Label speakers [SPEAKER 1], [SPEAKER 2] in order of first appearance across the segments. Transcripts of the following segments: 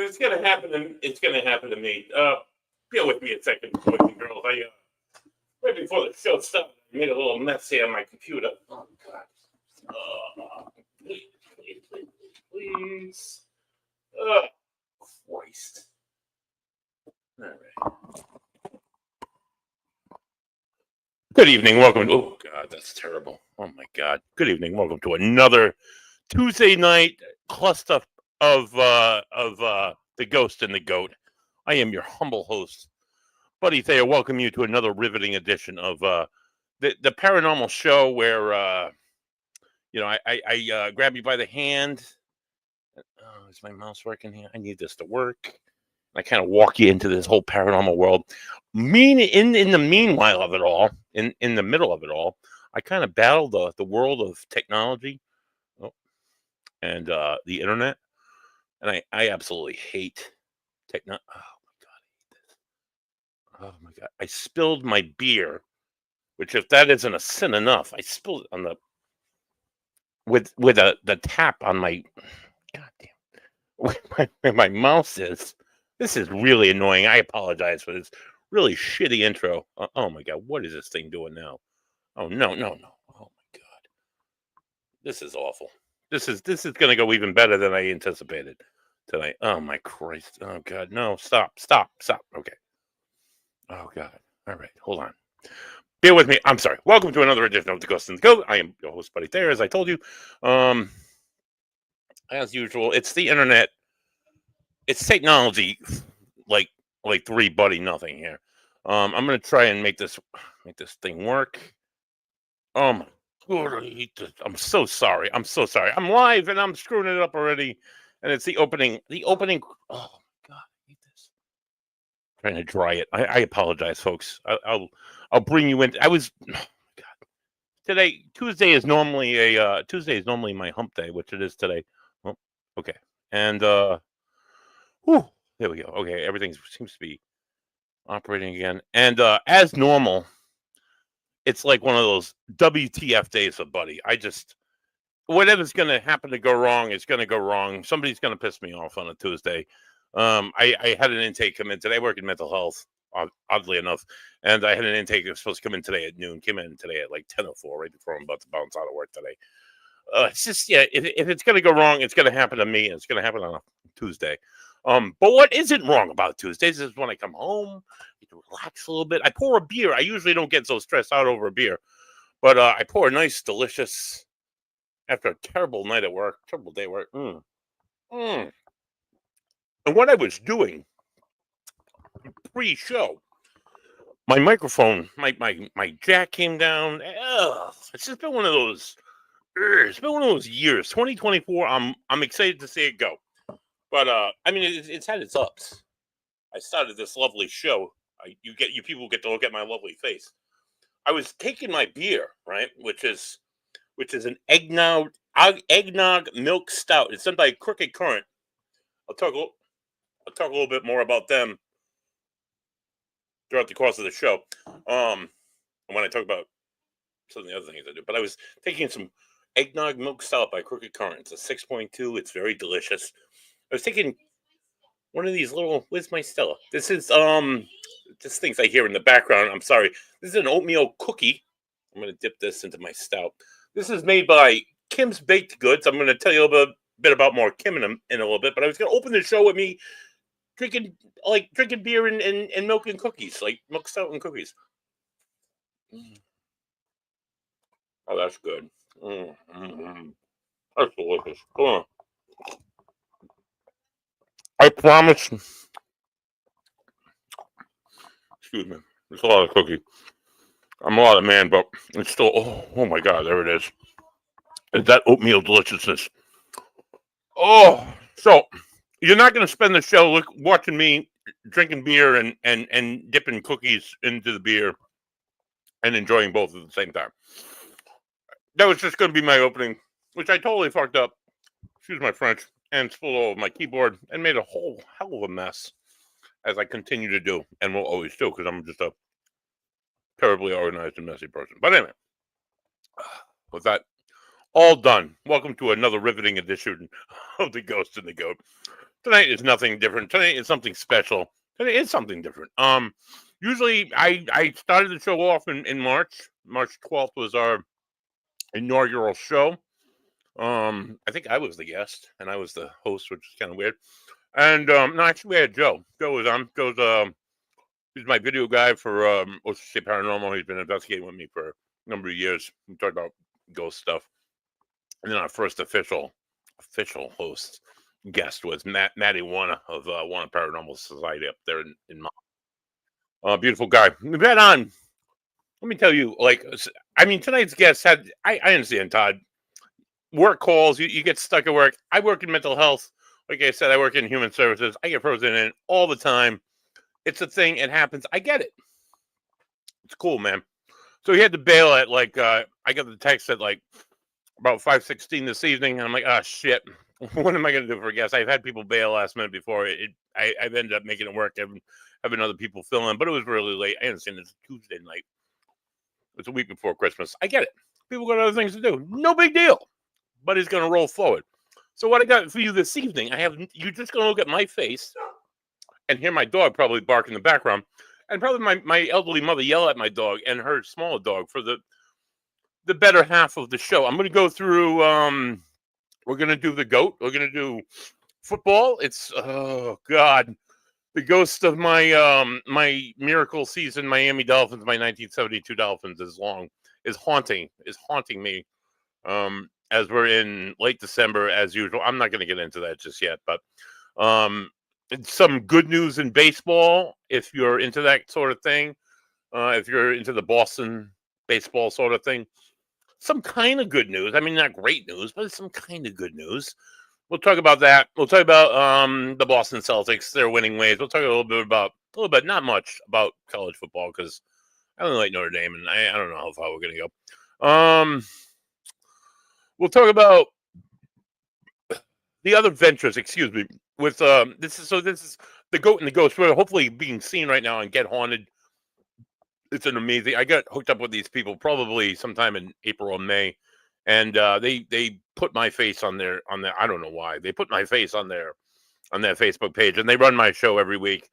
[SPEAKER 1] it's gonna happen. It's gonna happen to me. Bear with me a second, boys and girls. Right before the show started, I made a little mess here on my computer. Oh God! Please, please, please, please. Oh, Christ! All right. Good evening. Welcome to. Oh God, that's terrible. Oh my God. Good evening. Welcome to another Tuesday night cluster of the Ghost and the Goat. I am your humble host, Buddy Thayer. Welcome you to another riveting edition of the paranormal show where I grab you by the hand. Oh, is my mouse working here? I need this to work. I kind of walk you into this whole paranormal world. In the meanwhile of it all, in the middle of it all, I kind of battle the world of technology and the internet. And I absolutely hate technology. Oh my God, I hate this. Oh my God. I spilled my beer, which if that isn't a sin enough, I spilled it on the the tap on my where my mouse is. This is really annoying. I apologize for this really shitty intro. Oh my God, what is this thing doing now? Oh no. Oh my God. This is awful. This is going to go even better than I anticipated tonight. Oh my Christ. Oh God, no. Stop. Okay. Oh God. All right, hold on. Bear with me. I'm sorry. Welcome to another edition of The Ghost and the Goat. I am your host, Buddy Thayer, as I told you. As usual, it's the internet. It's technology, like 3 buddy nothing here. I'm gonna try and make this thing work. Oh my God, I hate this. I'm so sorry. I'm live and I'm screwing it up already. And it's the opening. Oh my God, I hate this. I'm trying to dry it. I apologize, folks. I'll bring you in. God. Today, Tuesday is normally my hump day, which it is today. Oh, okay. And there we go. Okay, everything seems to be operating again. And as normal, it's like one of those WTF days for Buddy. Whatever's going to happen to go wrong is going to go wrong. Somebody's going to piss me off on a Tuesday. I had an intake come in today. I work in mental health, oddly enough. And I had an intake that was supposed to come in today at noon. Came in today at like 10:04, right before I'm about to bounce out of work today. It's just, if it's going to go wrong, it's going to happen to me. And it's going to happen on a Tuesday. But what isn't wrong about Tuesdays is when I come home, I can relax a little bit. I pour a beer. I usually don't get so stressed out over a beer. But I pour a nice, delicious, after a terrible night at work, terrible day at work. And what I was doing pre-show, my microphone, my jack came down. It's just been one of those. It's been one of those years. 2024. I'm excited to see it go. But I mean, it's had its ups. I started this lovely show. You people get to look at my lovely face. I was taking my beer, right, which is an eggnog milk stout. It's done by Crooked Current. I'll talk a little bit more about them throughout the course of the show. And when I talk about some of the other things I do, but I was taking some eggnog milk stout by Crooked Current. It's a 6.2. It's very delicious. I was taking one of these little. Where's my Stella? This is just things I hear in the background. I'm sorry. This is an oatmeal cookie. I'm gonna dip this into my stout. This is made by Kim's Baked Goods. I'm gonna tell you a little bit about more Kim in a little bit. But I was gonna open the show with me drinking beer and milk and cookies, like milk stout and cookies. Oh, that's good. That's delicious. Come on. I promise. Excuse me. It's a lot of cookie. I'm a lot of man, but it's still. Oh my God! There it is. It's that oatmeal deliciousness. Oh, so you're not going to spend the show watching me drinking beer and dipping cookies into the beer and enjoying both at the same time. That was just going to be my opening, which I totally fucked up. Excuse my French. And spilled all over my keyboard and made a whole hell of a mess, as I continue to do and will always do, because I'm just a terribly organized and messy person. But anyway, with that all done, welcome to another riveting edition of The Ghost and the Goat. Tonight is nothing different. Tonight is something special. Tonight is something different. Usually I started the show off in March. March 12th was our inaugural show. I think I was the guest and I was the host, which is kind of weird. And no, actually we had Joe. Joe was on. He's my video guy for let's say paranormal. He's been investigating with me for a number of years. We talked about ghost stuff. And then our first official host guest was Matty Warner of Warner Paranormal Society up there in beautiful guy. We've had on. Let me tell you, like, I mean, tonight's guest had. I understand, Todd. Work calls. You get stuck at work. I work in mental health. Like I said, I work in human services. I get frozen in all the time. It's a thing. It happens. I get it. It's cool, man. So he had to bail at like I got the text at like about 5:16 this evening, and I'm like, oh shit, what am I gonna do for a guest? I've had people bail last minute before. I've ended up making it work, having other people fill in, but it was really late. I understand it's Tuesday night. It's a week before Christmas. I get it. People got other things to do. No big deal. But he's gonna roll forward. So what I got for you this evening, you're just gonna look at my face and hear my dog probably bark in the background, and probably my elderly mother yell at my dog and her smaller dog for the better half of the show. I'm going to go through. We're going to do the GOAT. We're going to do football. It's oh god, the ghost of my my miracle season Miami Dolphins, my 1972 Dolphins is haunting me. As we're in late December as usual. I'm not going to get into that just yet, but some good news in baseball if you're into that sort of thing. If you're into the Boston baseball sort of thing. Some kind of good news. I mean, not great news, but it's some kind of good news. We'll talk about that. We'll talk about the Boston Celtics, their winning ways. We'll talk a little bit, not much about college football because I don't like Notre Dame, and I don't know how far we're going to go. We'll talk about the other ventures. Excuse me. With this is the GOAT and the Ghost. We're hopefully being seen right now and Get Haunted. It's an amazing. I got hooked up with these people probably sometime in April or May, and they put my face on their. I don't know why they put my face on their Facebook page, and they run my show every week.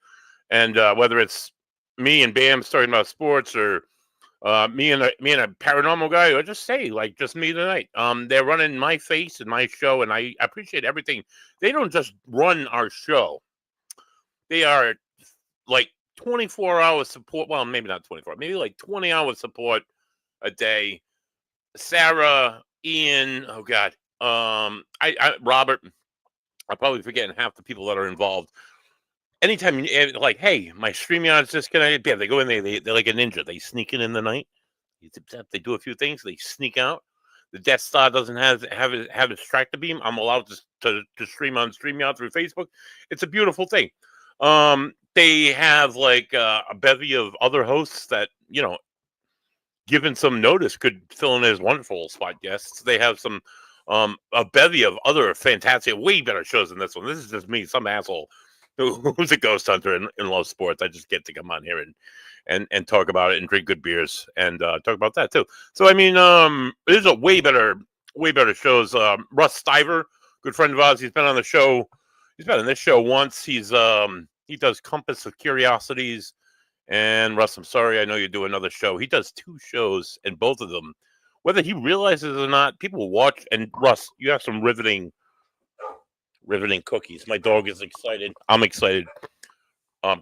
[SPEAKER 1] And whether it's me and Bam's talking about sports, or me and a paranormal guy, or just me tonight. They're running my face and my show, and I appreciate everything. They don't just run our show; they are like 24 hours support. Well, maybe not 24, maybe like 20 hours support a day. Sarah, Ian, oh God, Robert. I'm probably forgetting half the people that are involved. Anytime, like, hey, my StreamYard's disconnected. Yeah, they go in, they're like a ninja. They sneak in the night. They do a few things. They sneak out. The Death Star doesn't have its tractor beam. I'm allowed to stream on StreamYard through Facebook. It's a beautiful thing. They have like a bevy of other hosts that, given some notice, could fill in as wonderful spot guests. They have some a bevy of other fantastic, way better shows than this one. This is just me, some asshole who's a ghost hunter and loves sports. I just get to come on here and talk about it and drink good beers and talk about that too. So I mean, there's a way better shows. Russ Stiver, good friend of ours, he's been on the show. He's been on this show once. He does Compass of Curiosities. And Russ, I'm sorry, I know you do another show. He does 2 shows, and both of them, whether he realizes it or not, people will watch. And Russ, you have some riveting cookies. My dog is excited. I'm excited.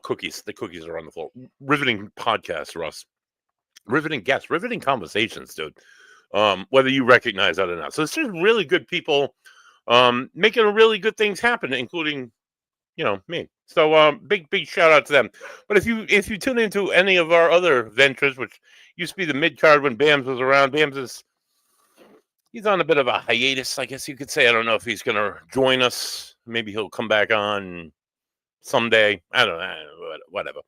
[SPEAKER 1] Cookies. The cookies are on the floor. Riveting podcast, Russ. Riveting guests. Riveting conversations, dude. Whether you recognize that or not. So it's just really good people making really good things happen, including me. So big shout out to them. But if you tune into any of our other ventures, which used to be the mid card when Bams was around, he's on a bit of a hiatus, I guess you could say. I don't know if he's gonna join us. Maybe he'll come back on someday. I don't know. Whatever.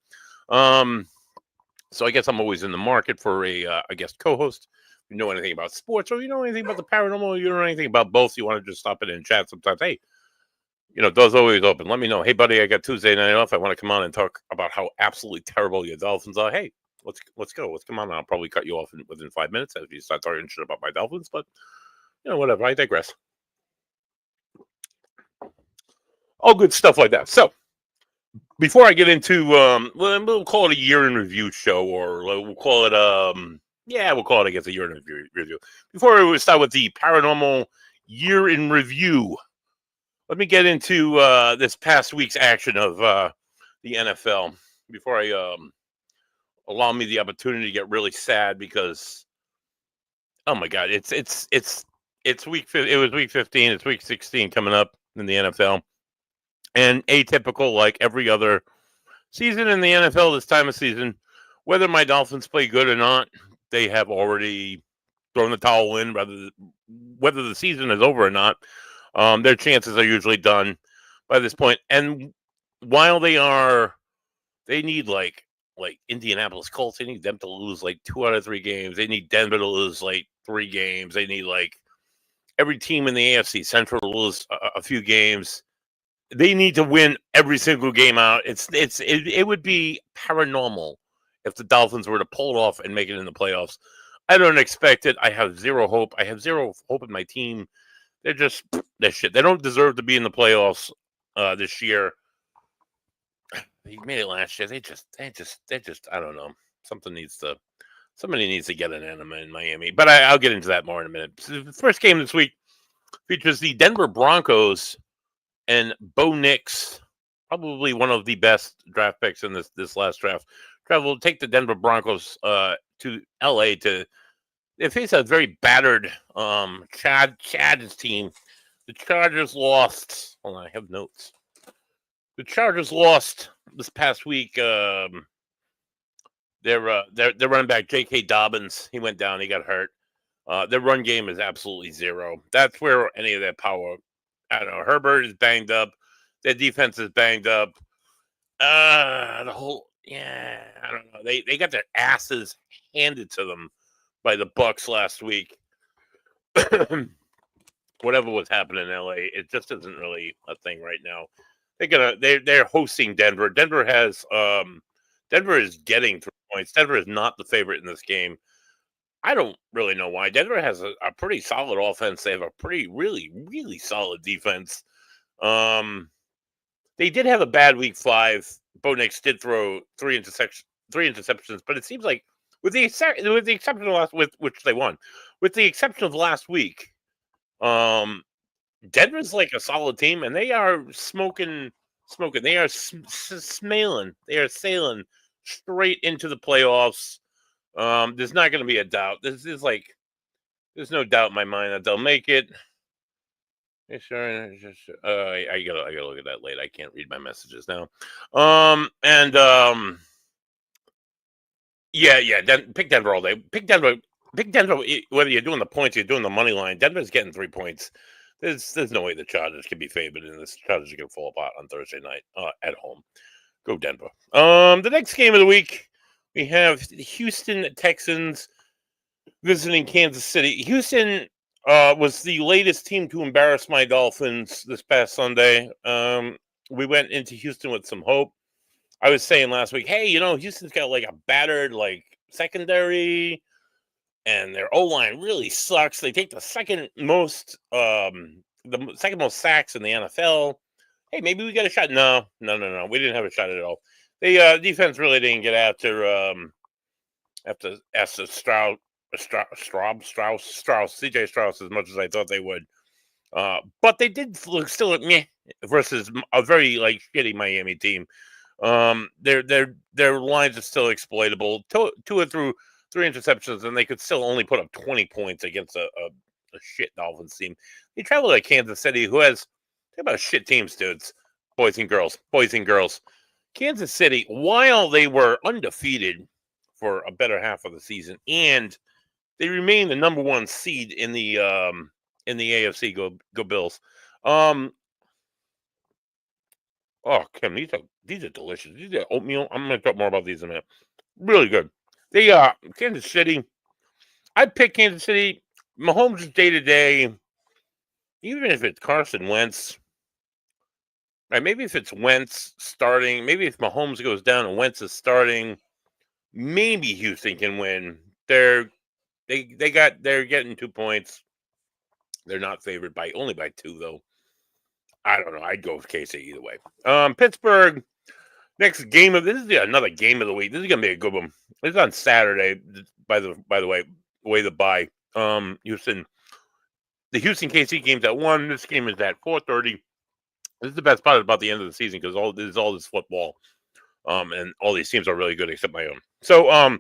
[SPEAKER 1] So I guess I'm always in the market for a guest co-host. If you know anything about sports, or you know anything about the paranormal, you know anything about both, you want to just stop in and chat sometimes. Hey, door's always open. Let me know. Hey, buddy, I got Tuesday night off. I want to come on and talk about how absolutely terrible your Dolphins are. Hey, let's go. Let's come on. I'll probably cut you off within 5 minutes if you start talking shit about my Dolphins. But whatever. I digress. all good stuff like that. So before I get into, we'll call it a year in review show, or we'll call it, yeah, we'll call it, I guess, a year in review. Before we start with the paranormal year in review, let me get into this past week's action of the NFL before I allow me the opportunity to get really sad because, oh my God, it's week. It was week 15. It's week 16 coming up in the NFL, and atypical like every other season in the NFL this time of season, whether my Dolphins play good or not, they have already thrown the towel in. Whether the season is over or not, their chances are usually done by this point. And while they need like Indianapolis Colts, they need them to lose like 2 out of 3 games. They need Denver to lose like 3 games. They need like every team in the AFC Central to lose a few games. They need to win every single game out. It would be paranormal if the Dolphins were to pull it off and make it in the playoffs. I don't expect it. I have zero hope. I have zero hope in my team. They're shit. They don't deserve to be in the playoffs this year. They made it last year. They just. I don't know. Somebody needs to get an enema in Miami. But I'll get into that more in a minute. So the first game this week features the Denver Broncos and Bo Nix, probably one of the best draft picks in this last draft. Will take the Denver Broncos to LA to they face a very battered Chad's team. The Chargers lost. Hold on, I have notes. The Chargers lost this past week. Their running back J.K. Dobbins, he went down. He got hurt. Their run game is absolutely zero. That's where any of their power. I don't know. Herbert is banged up. Their defense is banged up. I don't know. They got their asses handed to them by the Bucs last week. Whatever was happening in LA, it just isn't really a thing right now. They're hosting Denver. Denver is getting 3 points. Denver is not the favorite in this game. I don't really know why. Denver has a pretty solid offense. They have a really, really solid defense. They did have a bad week 5. Bo Nix did throw 3 interceptions, but it seems like with the exception of which they won, with the exception of last week, Denver's like a solid team, and they are smoking. They are sailing. They are sailing straight into the playoffs. There's not going to be a doubt. There's no doubt in my mind that they'll make it. I gotta look at that later. I can't read my messages now. Pick Denver all day. Pick Denver. Whether you're doing the points, you're doing the money line. Denver's getting 3 points. There's no way the Chargers can be favored, and the Chargers are gonna fall apart on Thursday night at home. Go Denver. The next game of the week, we have the Houston Texans visiting Kansas City. Houston was the latest team to embarrass my Dolphins this past Sunday. We went into Houston with some hope. I was saying last week, hey, Houston's got like a battered secondary, and their O-line really sucks. They take the second most sacks in the NFL. Hey, maybe we got a shot. No. We didn't have a shot at all. The defense really didn't get after Strauss, CJ Strauss as much as I thought they would. But they did look still at me versus a very shitty Miami team. Their lines are still exploitable. Tua threw 3 interceptions, and they could still only put up 20 points against a shit Dolphins team. They traveled to Kansas City, who has about shit teams, dudes, boys and girls. Kansas City, while they were undefeated for a better half of the season, and they remain the number 1 seed in the AFC. Go Bills. Oh, Kim, these are delicious. These are oatmeal. I'm going to talk more about these in a minute. Really good. They Kansas City. I'd pick Kansas City. Mahomes is day to day. Even if it's Carson Wentz, right? Maybe if it's Wentz starting, maybe if Mahomes goes down and Wentz is starting, maybe Houston can win. They're getting 2 points. They're not favored only by 2 though. I don't know. I'd go with KC either way. Pittsburgh. Next game of this is another game of the week. This is gonna be a good one. It's on Saturday. By the way the bye. Houston. The Houston KC game's at 1. This game is at 4:30. This is the best part about the end of the season because all this football. And all these teams are really good except my own. So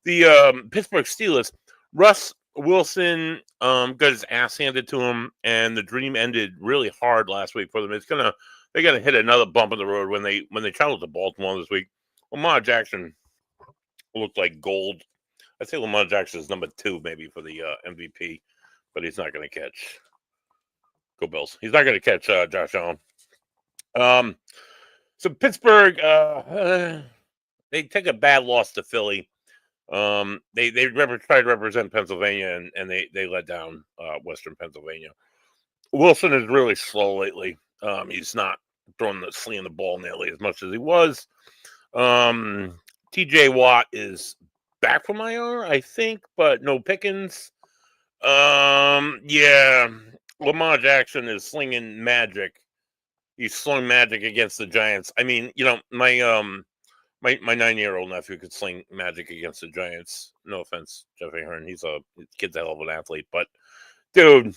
[SPEAKER 1] the Pittsburgh Steelers, Russ Wilson got his ass handed to him, and the dream ended really hard last week for them. They're gonna hit another bump in the road when they travel to Baltimore this week. Lamar Jackson looked like gold. I'd say Lamar Jackson is number 2 maybe for the MVP, but he's not gonna catch. Go Bills. He's not gonna catch Josh Allen. So Pittsburgh, they take a bad loss to Philly. They tried to represent Pennsylvania, and they let down Western Pennsylvania. Wilson is really slow lately. He's not slinging the ball nearly as much as he was. T.J. Watt is back from IR, I think, but no Pickens. Yeah, Lamar Jackson is slinging magic. He's slung magic against the Giants. I mean, my 9-year-old nephew could sling magic against the Giants. No offense, Jeffrey Hearn. Kid's a hell of an athlete, but dude,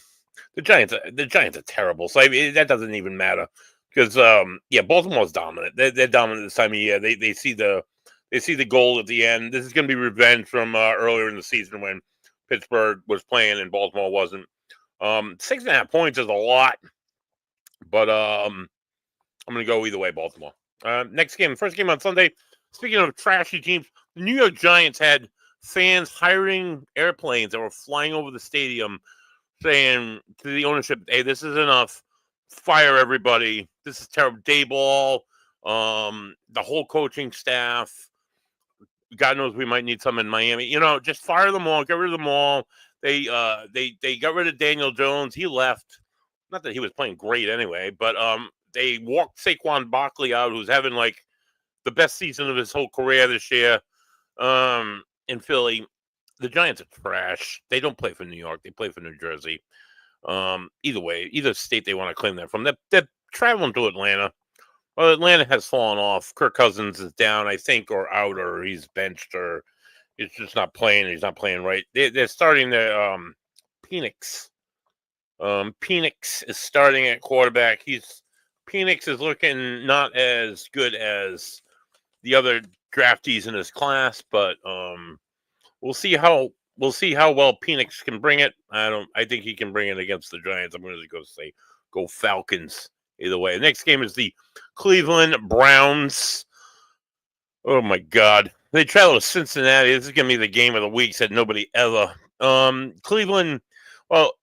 [SPEAKER 1] the Giants are terrible. So I mean, that doesn't even matter because Baltimore's dominant. They're dominant this time of year. They see the goal at the end. This is going to be revenge from earlier in the season when Pittsburgh was playing and Baltimore wasn't. 6.5 points is a lot, but I'm going to go either way, Baltimore. Next game, first game on Sunday. Speaking of trashy teams, the New York Giants had fans hiring airplanes that were flying over the stadium saying to the ownership, hey, this is enough. Fire everybody. This is terrible. Dayball, the whole coaching staff. God knows we might need some in Miami. Just fire them all. Get rid of them all. They got rid of Daniel Jones. He left. Not that he was playing great anyway, but they walked Saquon Barkley out, who's having like the best season of his whole career this year. In Philly, the Giants are trash. They don't play for New York. They play for New Jersey. Either way, either state they want to claim that from. They're traveling to Atlanta. Well, Atlanta has fallen off. Kirk Cousins is down, I think, or out, or he's benched, or he's just not playing. He's not playing right. They're starting their Penix. Penix is starting at quarterback. Penix is looking not as good as the other draftees in his class, but we'll see how well Penix can bring it. I think he can bring it against the Giants. I'm going to go Falcons either way. The next game is the Cleveland Browns. Oh my God. They travel to Cincinnati. This is going to be the game of the week, said nobody ever. Cleveland, well,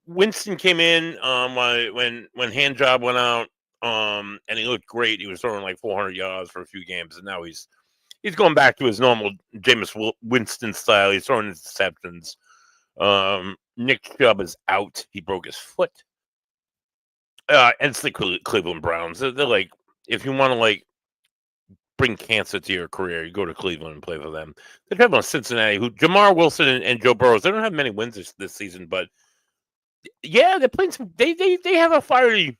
[SPEAKER 1] Winston came in when Handjob went out, and he looked great. He was throwing like 400 yards for a few games, and now he's going back to his normal Jameis Winston style. He's throwing interceptions. Nick Chubb is out. He broke his foot. And it's the Cleveland Browns. They're like, if you want to like bring cancer to your career, you go to Cleveland and play for them. They're talking about Cincinnati, who Jamar Wilson and Joe Burrow. They don't have many wins this season, but yeah, they're playing some. They have a fiery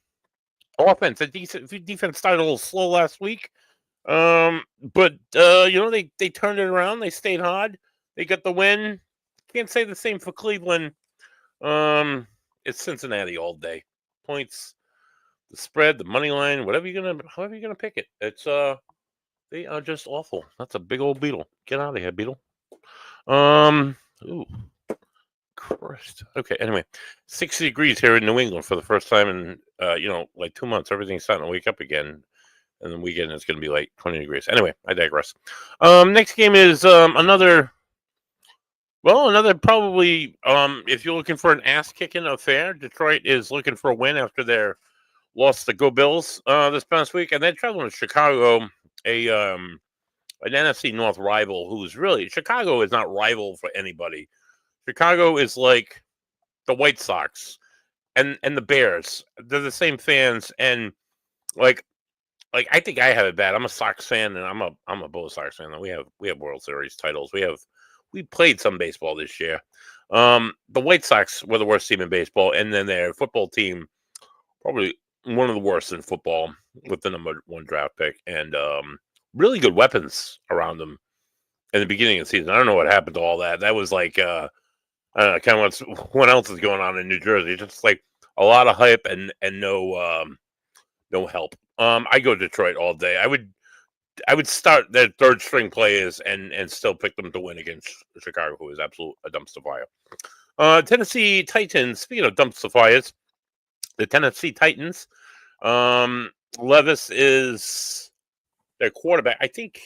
[SPEAKER 1] offense. The defense started a little slow last week, but they turned it around. They stayed hard. They got the win. Can't say the same for Cleveland. It's Cincinnati all day. Points, the spread, the money line, however you're gonna pick it. It's they are just awful. That's a big old beetle. Get out of here, beetle. Ooh. Christ. Okay, anyway, 60 degrees here in New England for the first time in like 2 months. Everything's starting to wake up again, and the weekend it's going to be like 20 degrees. Anyway, I digress. Next game is another probably if you're looking for an ass kicking affair. Detroit is looking for a win after their loss to Go Bills this past week, and they're traveling to Chicago, an NFC North rival who's really Chicago is not rival for anybody. Chicago is like the White Sox and the Bears. They're the same fans, and like I think I have it bad. I'm a Sox fan, and I'm a Bull Sox fan. We have World Series titles. We played some baseball this year. The White Sox were the worst team in baseball, and then their football team probably one of the worst in football with the number 1 draft pick, and really good weapons around him in the beginning of the season. I don't know what happened to all that. That was like I don't know, kind of what else is going on in New Jersey. Just like a lot of hype and no help. I go Detroit all day. I would start their third string players and still pick them to win against Chicago, who is absolute a dumpster fire. Tennessee Titans. Speaking of dumpster fires, the Tennessee Titans. Levis is their quarterback. I think.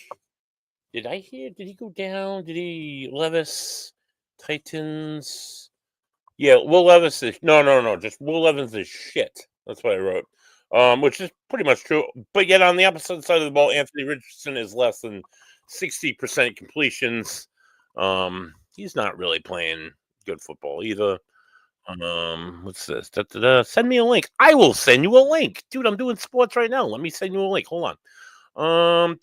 [SPEAKER 1] Did I hear? Did he go down? Did he Levis Titans? Yeah, Will Levis is no. Just Will Levis is shit. That's what I wrote. Which is pretty much true. But yet on the opposite side of the ball, Anthony Richardson is less than 60% completions. He's not really playing good football either. What's this? Send me a link. I will send you a link. Dude, I'm doing sports right now. Let me send you a link. Hold on.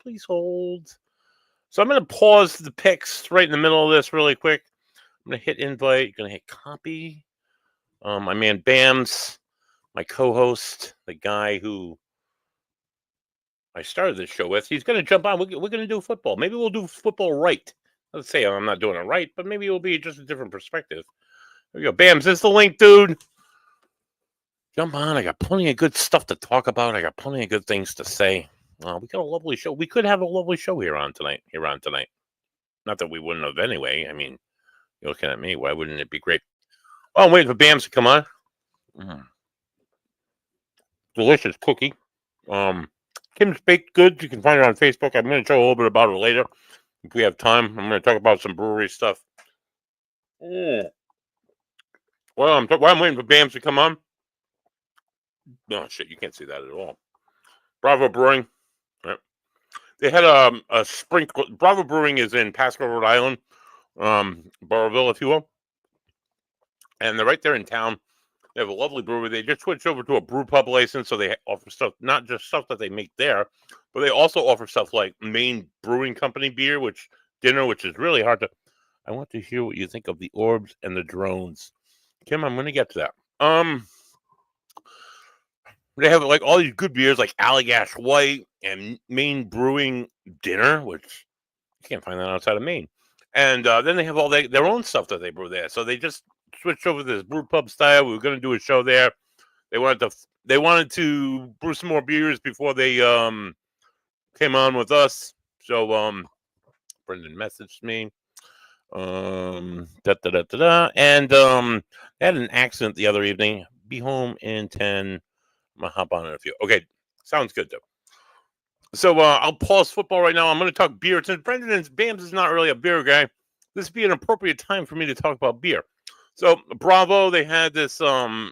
[SPEAKER 1] Please hold. So I'm going to pause the picks right in the middle of this really quick. I'm going to hit invite. Going to hit copy. My man Bams, my co-host, the guy who I started this show with, he's going to jump on. We're going to do football. Maybe we'll do football right. Let's say I'm not doing it right, but maybe it will be just a different perspective. There we go. Bams, this is the link, dude. Jump on. I got plenty of good stuff to talk about. I got plenty of good things to say. We got a lovely show. We could have a lovely show here on tonight. Not that we wouldn't have anyway. I mean, you're looking at me. Why wouldn't it be great? Oh, I'm waiting for Bams to come on. Delicious cookie. Kim's Baked Goods. You can find it on Facebook. I'm going to show a little bit about it later if we have time. I'm going to talk about some brewery stuff. Well, while I'm waiting for Bams to come on. No, shit, you can't see that at all. Bravo Brewing. Right. They had a sprinkle. Bravo Brewing is in Pasco, Rhode Island. Burrowville, if you will. And they're right there in town. They have a lovely brewery. They just switched over to a brew pub license, so they offer stuff, not just stuff that they make there, but they also offer stuff like Maine Brewing Company beer, which is really hard to. I want to hear what you think of the Orbs and the Drones. Kim, I'm going to get to that. They have like all these good beers like Allagash White and Maine Brewing Dinner, which you can't find that outside of Maine. And then they have all their own stuff that they brew there. So they just switched over to this brew pub style. We were going to do a show there. They wanted to brew some more beers before they came on with us. So Brendan messaged me. And they had an accident the other evening. Be home in 10. I'm going to hop on in a few. Okay, sounds good, though. So I'll pause football right now. I'm going to talk beer. Since Brendan and Bams is not really a beer guy, this would be an appropriate time for me to talk about beer. So Bravo, they had this. I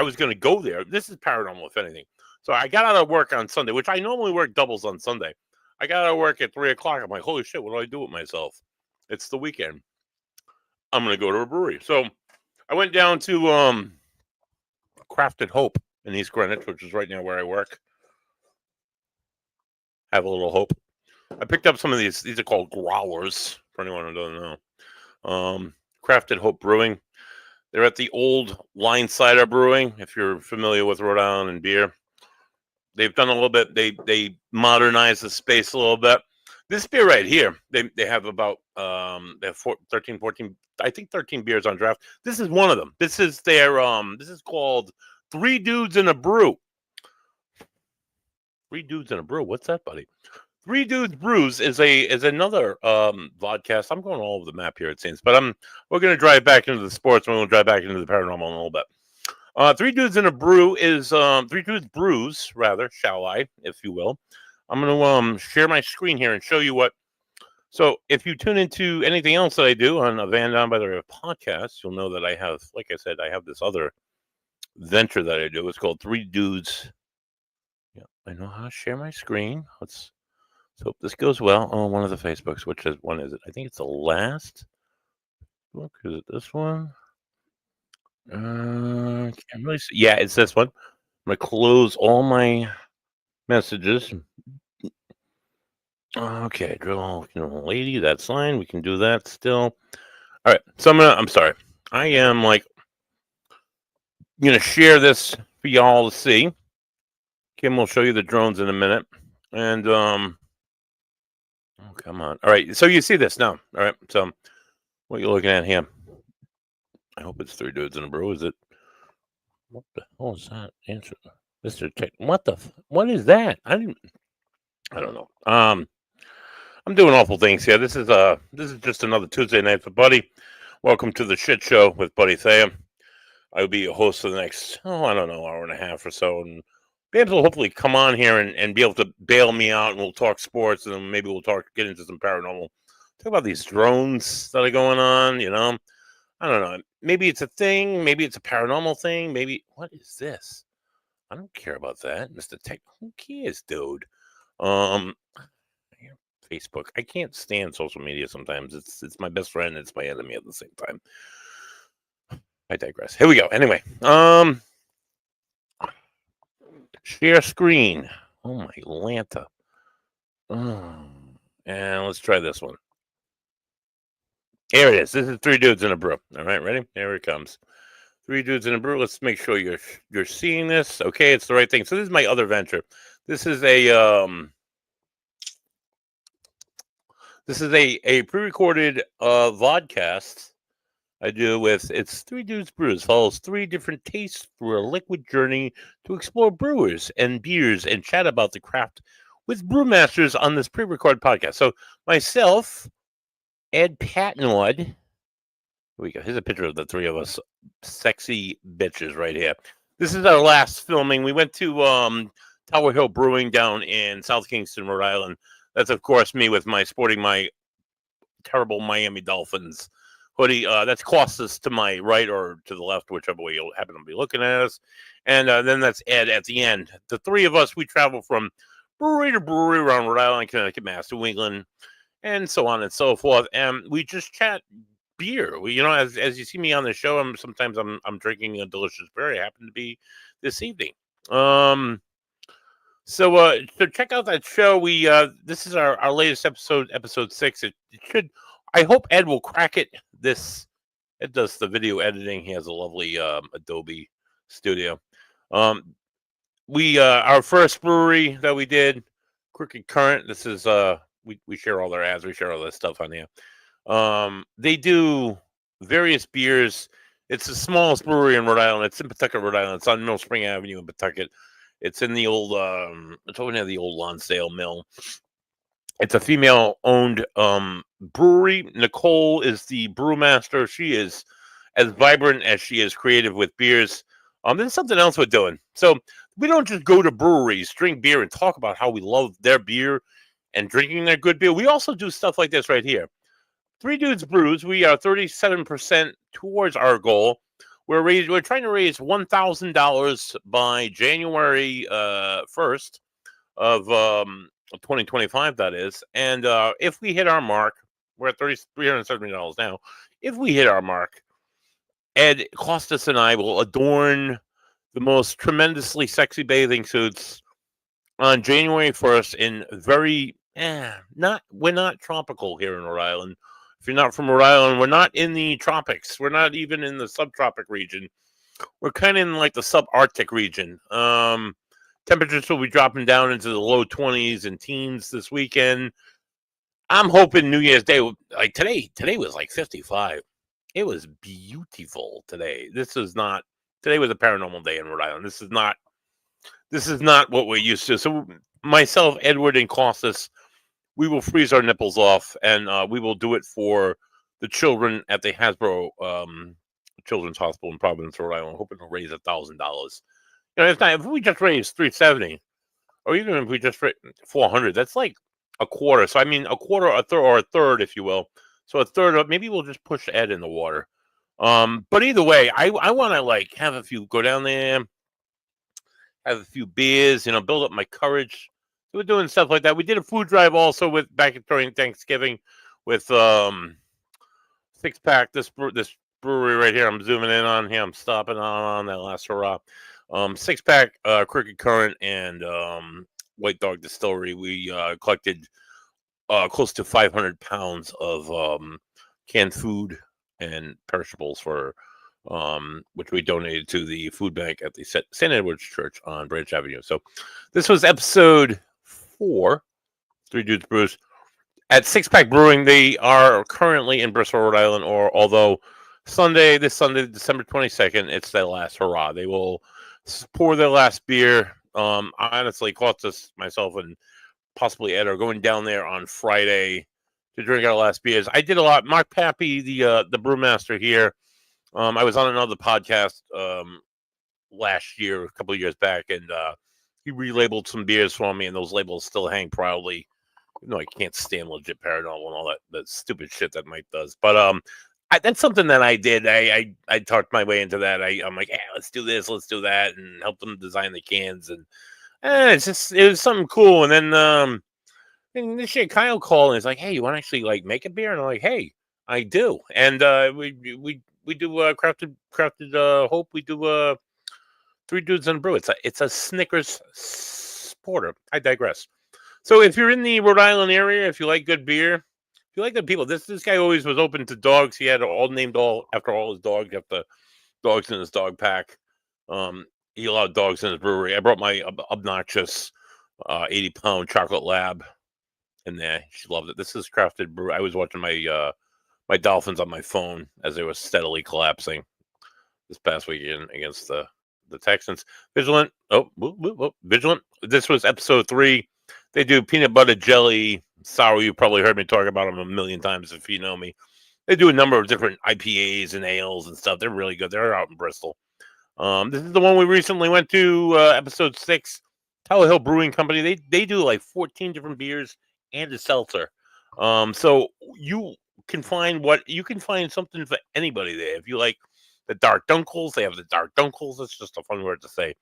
[SPEAKER 1] was going to go there. This is paranormal, if anything. So I got out of work on Sunday, which I normally work doubles on Sunday. I got out of work at 3:00. I'm like, holy shit, what do I do with myself? It's the weekend. I'm going to go to a brewery. So I went down to Crafted Hope in East Greenwich, which is right now where I work. Have a little hope. I picked up some of these. These are called growlers, for anyone who doesn't know. Crafted Hope Brewing. They're at the old Line Cider Brewing, if you're familiar with Rhode Island and beer. They've done a little bit. They modernized the space a little bit. This beer right here, they have about they have 13, 14, I think 13 beers on draft. This is one of them. This is their this is called Three Dudes in a Brew. 3 Dudes in a Brew. What's that, buddy? 3 Dudes Brews is another vodcast. I'm going all over the map here, it seems, but we're going to drive back into the sports, and we're going to drive back into the paranormal in a little bit. 3 Dudes in a Brew is 3 Dudes Brews, rather, shall I, if you will. I'm going to share my screen here and show you what. So if you tune into anything else that I do on a Van Down by the River podcast, you'll know that I have, like I said, I have this other venture that I do. It's called 3 Dudes. Yeah, I know how to share my screen. Let's hope this goes well. Oh, one of the Facebooks. Which one is it? I think it's the last book. Is it this one? Can't really see. Yeah, it's this one. I'm gonna close all my messages. Okay, drill lady. That's fine. We can do that still. All right. So I'm sorry. I am like gonna share this for y'all to see. Kim will show you the drones in a minute, and oh, come on. All right, so you see this now. All right, so what you're looking at here. I hope it's Three Dudes and a Brew. Is it? What the hell is that? Answer, Mr. Tech. What is that? I don't know. I'm doing awful things here. This is just another Tuesday night for Buddy. Welcome to the shit show with Buddy Thea. I will be your host for the next, I don't know, hour and a half or so, and be able to hopefully come on here and be able to bail me out, and we'll talk sports, and then maybe we'll get into some paranormal. Talk about these drones that are going on, I don't know. Maybe it's a thing. Maybe it's a paranormal thing. Maybe, what is this? I don't care about that, Mr. Tech. Who cares, dude? Facebook. I can't stand social media sometimes. It's my best friend. It's my enemy at the same time. I digress. Here we go. Anyway, share screen. Oh my Lanta. And let's try this one. Here it is. This is Three Dudes in a Brew. All right, ready? Here it comes. Three Dudes in a Brew. Let's make sure you're seeing this. Okay, it's the right thing. So this is my other venture. This is a pre-recorded vodcast I do with It's Three Dudes Brews. Follows three different tastes through a liquid journey to explore brewers and beers and chat about the craft with brewmasters on this pre-recorded podcast. So myself, Ed Patnod. Here we go. Here's a picture of the three of us sexy bitches right here. This is our last filming. We went to Tower Hill Brewing down in South Kingston, Rhode Island. That's, of course, me with sporting my terrible Miami Dolphins hoodie. That's Costas to my right or to the left, whichever way you'll happen to be looking at us. And then that's Ed at the end. The three of us, we travel from brewery to brewery around Rhode Island, Connecticut, Mass, New England, and so on and so forth. And we just chat beer. As you see me on the show, sometimes I'm drinking a delicious beer. I happen to be this evening. So check out that show. This is our latest episode 6. It should. I hope Ed will crack it. Ed does the video editing. He has a lovely Adobe studio. Our first brewery that we did, Crooked Current. This is we share all their ads. We share all that stuff on here. They do various beers. It's the smallest brewery in Rhode Island. It's in Pawtucket, Rhode Island. It's on Mill Spring Avenue in Pawtucket. It's in the old, it's over near the old Lonsdale Mill. It's a female-owned brewery. Nicole is the brewmaster. She is as vibrant as she is creative with beers. There's something else we're doing. So we don't just go to breweries, drink beer, and talk about how we love their beer and drinking their good beer. We also do stuff like this right here. Three Dudes Brews. We are 37% towards our goal. We're trying to raise $1,000 by January 1st of 2025. That is, and if we hit our mark, we're at $370 now. If we hit our mark, Ed, Costas, and I will adorn the most tremendously sexy bathing suits on January 1st in very we're not tropical here in Rhode Island. If you're not from Rhode Island, we're not in the tropics. We're not even in the subtropic region. We're kind of in like the subarctic region. Temperatures will be dropping down into the low 20s and teens this weekend. I'm hoping New Year's Day, like today was like 55. It was beautiful today. Today was a paranormal day in Rhode Island. This is not what we're used to. So myself, Edward, and Costas, we will freeze our nipples off, and we will do it for the children at the Hasbro Children's Hospital in Providence, Rhode Island, hoping to raise $1,000. If we just raise $370, or even if we just raise $400, that's like a quarter. So I mean, a quarter, a third, or a third, if you will. So a third of, maybe we'll just push Ed in the water. But either way, I want to have a few, go down there, have a few beers, build up my courage. So we're doing stuff like that. We did a food drive also back during Thanksgiving with 6-pack. This brewery right here. I'm zooming in on here. I'm stopping on that last hurrah. 6-pack Crooked Current and White Dog Distillery. We collected close to 500 pounds of canned food and perishables for which we donated to the food bank at the St. Edward's Church on Branch Avenue. So this was episode 4, Three Dudes Brews. At Six Pack Brewing, they are currently in Bristol, Rhode Island, although this Sunday, December 22nd, it's their last hurrah. They will pour their last beer. Honestly, Costas, myself, and possibly Ed are going down there on Friday to drink our last beers. I did a lot. Mark Pappy, the brewmaster here, I was on another podcast last year, a couple of years back, and he relabeled some beers for me, and those labels still hang proudly. No, I can't stand legit Paranormal and all that stupid shit that Mike does. But that's something that I did. I talked my way into that. I'm like, yeah, let's do this, let's do that, and help them design the cans. And it was something cool. And then and this shit, Kyle called and he's like, hey, you want to actually like make a beer? And I'm like, hey, I do. And we do crafted hope. We do Three Dudes and a Brew. It's a Snickers porter. I digress. So if you're in the Rhode Island area, if you like good beer, if you like good people, this guy always was open to dogs. He had all named after all his dogs. Got the dogs in his dog pack. He allowed dogs in his brewery. I brought my obnoxious 80-pound chocolate lab in there. She loved it. This is crafted brew. I was watching my my Dolphins on my phone as they were steadily collapsing this past weekend against the Texans. Vigilant. Vigilant. This was episode 3. They do peanut butter jelly sour. You probably heard me talk about them a million times if you know me. They do a number of different IPAs and ales and stuff. They're really good. They're out in Bristol. This is the one we recently went to, episode 6, Tower Hill Brewing Company. They do like 14 different beers and a seltzer. So you can find something for anybody there. If you like the Dark Dunkles, they have the Dark Dunkles. It's just a fun word to say.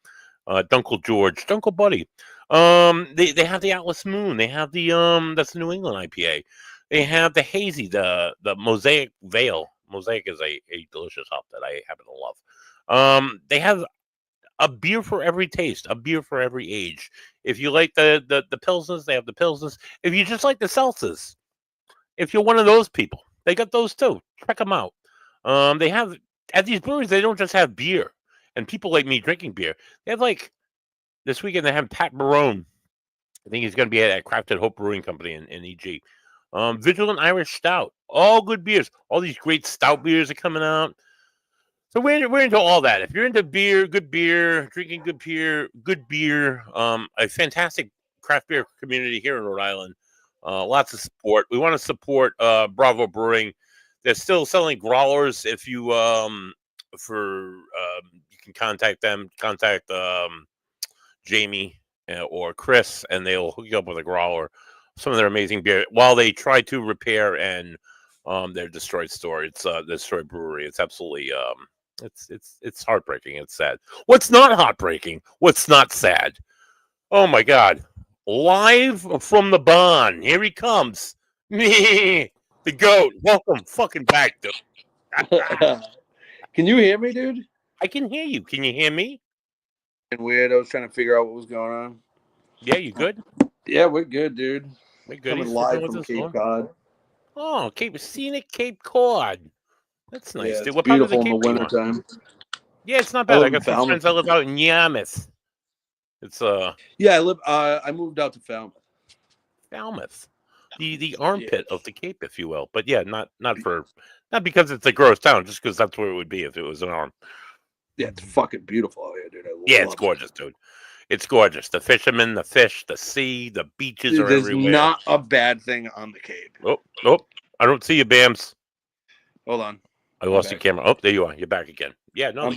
[SPEAKER 1] Dunkle George, Dunkle Buddy. They have the Atlas Moon. They have the that's the New England IPA. They have the hazy, the Mosaic Veil. Mosaic is a delicious hop that I happen to love. They have a beer for every taste, a beer for every age. If you like the pilsners, they have the pilsners. If you just like the seltzers, if you're one of those people, they got those too. Check them out. They have at these breweries. They don't just have beer and people like me drinking beer. They have like this weekend. They have Pat Barone. I think he's going to be at Crafted Hope Brewing Company in EG. Vigilant Irish Stout. All good beers. All these great stout beers are coming out. So we're into all that. If you're into beer, drinking good beer, a fantastic craft beer community here in Rhode Island. Lots of support. We want to support Bravo Brewing. They're still selling growlers. If you you can contact them. Contact Jamie or Chris, and they'll hook you up with a growler. Some of their amazing beer while they try to repair and their destroyed store. It's destroyed brewery. It's absolutely it's heartbreaking. It's sad. What's not heartbreaking? What's not sad? Oh my God! Live from the barn. Here he comes. Me, the goat. Welcome, fucking back, dude.
[SPEAKER 2] Can you hear me, dude?
[SPEAKER 1] I can hear you. Can you hear me?
[SPEAKER 2] Weird. I was trying to figure out what was going on.
[SPEAKER 1] Yeah, you good?
[SPEAKER 2] Yeah, we're good, dude.
[SPEAKER 1] We're good.
[SPEAKER 2] Coming live from Cape Cod.
[SPEAKER 1] Oh, Scenic Cape Cod. That's nice,
[SPEAKER 2] yeah,
[SPEAKER 1] dude.
[SPEAKER 2] it's
[SPEAKER 1] What part of the
[SPEAKER 2] beautiful in
[SPEAKER 1] Cape
[SPEAKER 2] the
[SPEAKER 1] are you on?
[SPEAKER 2] wintertime.
[SPEAKER 1] Yeah, it's not bad. I got some
[SPEAKER 2] Falmouth.
[SPEAKER 1] friends that live out in Yarmouth. It's
[SPEAKER 2] Yeah, I moved out to Falmouth.
[SPEAKER 1] Falmouth. The armpit of the Cape, if you will. But yeah, not because it's a gross town, just because that's where it would be if it was an arm.
[SPEAKER 2] Yeah, it's fucking beautiful out here, dude.
[SPEAKER 1] It's gorgeous, dude. It's gorgeous. The fishermen, the fish, the sea, the beaches are
[SPEAKER 2] There's
[SPEAKER 1] everywhere.
[SPEAKER 2] not a bad thing on the Cape.
[SPEAKER 1] Oh, I don't see you, Bams.
[SPEAKER 2] Hold on.
[SPEAKER 1] I lost your camera. Oh, there you are. You're back again. Yeah, no, the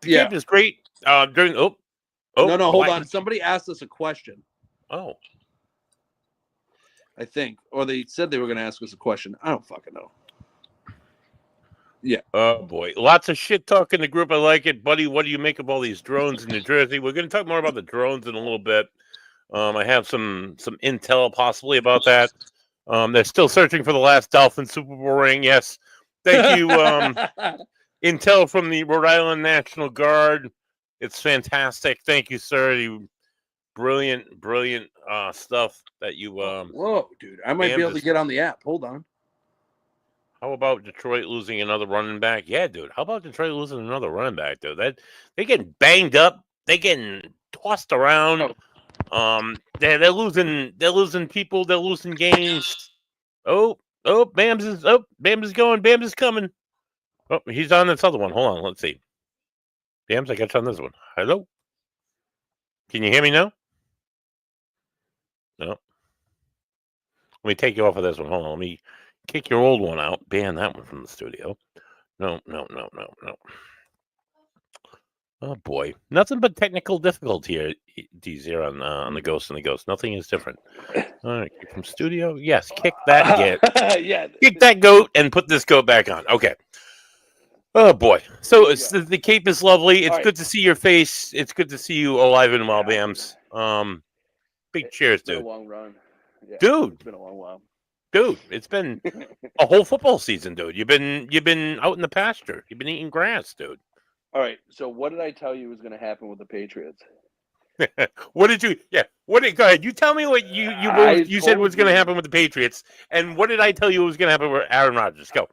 [SPEAKER 1] Cape is great. No,
[SPEAKER 2] hold on. Somebody asked us a question.
[SPEAKER 1] Oh.
[SPEAKER 2] I think. Or they said they were going to ask us a question. I don't fucking know. Yeah.
[SPEAKER 1] Oh, boy. Lots of shit talk in the group. I like it. Buddy, what do you make of all these drones in New Jersey? We're going to talk more about the drones in a little bit. I have some intel possibly about that. They're still searching for the last Dolphin Super Bowl ring. Yes. Thank you. Intel from the Rhode Island National Guard. It's fantastic. Thank you, sir. You brilliant stuff that you
[SPEAKER 2] whoa, dude. I might be able to get on the app. Hold on.
[SPEAKER 1] How about Detroit losing another running back? Yeah, dude. How about Detroit losing another running back, dude? They getting banged up. They getting tossed around. They're losing people. They're losing games. Bams is going. Bams is coming. Oh, he's on this other one. Hold on, let's see. Bams, I got you on this one. Hello. Can you hear me now? No. Let me take you off of this one. Hold on. Let me kick your old one out. Ban that one from the studio. No. Oh boy, nothing but technical difficulty here. Here on the Ghost and the Ghost. Nothing is different. All right, kick from studio. Yes, kick that.
[SPEAKER 2] Yeah,
[SPEAKER 1] kick that goat and put this goat back on. Okay. Oh boy. So the cape is lovely. It's good to see your face. It's good to see you alive and well, Bams. Big cheers, dude.
[SPEAKER 2] It's been a long run. Yeah,
[SPEAKER 1] dude.
[SPEAKER 2] It's been a long while.
[SPEAKER 1] Dude, it's been a whole football season, dude. You've been out in the pasture. You've been eating grass, dude.
[SPEAKER 2] All right. So what did I tell you was going to happen with the Patriots?
[SPEAKER 1] What did you? Yeah. Go ahead. You tell me what you said was going to happen with the Patriots, and what did I tell you was going to happen with Aaron Rodgers? Go.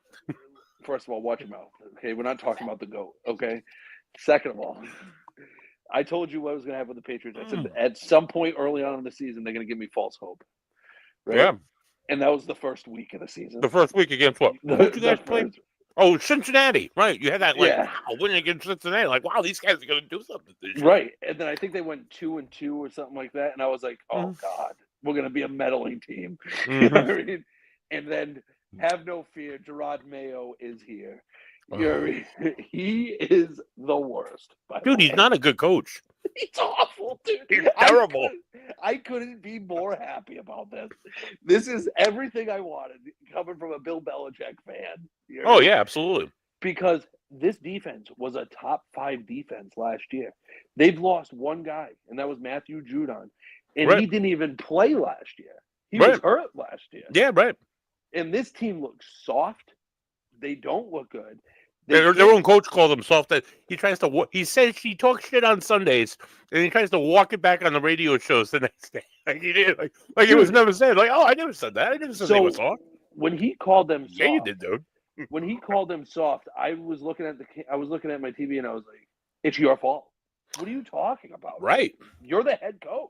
[SPEAKER 2] First of all, watch your mouth. Okay, we're not talking about the GOAT. Okay. Second of all, I told you what was going to happen with the Patriots. I said at some point early on in the season they're going to give me false hope. Right?
[SPEAKER 1] Yeah.
[SPEAKER 2] And that was the first week of the season.
[SPEAKER 1] The first week against what? Who'd you guys play? Oh, Cincinnati. Right. You had that wow, winning against Cincinnati. Like, wow, these guys are going to do something this year.
[SPEAKER 2] Right. And then I think they went 2-2 or something like that. And I was like, oh, God, we're going to be a meddling team. You know what I mean? And then have no fear. Gerard Mayo is here. He is the worst.
[SPEAKER 1] Dude, he's not a good coach.
[SPEAKER 2] He's awful, dude.
[SPEAKER 1] He's terrible.
[SPEAKER 2] I couldn't be more happy about this. This is everything I wanted coming from a Bill Belichick fan.
[SPEAKER 1] You know yeah, absolutely.
[SPEAKER 2] Because this defense was a top 5 defense last year. They've lost one guy, and that was Matthew Judon. And he didn't even play last year. He was hurt last year.
[SPEAKER 1] Yeah, right.
[SPEAKER 2] And this team looks soft. They don't look good.
[SPEAKER 1] Their own coach called them soft. He tries to. He says he talks shit on Sundays, and he tries to walk it back on the radio shows the next day. Like he did, like it was never said. Like, oh, I never said that. I never said they were soft.
[SPEAKER 2] When he called them soft,
[SPEAKER 1] yeah, you did, dude.
[SPEAKER 2] When he called them soft, I was looking at my TV, and I was like, "It's your fault. What are you talking about?
[SPEAKER 1] Right?
[SPEAKER 2] You're the head coach.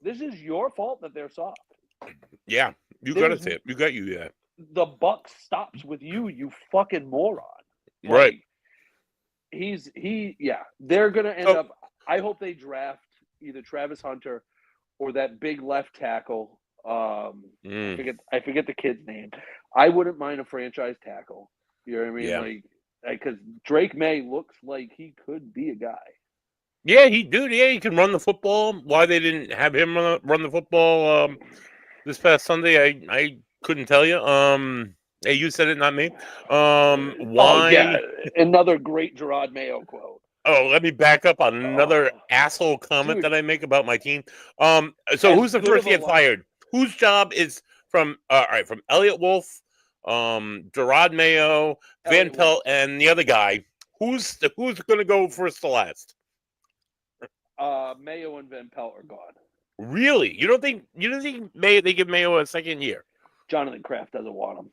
[SPEAKER 2] This is your fault that they're soft."
[SPEAKER 1] Yeah, you got to say it. You got you. Yeah.
[SPEAKER 2] The buck stops with you, you fucking moron.
[SPEAKER 1] Right.
[SPEAKER 2] They're gonna end up. I hope they draft either Travis Hunter or that big left tackle. I forget the kid's name. I wouldn't mind a franchise tackle. You know what I mean?
[SPEAKER 1] Yeah.
[SPEAKER 2] Like because Drake May looks like he could be a guy.
[SPEAKER 1] Yeah, he can run the football. Why they didn't have him run the football this past Sunday, I couldn't tell you. Hey, you said it, not me. Why?
[SPEAKER 2] Oh, yeah. Another great Gerard Mayo quote.
[SPEAKER 1] Oh, let me back up on another asshole comment that I make about my teteam. So who's the first to get fired? Whose job is from Elliot Wolf, Gerard Mayo, Van Pelt, and the other guy? Who's going to go first to last?
[SPEAKER 2] Mayo and Van Pelt are gone.
[SPEAKER 1] Really? You don't think they give Mayo a second year?
[SPEAKER 2] Jonathan Kraft doesn't want him.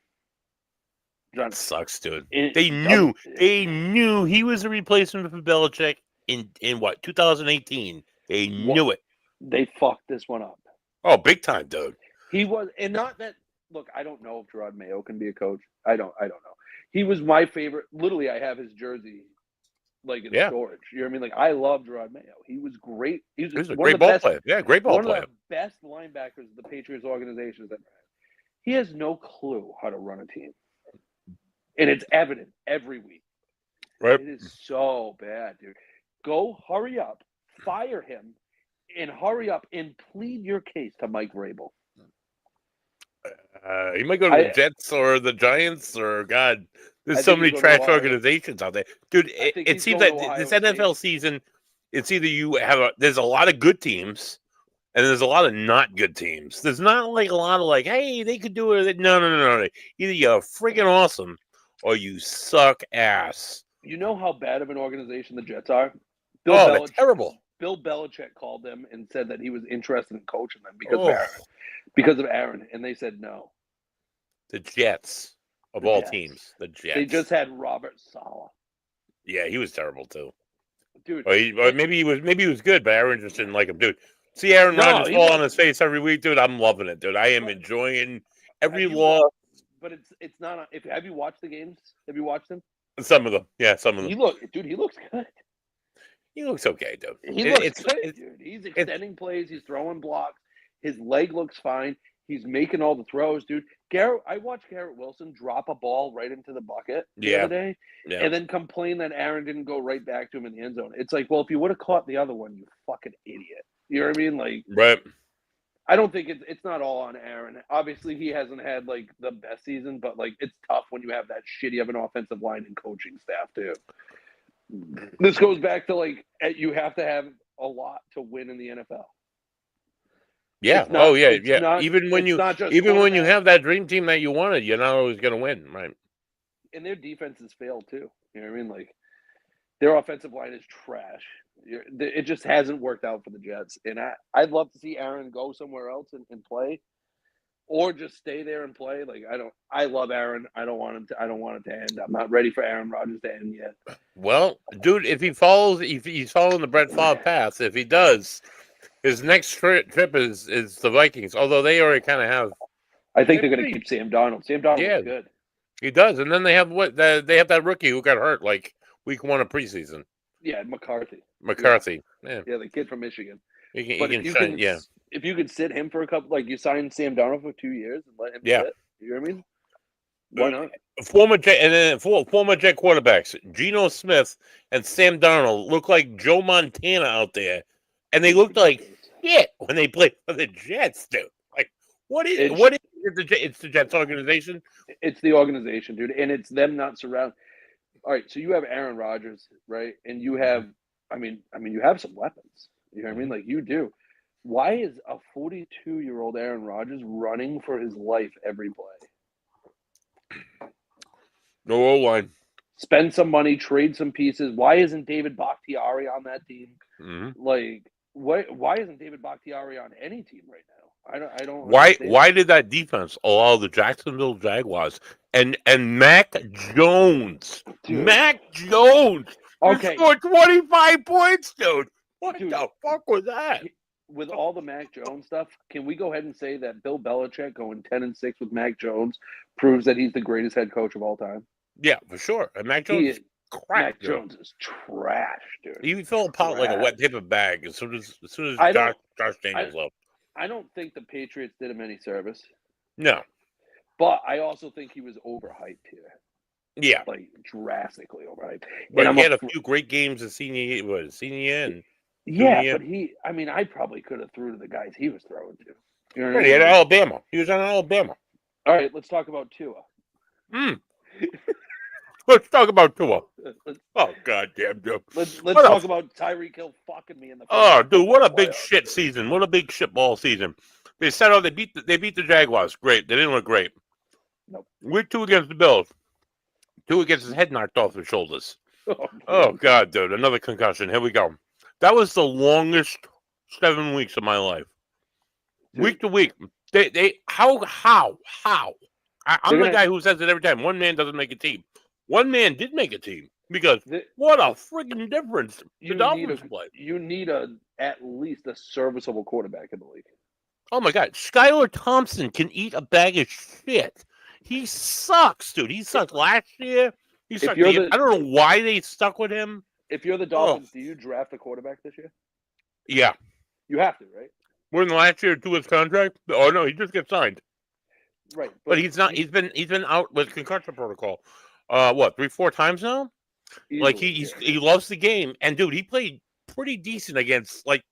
[SPEAKER 1] That sucks, dude. They knew he was a replacement for Belichick in what 2018. They knew it.
[SPEAKER 2] They fucked this one up.
[SPEAKER 1] Oh, big time, dude.
[SPEAKER 2] He was, and not that. Look, I don't know if Gerard Mayo can be a coach. I don't know. He was my favorite. Literally, I have his jersey, like in storage. You know what I mean? Like I love Gerard Mayo. He was great. He was a great ball player. Yeah, great ball player. One of the best linebackers the Patriots organization has ever had. He has no clue how to run a team. And it's evident every week.
[SPEAKER 1] Right.
[SPEAKER 2] It is so bad, dude. Go hurry up, fire him, and hurry up and plead your case to Mike Vrabel.
[SPEAKER 1] He might go to the Jets or the Giants or God. There's so many trash organizations out there, dude. It seems like this NFL season, it's either there's a lot of good teams and there's a lot of not good teams. There's not like a lot of like, hey, they could do it. No. Either you're freaking awesome or you suck ass.
[SPEAKER 2] You know how bad of an organization the Jets are?
[SPEAKER 1] They're terrible.
[SPEAKER 2] Bill Belichick called them and said that he was interested in coaching them because of Aaron, and they said no.
[SPEAKER 1] The Jets. of
[SPEAKER 2] The
[SPEAKER 1] all
[SPEAKER 2] Jets.
[SPEAKER 1] teams. The Jets.
[SPEAKER 2] They just had Robert Saleh.
[SPEAKER 1] Yeah, he was terrible too.
[SPEAKER 2] Dude.
[SPEAKER 1] Or maybe he was good, but Aaron just didn't like him, dude. See Aaron Rodgers fall on his face every week, dude. I'm loving it, dude. I am enjoying every loss.
[SPEAKER 2] But it's not. Have you watched the games? Have you watched them?
[SPEAKER 1] Some of them, yeah, some of them.
[SPEAKER 2] He looks good.
[SPEAKER 1] He looks okay, dude.
[SPEAKER 2] He looks good, dude. He's extending plays. He's throwing blocks. His leg looks fine. He's making all the throws, dude. I watched Garrett Wilson drop a ball right into the bucket the other day, and then complain that Aaron didn't go right back to him in the end zone. It's like, well, if you would have caught the other one, you fucking idiot. You know what I mean? Like,
[SPEAKER 1] right.
[SPEAKER 2] I don't think it's not all on Aaron. Obviously, he hasn't had like the best season, but like it's tough when you have that shitty of an offensive line and coaching staff too. This goes back to like you have to have a lot to win in the NFL.
[SPEAKER 1] Yeah. Even when you have that dream team that you wanted, you're not always going to win, right?
[SPEAKER 2] And their defense has failed too. You know what I mean? Like their offensive line is trash. It just hasn't worked out for the Jets. And I'd love to see Aaron go somewhere else and play, or just stay there and play. Like I love Aaron. I don't want it to end. I'm not ready for Aaron Rodgers to end yet.
[SPEAKER 1] Well, dude, if he's following the Brett Favre path, if he does, his next trip is the Vikings. Although they already kind of have.
[SPEAKER 2] I think they're going to keep Sam Darnold. Sam Darnold is good.
[SPEAKER 1] He does, and then they have they have that rookie who got hurt like week 1 of preseason.
[SPEAKER 2] Yeah, McCarthy.
[SPEAKER 1] Yeah,
[SPEAKER 2] the kid from Michigan.
[SPEAKER 1] If
[SPEAKER 2] you could sit him for a couple, like you signed Sam Darnold for 2 years and let him sit, you know what I mean? Why not?
[SPEAKER 1] Former Jet quarterbacks, Geno Smith and Sam Darnold, look like Joe Montana out there, and they looked like shit when they played for the Jets, dude. Like, what is it? It's the Jets organization.
[SPEAKER 2] It's the organization, dude, and it's them not surround. All right, so you have Aaron Rodgers, right, and you have, I mean, you have some weapons. You know what I mean? Like you do. Why is a 42-year-old Aaron Rodgers running for his life every play?
[SPEAKER 1] No O-line.
[SPEAKER 2] Spend some money, trade some pieces. Why isn't David Bakhtiari on that team?
[SPEAKER 1] Mm-hmm.
[SPEAKER 2] Like, why isn't David Bakhtiari on any team right now? I don't.
[SPEAKER 1] Why did that defense allow the Jacksonville Jaguars and Mac Jones? Dude. Mac Jones scored 25 points, dude. What the fuck was that?
[SPEAKER 2] With all the Mac Jones stuff, can we go ahead and say that Bill Belichick going 10-6 with Mac Jones proves that he's the greatest head coach of all time?
[SPEAKER 1] Yeah, for sure. And Mac Jones is crap.
[SPEAKER 2] Mac Jones is trash, dude.
[SPEAKER 1] He fell apart like a wet paper bag as soon as Josh Daniels left.
[SPEAKER 2] I don't think the Patriots did him any service.
[SPEAKER 1] No.
[SPEAKER 2] But I also think he was overhyped here.
[SPEAKER 1] Yeah.
[SPEAKER 2] Like, drastically overhyped.
[SPEAKER 1] But he had a few great games in senior year. And
[SPEAKER 2] but I probably could have threw to the guys he was throwing to. You know what I mean?
[SPEAKER 1] He had Alabama. He was on Alabama.
[SPEAKER 2] All right, let's talk about Tua.
[SPEAKER 1] Let's talk about Tua. Oh, goddamn, dude.
[SPEAKER 2] Let's talk about Tyreek Hill fucking me in the face.
[SPEAKER 1] Oh, dude, what a big shit season. What a big shitball season. They set out, they beat the Jaguars. Great. They didn't look great.
[SPEAKER 2] Nope.
[SPEAKER 1] Week 2 against the Bills. Tua gets his head knocked off his shoulders. Oh, God, dude. Another concussion. Here we go. That was the longest 7 weeks of my life. Dude. Week to week. How? I'm the guy who says it every time. One man doesn't make a team. One man did make a team because what a freaking difference the Dolphins play.
[SPEAKER 2] You need at least a serviceable quarterback in the league.
[SPEAKER 1] Oh my God, Skylar Thompson can eat a bag of shit. He sucks, dude. He sucked last year. He sucked. I don't know why they stuck with him.
[SPEAKER 2] If you're the Dolphins, do you draft a quarterback this year?
[SPEAKER 1] Yeah,
[SPEAKER 2] you have to, right?
[SPEAKER 1] We're in the last year to his contract. Oh no, he just gets signed.
[SPEAKER 2] Right,
[SPEAKER 1] but he's not. He's been out with concussion protocol. 3-4 times now? Easily, like he loves the game, and dude, he played pretty decent against like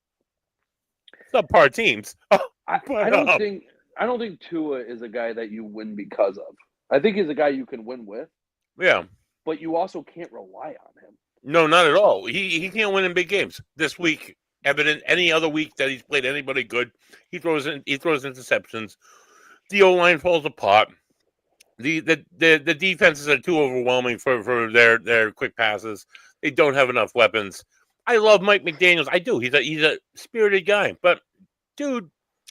[SPEAKER 1] subpar teams.
[SPEAKER 2] I don't think Tua is a guy that you win because of. I think he's a guy you can win with.
[SPEAKER 1] Yeah,
[SPEAKER 2] but you also can't rely on him.
[SPEAKER 1] No, not at all. He can't win in big games. This week, evident. Any other week that he's played anybody good, he throws interceptions. The O-line falls apart. The defenses are too overwhelming for their quick passes. They don't have enough weapons. I love Mike McDaniels. I do. He's a spirited guy. But dude,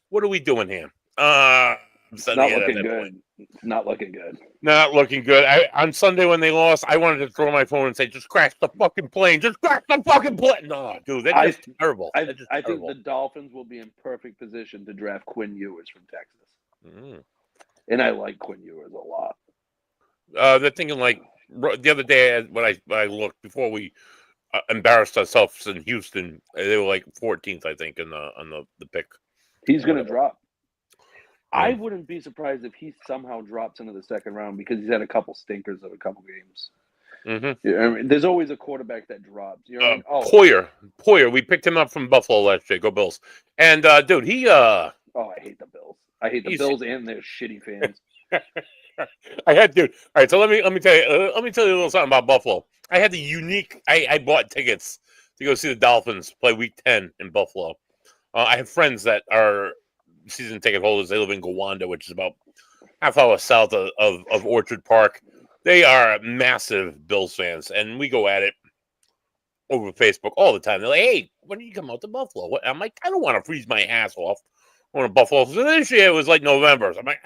[SPEAKER 1] what are we doing here?
[SPEAKER 2] It's not looking good. Not looking good.
[SPEAKER 1] Not looking good. On Sunday when they lost, I wanted to throw my phone and say, "Just crash the fucking plane! Just crash the fucking plane!" No, dude, that's just terrible. That's just
[SPEAKER 2] I
[SPEAKER 1] terrible.
[SPEAKER 2] think the Dolphins will be in perfect position to draft Quinn Ewers from Texas,
[SPEAKER 1] Mm.
[SPEAKER 2] and I like Quinn Ewers a lot.
[SPEAKER 1] They're thinking like the other day when I looked before we embarrassed ourselves in Houston, they were like 14th, I think, on the pick.
[SPEAKER 2] He's going to drop.
[SPEAKER 1] Yeah.
[SPEAKER 2] I wouldn't be surprised if he somehow drops into the second round because he's had a couple stinkers of a couple games.
[SPEAKER 1] Mm-hmm.
[SPEAKER 2] Yeah, I mean, there's always a quarterback that drops. You know what I
[SPEAKER 1] mean? Poyer, we picked him up from Buffalo last year. Go Bills! And dude, he
[SPEAKER 2] I hate the Bills. I hate the Bills and their shitty fans.
[SPEAKER 1] Dude. All right, so let me tell you. Let me tell you a little something about Buffalo. I had the unique. I bought tickets to go see the Dolphins play Week 10 in Buffalo. I have friends that are season ticket holders. They live in Gowanda, which is about half hour south of Orchard Park. They are massive Bills fans, and we go at it over Facebook all the time. They're like, "Hey, when do you come out to Buffalo?" I'm like, "I don't want to freeze my ass off going to Buffalo." So this year it was like November. So I'm like,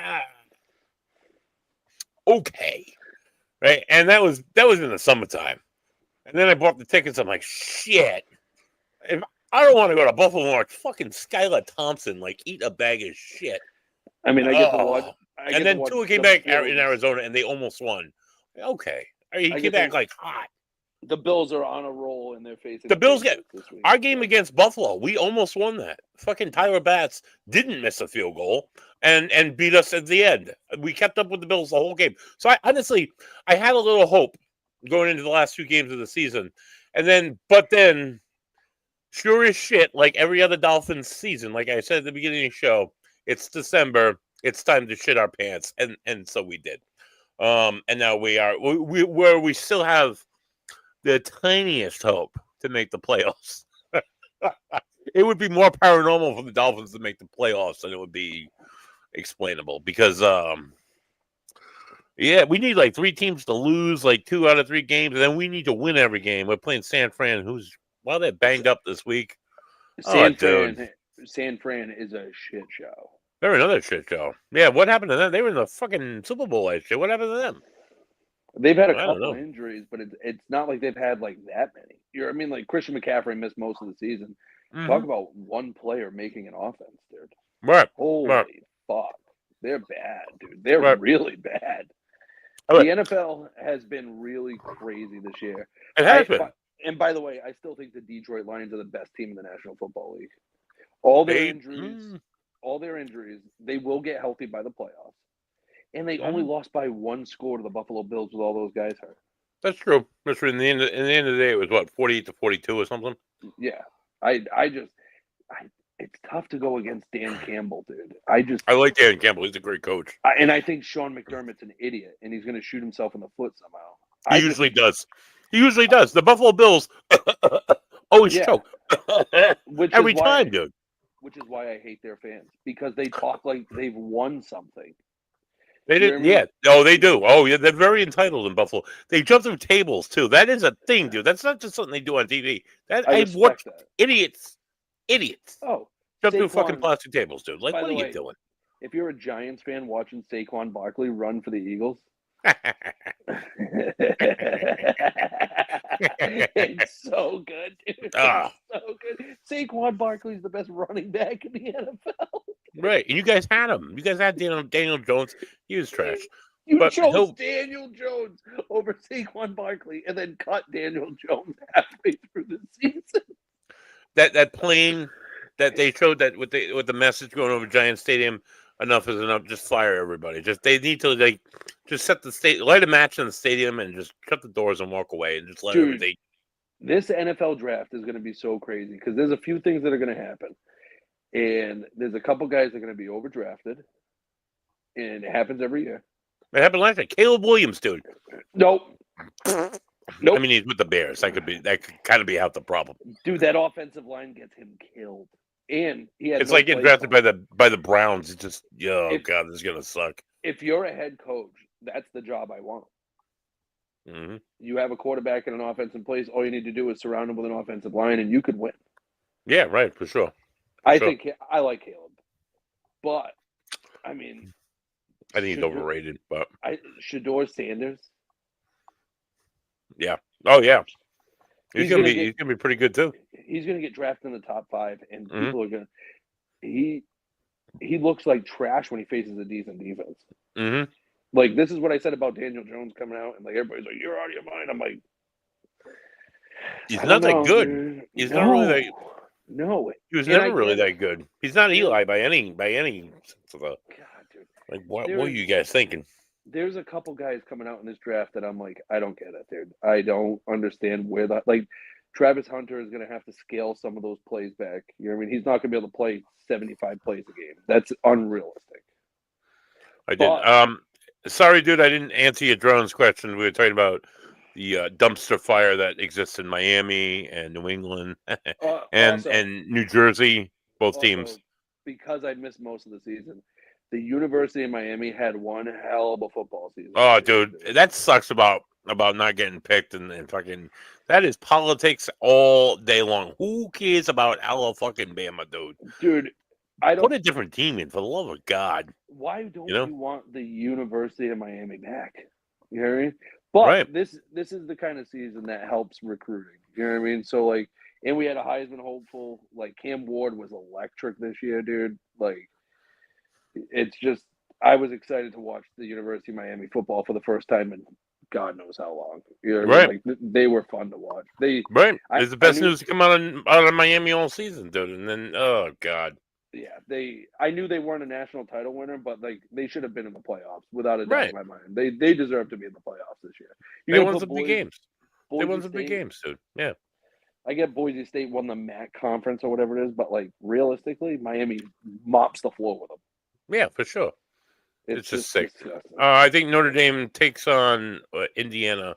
[SPEAKER 1] okay, right? And that was in the summertime. And then I bought the tickets. I'm like, shit. If I don't want to go to Buffalo and watch fucking Skylar Thompson like eat a bag of shit.
[SPEAKER 2] I mean, I get to watch.
[SPEAKER 1] And then Tua came back in Arizona and they almost won. Okay, he came back like hot.
[SPEAKER 2] The Bills are on a roll and they're facing
[SPEAKER 1] the Bills. Our game against Buffalo. We almost won that. Fucking Tyler Batts didn't miss a field goal and beat us at the end. We kept up with the Bills the whole game. So I had a little hope going into the last 2 games of the season, but then, sure as shit, like every other Dolphins season, like I said at the beginning of the show, it's December. It's time to shit our pants, and so we did. And now we are where we still have the tiniest hope to make the playoffs. It would be more paranormal for the Dolphins to make the playoffs than it would be explainable because we need like 3 teams to lose like 2 out of 3 games, and then we need to win every game. We're playing San Fran, they're banged up this week.
[SPEAKER 2] San Fran is a shit show.
[SPEAKER 1] They're another shit show. Yeah, what happened to them? They were in the fucking Super Bowl last year. What happened to them?
[SPEAKER 2] They've had a couple injuries, but it's not like they've had like that many. I mean, like Christian McCaffrey missed most of the season. Mm-hmm. Talk about one player making an offense, dude.
[SPEAKER 1] Right.
[SPEAKER 2] Holy fuck. They're bad, dude. They're really bad. The NFL has been really crazy this year.
[SPEAKER 1] It has been.
[SPEAKER 2] And by the way, I still think the Detroit Lions are the best team in the National Football League. All their injuries, they will get healthy by the playoffs. And they only lost by 1 score to the Buffalo Bills with all those guys hurt.
[SPEAKER 1] That's true. In the end of the day, it was what, 48-42 or something?
[SPEAKER 2] Yeah. It's tough to go against Dan Campbell, dude.
[SPEAKER 1] I like Dan Campbell. He's a great coach.
[SPEAKER 2] And I think Sean McDermott's an idiot, and he's going to shoot himself in the foot somehow.
[SPEAKER 1] He usually does. The Buffalo Bills always choke. Every time, dude.
[SPEAKER 2] Which is why I hate their fans, because they talk like they've won something.
[SPEAKER 1] They didn't. Yeah. Oh, they do. Oh, yeah. They're very entitled in Buffalo. They jump through tables too. That is a thing, dude. That's not just something they do on TV. I watch idiots.
[SPEAKER 2] Oh,
[SPEAKER 1] jump through fucking plastic tables, dude. Like, what are you doing?
[SPEAKER 2] If you're a Giants fan watching Saquon Barkley run for the Eagles, it's so good, dude. It's so good. Saquon Barkley's the best running back in the NFL.
[SPEAKER 1] Right. And you guys had him. You guys had Daniel Jones. He was trash.
[SPEAKER 2] You chose Daniel Jones over Saquon Barkley and then cut Daniel Jones halfway through the season.
[SPEAKER 1] That plane that they showed that with the message going over Giant Stadium, enough is enough. Just fire everybody. They need to just set the light a match in the stadium and just shut the doors and walk away and just let everything.
[SPEAKER 2] This NFL draft is going to be so crazy because there's a few things that are going to happen. And there's a couple guys that are going to be overdrafted. And it happens every year.
[SPEAKER 1] It happened last year. Caleb Williams, dude.
[SPEAKER 2] Nope.
[SPEAKER 1] I mean, he's with the Bears. That could kind of be half the problem.
[SPEAKER 2] Dude, that offensive line gets him killed. And
[SPEAKER 1] it's like getting drafted by the Browns. It's just, God, this is going to suck.
[SPEAKER 2] If you're a head coach, that's the job I want.
[SPEAKER 1] Mm-hmm.
[SPEAKER 2] You have a quarterback and an offense in place. All you need to do is surround him with an offensive line, and you could win.
[SPEAKER 1] Yeah, right, for sure.
[SPEAKER 2] I think I like Caleb. But, I mean,
[SPEAKER 1] I think he's overrated, but
[SPEAKER 2] Shador Sanders.
[SPEAKER 1] Yeah. Oh yeah. He's gonna be pretty good too.
[SPEAKER 2] He's gonna get drafted in the top 5, and people are gonna. He looks like trash when he faces a decent defense.
[SPEAKER 1] Mm-hmm.
[SPEAKER 2] Like, this is what I said about Daniel Jones coming out, and like everybody's like, "You're out of your mind." I'm like,
[SPEAKER 1] he's not that good.
[SPEAKER 2] Dude.
[SPEAKER 1] He's not really that.
[SPEAKER 2] No,
[SPEAKER 1] he was never really that good. He's not Eli by any sense of the.
[SPEAKER 2] God, dude.
[SPEAKER 1] Like, what are you guys thinking?
[SPEAKER 2] There's a couple guys coming out in this draft that I'm like, I don't get it, dude. I don't understand where that. Like, Travis Hunter is going to have to scale some of those plays back. You know what I mean? He's not going to be able to play 75 plays a game. That's unrealistic.
[SPEAKER 1] I did. Sorry, dude, I didn't answer your drones question. We were talking about the dumpster fire that exists in Miami and New England and New Jersey, both teams.
[SPEAKER 2] Because I missed most of the season, the University of Miami had one hell of a football season.
[SPEAKER 1] Oh, dude, that sucks about not getting picked and fucking. That is politics all day long. Who cares about Alabama, dude?
[SPEAKER 2] Dude, I don't
[SPEAKER 1] put a different team in, for the love of God.
[SPEAKER 2] Why don't you want the University of Miami back? You know what I mean? But this is the kind of season that helps recruiting. You know what I mean? So, like, and we had a Heisman hopeful. Like, Cam Ward was electric this year, dude. Like, it's just, I was excited to watch the University of Miami football for the first time in God knows how long. You know what I mean? Like, they were fun to watch.
[SPEAKER 1] It's the best news to come out of Miami all season, dude. And then, oh God.
[SPEAKER 2] Yeah, I knew they weren't a national title winner, but like they should have been in the playoffs without a doubt in my mind. They deserve to be in the playoffs this year.
[SPEAKER 1] They won some big games. They won some big games, dude. Yeah.
[SPEAKER 2] I get Boise State won the MAC conference or whatever it is, but like realistically, Miami mops the floor with them.
[SPEAKER 1] Yeah, for sure. It's just sick. I think Notre Dame takes on Indiana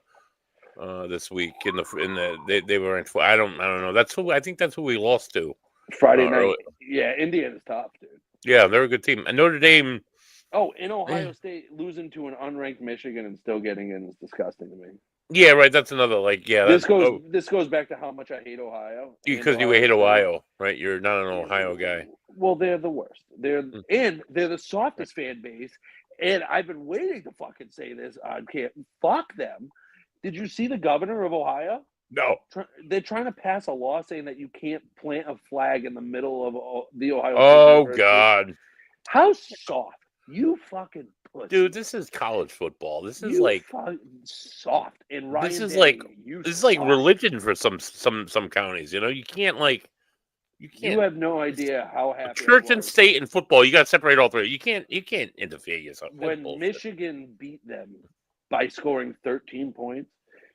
[SPEAKER 1] this week in the they were in. I don't know. I think that's who we lost to.
[SPEAKER 2] Friday night. Early. Yeah, Indiana's tough, dude.
[SPEAKER 1] Yeah, they're a good team. And Notre Dame.
[SPEAKER 2] Oh, in Ohio State, losing to an unranked Michigan and still getting in is disgusting to me.
[SPEAKER 1] Yeah, right. That's another
[SPEAKER 2] This goes back to how much I hate Ohio.
[SPEAKER 1] Because you hate Ohio, right? You're not an Ohio guy.
[SPEAKER 2] Well, they're the worst. They're the softest fan base. And I've been waiting to fucking say this on camp. Fuck them. Did you see the governor of Ohio?
[SPEAKER 1] No.
[SPEAKER 2] They're trying to pass a law saying that you can't plant a flag in the middle of the Ohio.
[SPEAKER 1] Oh, God.
[SPEAKER 2] How soft. You fucking pussy.
[SPEAKER 1] Dude, this is college football. This is like
[SPEAKER 2] soft. And Ryan
[SPEAKER 1] this is like religion for some counties. You know, you can't.
[SPEAKER 2] You have no idea how happy.
[SPEAKER 1] Church and state and football, you got to separate all three. You can't interfere yourself.
[SPEAKER 2] When Michigan beat them by scoring 13 points,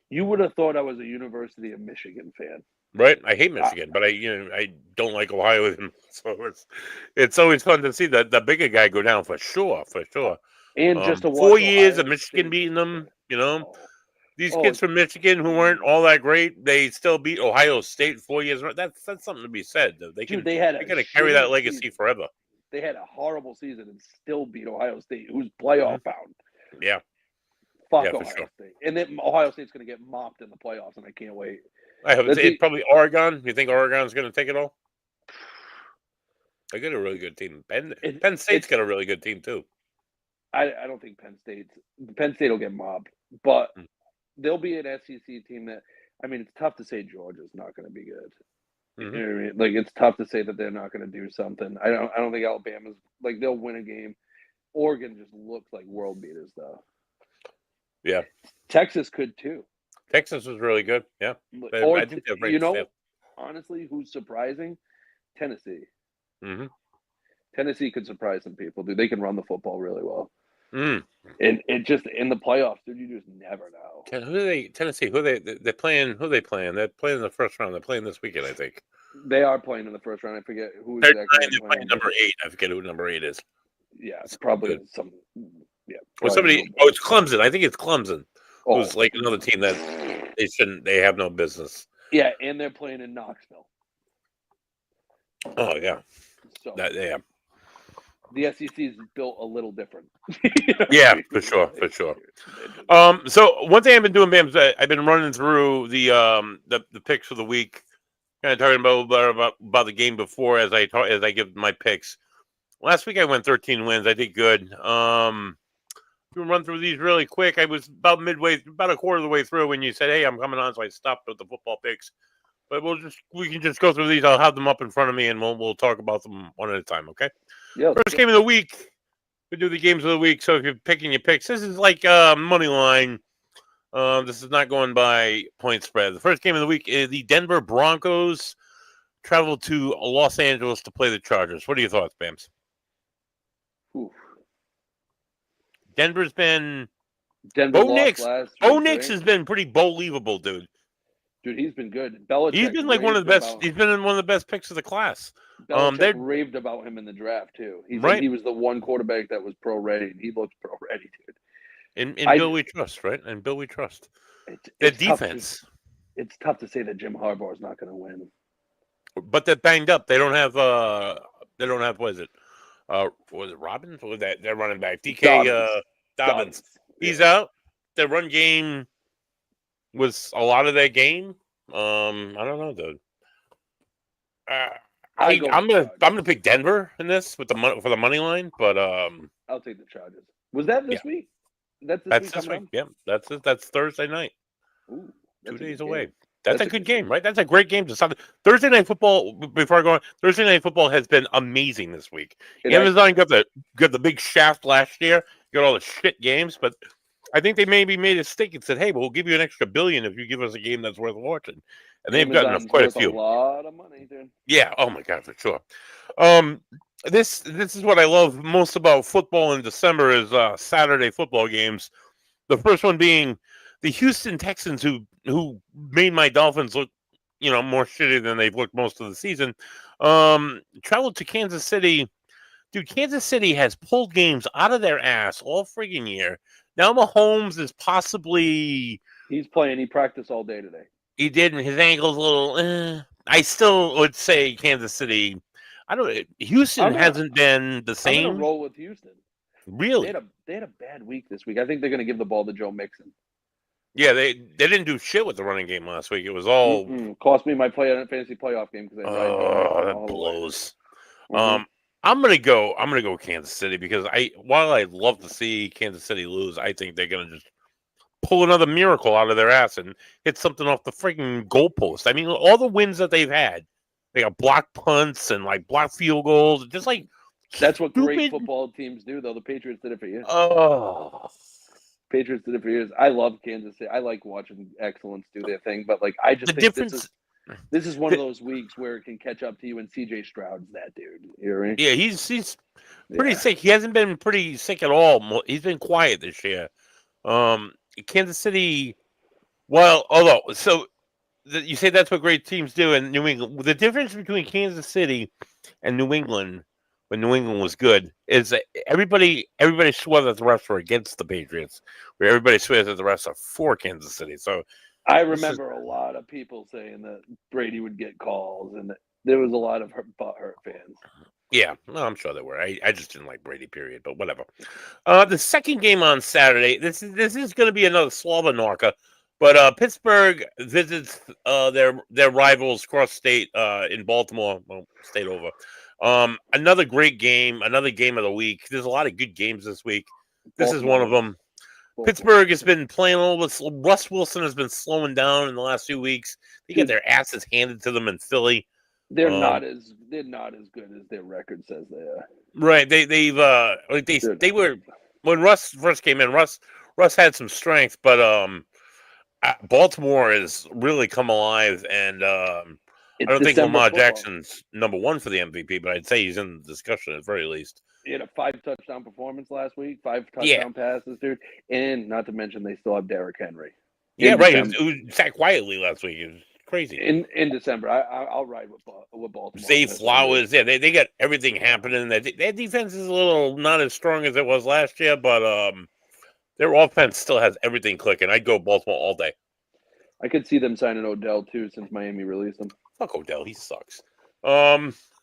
[SPEAKER 2] you would have thought I was a University of Michigan fan.
[SPEAKER 1] Right? I hate Michigan, but I don't like Ohio. So it's always fun to see the bigger guy go down for sure.
[SPEAKER 2] And just to watch
[SPEAKER 1] 4 years of Michigan beating them, you know. These kids from Michigan who weren't all that great, they still beat Ohio State 4 years. That's something to be said. They got to carry that legacy forever.
[SPEAKER 2] They had a horrible season and still beat Ohio State, who's playoff bound.
[SPEAKER 1] Yeah.
[SPEAKER 2] Fuck Ohio State. And then Ohio State's going to get mopped in the playoffs, and I can't wait.
[SPEAKER 1] It's probably Oregon. You think Oregon's going to take it all? They got a really good team. Penn State's got a really good team, too.
[SPEAKER 2] I don't think Penn State will get mobbed, but there'll be an SEC team that, I mean, it's tough to say Georgia's not going to be good. You know what I mean? Like, it's tough to say that they're not going to do something. I don't think Alabama's, like, they'll win a game. Oregon just looks like world beaters, though.
[SPEAKER 1] Yeah.
[SPEAKER 2] Texas could, too.
[SPEAKER 1] Texas was really good, yeah. I think they're ranked
[SPEAKER 2] honestly, who's surprising? Tennessee.
[SPEAKER 1] Mm-hmm.
[SPEAKER 2] Tennessee could surprise some people, dude. They can run the football really well.
[SPEAKER 1] And
[SPEAKER 2] it just in the playoffs, dude, you just never know.
[SPEAKER 1] Tennessee, they're playing? Who are they playing? They're playing in the first round. They're playing this weekend, I think.
[SPEAKER 2] They are playing in the first round. I forget who
[SPEAKER 1] exactly. They're playing number 8. I forget who number 8 is.
[SPEAKER 2] Yeah, it's probably some. Yeah.
[SPEAKER 1] Or somebody. Oh, it's Clemson. I think it's Clemson. Who's like another team that they have no business.
[SPEAKER 2] Yeah, and they're playing in Knoxville.
[SPEAKER 1] Oh yeah.
[SPEAKER 2] So
[SPEAKER 1] yeah.
[SPEAKER 2] The SEC is built a little different.
[SPEAKER 1] Yeah, for sure. So one thing I've been doing, Bam, is I've been running through the picks for the week, kind of talking about the game before as I give my picks. Last week I went 13 wins. I did good. can run through these really quick. I was about a quarter of the way through when you said, "Hey, I'm coming on," so I stopped with the football picks. But we can just go through these. I'll have them up in front of me, and we'll talk about them one at a time. Okay.
[SPEAKER 2] Yeah.
[SPEAKER 1] First game of the week. We do the games of the week. So if you're picking your picks, this is like money line. This is not going by point spread. The first game of the week is the Denver Broncos travel to Los Angeles to play the Chargers. What are your thoughts, Bams?
[SPEAKER 2] Oof.
[SPEAKER 1] Denver's been
[SPEAKER 2] Denver lost last week.
[SPEAKER 1] Bo Nix has been pretty believable, dude.
[SPEAKER 2] Dude, he's been good. Belichick
[SPEAKER 1] He's been like one of the best. He's been in one of the best picks of the class.
[SPEAKER 2] Belichick raved about him in the draft too. He said he was the one quarterback that was pro ready, and he looked pro ready, dude.
[SPEAKER 1] And Bill we trust, right? And Bill we trust. The defense.
[SPEAKER 2] It's tough to say that Jim Harbaugh is not going to win.
[SPEAKER 1] But they're banged up. They don't have. What is it? Was it Robbins? Or was that their running back? DK Dobbins. He's out. Their run game was a lot of their game. I don't know, dude. I'm gonna pick Denver in this with for the money line, but
[SPEAKER 2] I'll take the Chargers. Was that this week? That's this week.
[SPEAKER 1] Yeah, that's Thursday night.
[SPEAKER 2] Ooh,
[SPEAKER 1] 2 days away. That's a good game, right? That's a great game to start. Thursday night football. Before I go on, Thursday night football has been amazing this week. Amazon got the big shaft last year. Got all the shit games, but I think they maybe made a stake and said, "Hey, we'll give you an extra $1 billion if you give us a game that's worth watching." And they've gotten quite a few.
[SPEAKER 2] A lot of money, dude.
[SPEAKER 1] Yeah. Oh my God, for sure. This is what I love most about football in December is Saturday football games. The first one being the Houston Texans, who made my Dolphins look, more shitty than they've looked most of the season. Traveled to Kansas City. Dude, Kansas City has pulled games out of their ass all friggin' year. Now Mahomes is possibly...
[SPEAKER 2] He's playing. He practiced all day today.
[SPEAKER 1] He did, and his ankle's a little... I still would say Kansas City... Houston hasn't been the same.
[SPEAKER 2] I'm going to roll with Houston.
[SPEAKER 1] Really?
[SPEAKER 2] They had a bad week this week. I think they're going to give the ball to Joe Mixon.
[SPEAKER 1] Yeah, they didn't do shit with the running game last week. It was all...
[SPEAKER 2] Cost me my fantasy playoff game because
[SPEAKER 1] that blows. I'm gonna go Kansas City because while I love to see Kansas City lose, I think they're gonna just pull another miracle out of their ass and hit something off the freaking goalpost. I mean, all the wins that they've had, they got blocked punts and like blocked field goals, just like
[SPEAKER 2] that's what great football teams do. Though the Patriots did it for years. Patriots did it for years. I love Kansas City. I like watching excellence do their thing, but like I just think this is one of those weeks where it can catch up to you, and CJ Stroud's that dude. You know what I mean?
[SPEAKER 1] Yeah, he's pretty sick. He hasn't been pretty sick at all. He's been quiet this year. Kansas City, you say that's what great teams do in New England. The difference between Kansas City and New England, when New England was good, is that everybody swore that the refs were against the Patriots, where everybody swears that the refs are for Kansas City. So
[SPEAKER 2] I remember a lot of people saying that Brady would get calls, and there was a lot of butthurt fans.
[SPEAKER 1] Yeah, no, I'm sure there were. I just didn't like Brady, period, but whatever. The second game on Saturday, this is going to be another slobber knocker, but Pittsburgh visits their rivals cross state in Baltimore. Well, state over. Another great game, another game of the week. There's a lot of good games this week. This is one of them. Pittsburgh has been playing a little bit. Russ Wilson has been slowing down in the last 2 weeks. They get their asses handed to them in Philly.
[SPEAKER 2] They're not as good as their record says they are.
[SPEAKER 1] Right. They were when Russ first came in. Russ had some strength, but Baltimore has really come alive, and I don't think Lamar Jackson's number one for the MVP, but I'd say he's in the discussion at the very least.
[SPEAKER 2] He had a 5-touchdown performance last week, 5 touchdown passes, dude. And not to mention they still have Derrick Henry.
[SPEAKER 1] It sat quietly last week. It was crazy.
[SPEAKER 2] In December, I'll ride with Baltimore.
[SPEAKER 1] Zay Flowers, they got everything happening. Their defense is a little not as strong as it was last year, but their offense still has everything clicking. I'd go Baltimore all day.
[SPEAKER 2] I could see them signing Odell, too, since Miami released him.
[SPEAKER 1] Fuck Odell. He sucks.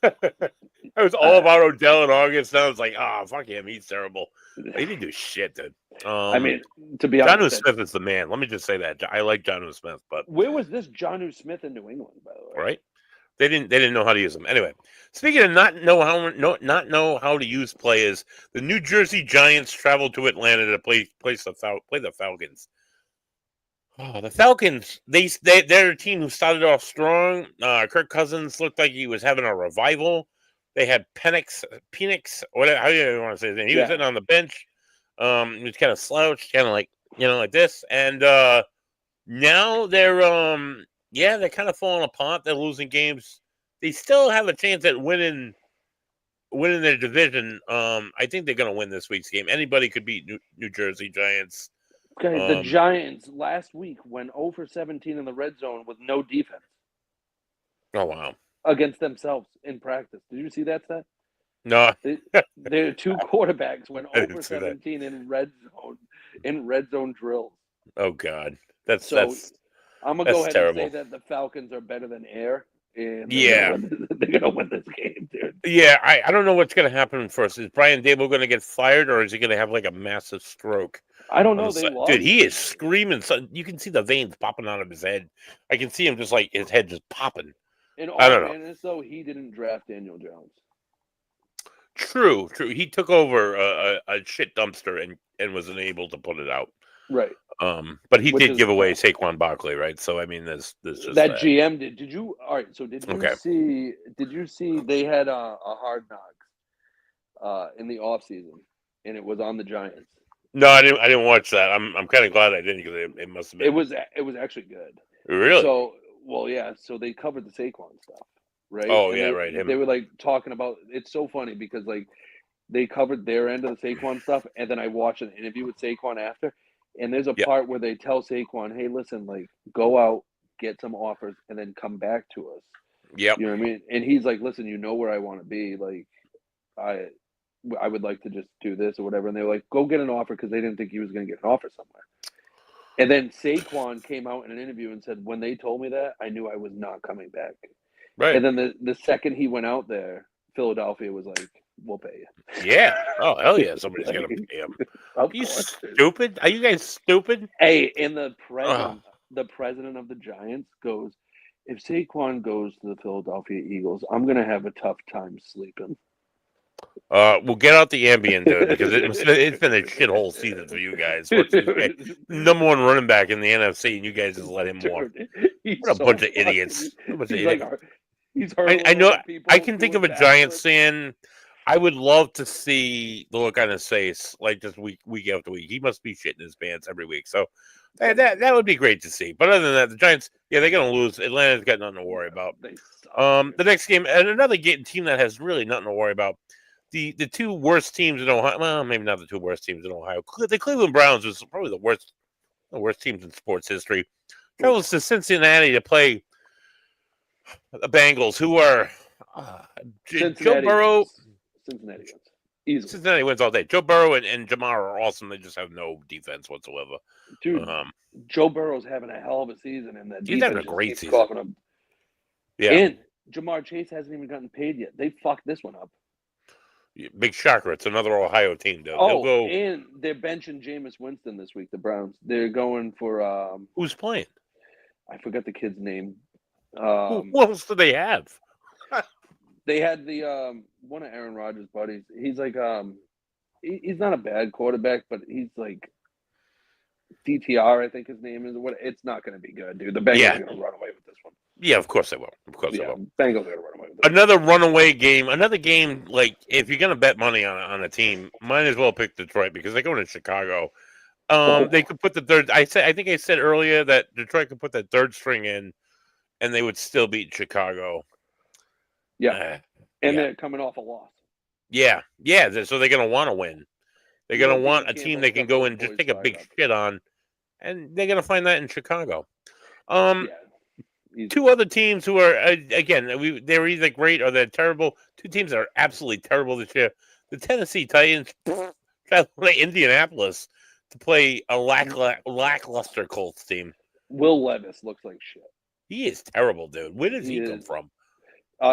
[SPEAKER 1] It was all about Odell in August. Now it's like, fuck him. He's terrible. He didn't do shit, dude.
[SPEAKER 2] I mean, to be honest,
[SPEAKER 1] Jonnu Smith is the man. Let me just say that. I like Jonnu Smith, but
[SPEAKER 2] where was this Jonnu Smith in New England, by the way?
[SPEAKER 1] Right. They didn't know how to use them. Anyway, speaking of not know how to use players, the New Jersey Giants traveled to Atlanta to play the Falcons. Oh, the Falcons, they're a team who started off strong. Kirk Cousins looked like he was having a revival. They had Penix, whatever, how do you want to say his name? He was sitting on the bench. He was kind of slouched, kind of like like this. And now they're kind of falling apart. They're losing games. They still have a chance at winning their division. I think they're going to win this week's game. Anybody could beat New Jersey Giants.
[SPEAKER 2] Okay, the Giants last week went 0 for 17 in the red zone with no defense.
[SPEAKER 1] Oh, wow.
[SPEAKER 2] Against themselves in practice. Did you see that stat?
[SPEAKER 1] No.
[SPEAKER 2] Their two quarterbacks went 0 for 17 in red zone drills.
[SPEAKER 1] Oh, God.
[SPEAKER 2] I'm going to go ahead and say that the Falcons are better than air. And they're going to win this game, dude.
[SPEAKER 1] Yeah, I don't know what's going to happen first. Is Brian Dable going to get fired, or is he going to have like a massive stroke?
[SPEAKER 2] I don't know.
[SPEAKER 1] Dude, he is screaming. So you can see the veins popping out of his head. I can see him just like his head just popping.
[SPEAKER 2] In all fairness, though, he didn't draft Daniel Jones.
[SPEAKER 1] True. He took over a shit dumpster and was unable to put it out.
[SPEAKER 2] Right.
[SPEAKER 1] But he did give away Saquon Barkley, right? So I mean, there's just
[SPEAKER 2] that GM did. Did you? All right. So did you see? Did you see they had a Hard Knocks in the off season, and it was on the Giants.
[SPEAKER 1] No, I didn't watch that. I'm kind of glad I didn't, because it must have been.
[SPEAKER 2] It was actually good.
[SPEAKER 1] Really?
[SPEAKER 2] So So they covered the Saquon stuff, right?
[SPEAKER 1] Oh,
[SPEAKER 2] and
[SPEAKER 1] right.
[SPEAKER 2] They were like talking about. It's so funny because like they covered their end of the Saquon stuff, and then I watched an interview with Saquon after. And there's a part where they tell Saquon, "Hey, listen, like, go out, get some offers, and then come back to us."
[SPEAKER 1] Yep.
[SPEAKER 2] You know what I mean? And he's like, "Listen, you know where I want to be. Like, I would like to just do this or whatever." And they were like, "Go get an offer," because they didn't think he was going to get an offer somewhere. And then Saquon came out in an interview and said, "When they told me that, I knew I was not coming back."
[SPEAKER 1] Right.
[SPEAKER 2] And then the second he went out there, Philadelphia was like, "We'll pay you."
[SPEAKER 1] Yeah. Oh, hell yeah. Somebody's going to pay him. Are you stupid? Are you guys stupid?
[SPEAKER 2] Hey, and the president of the Giants goes, "If Saquon goes to the Philadelphia Eagles, I'm going to have a tough time sleeping."
[SPEAKER 1] We'll get out the Ambien, dude, because it's been a shithole season for you guys. Number one running back in the NFC, and you guys just let him walk. What a bunch of idiots. I know. I can think of a Giants fan. I would love to see the look on his face, like just week after week. He must be shitting his pants every week. So that would be great to see. But other than that, the Giants, they're going to lose. Atlanta's got nothing to worry about. The next game, and another team that has really nothing to worry about. The two worst teams in Ohio. Well, maybe not the two worst teams in Ohio. The Cleveland Browns was probably the worst teams in sports history. Travels to Cincinnati to play the Bengals, who are Joe Burrow.
[SPEAKER 2] Cincinnati wins. Easily.
[SPEAKER 1] Cincinnati wins all day. Joe Burrow and Jamar are awesome. They just have no defense whatsoever.
[SPEAKER 2] Dude, Joe Burrow's having a hell of a season, and that
[SPEAKER 1] he's having a great season.
[SPEAKER 2] Yeah, and Jamar Chase hasn't even gotten paid yet. They fucked this one up.
[SPEAKER 1] Big shocker. It's another Ohio team, though.
[SPEAKER 2] Oh, and they're benching Jameis Winston this week, the Browns. They're going for...
[SPEAKER 1] who's playing?
[SPEAKER 2] I forgot the kid's name.
[SPEAKER 1] Who else do they have?
[SPEAKER 2] They had the one of Aaron Rodgers' buddies. He's like he's not a bad quarterback, but he's like DTR, I think his name is. It's not going to be good, dude. The Bengals are going to run away with this one.
[SPEAKER 1] Yeah, of course they will. They will.
[SPEAKER 2] Bengals are going to run away with this
[SPEAKER 1] another runaway game. Another game, like, if you're going to bet money on a team, might as well pick Detroit, because they're going to Chicago. They could put the third. I think I said earlier that Detroit could put that third string in, and they would still beat Chicago.
[SPEAKER 2] Yeah, and they're coming off a loss.
[SPEAKER 1] Yeah. So they're going to want to win. They're going to want a team they can go and just take a big shit on, and they're going to find that in Chicago. Two other teams who are they're either great or they're terrible. Two teams that are absolutely terrible this year. The Tennessee Titans travel to Indianapolis to play a lackluster Colts team.
[SPEAKER 2] Will Levis looks like shit.
[SPEAKER 1] He is terrible, dude. Where does he come from?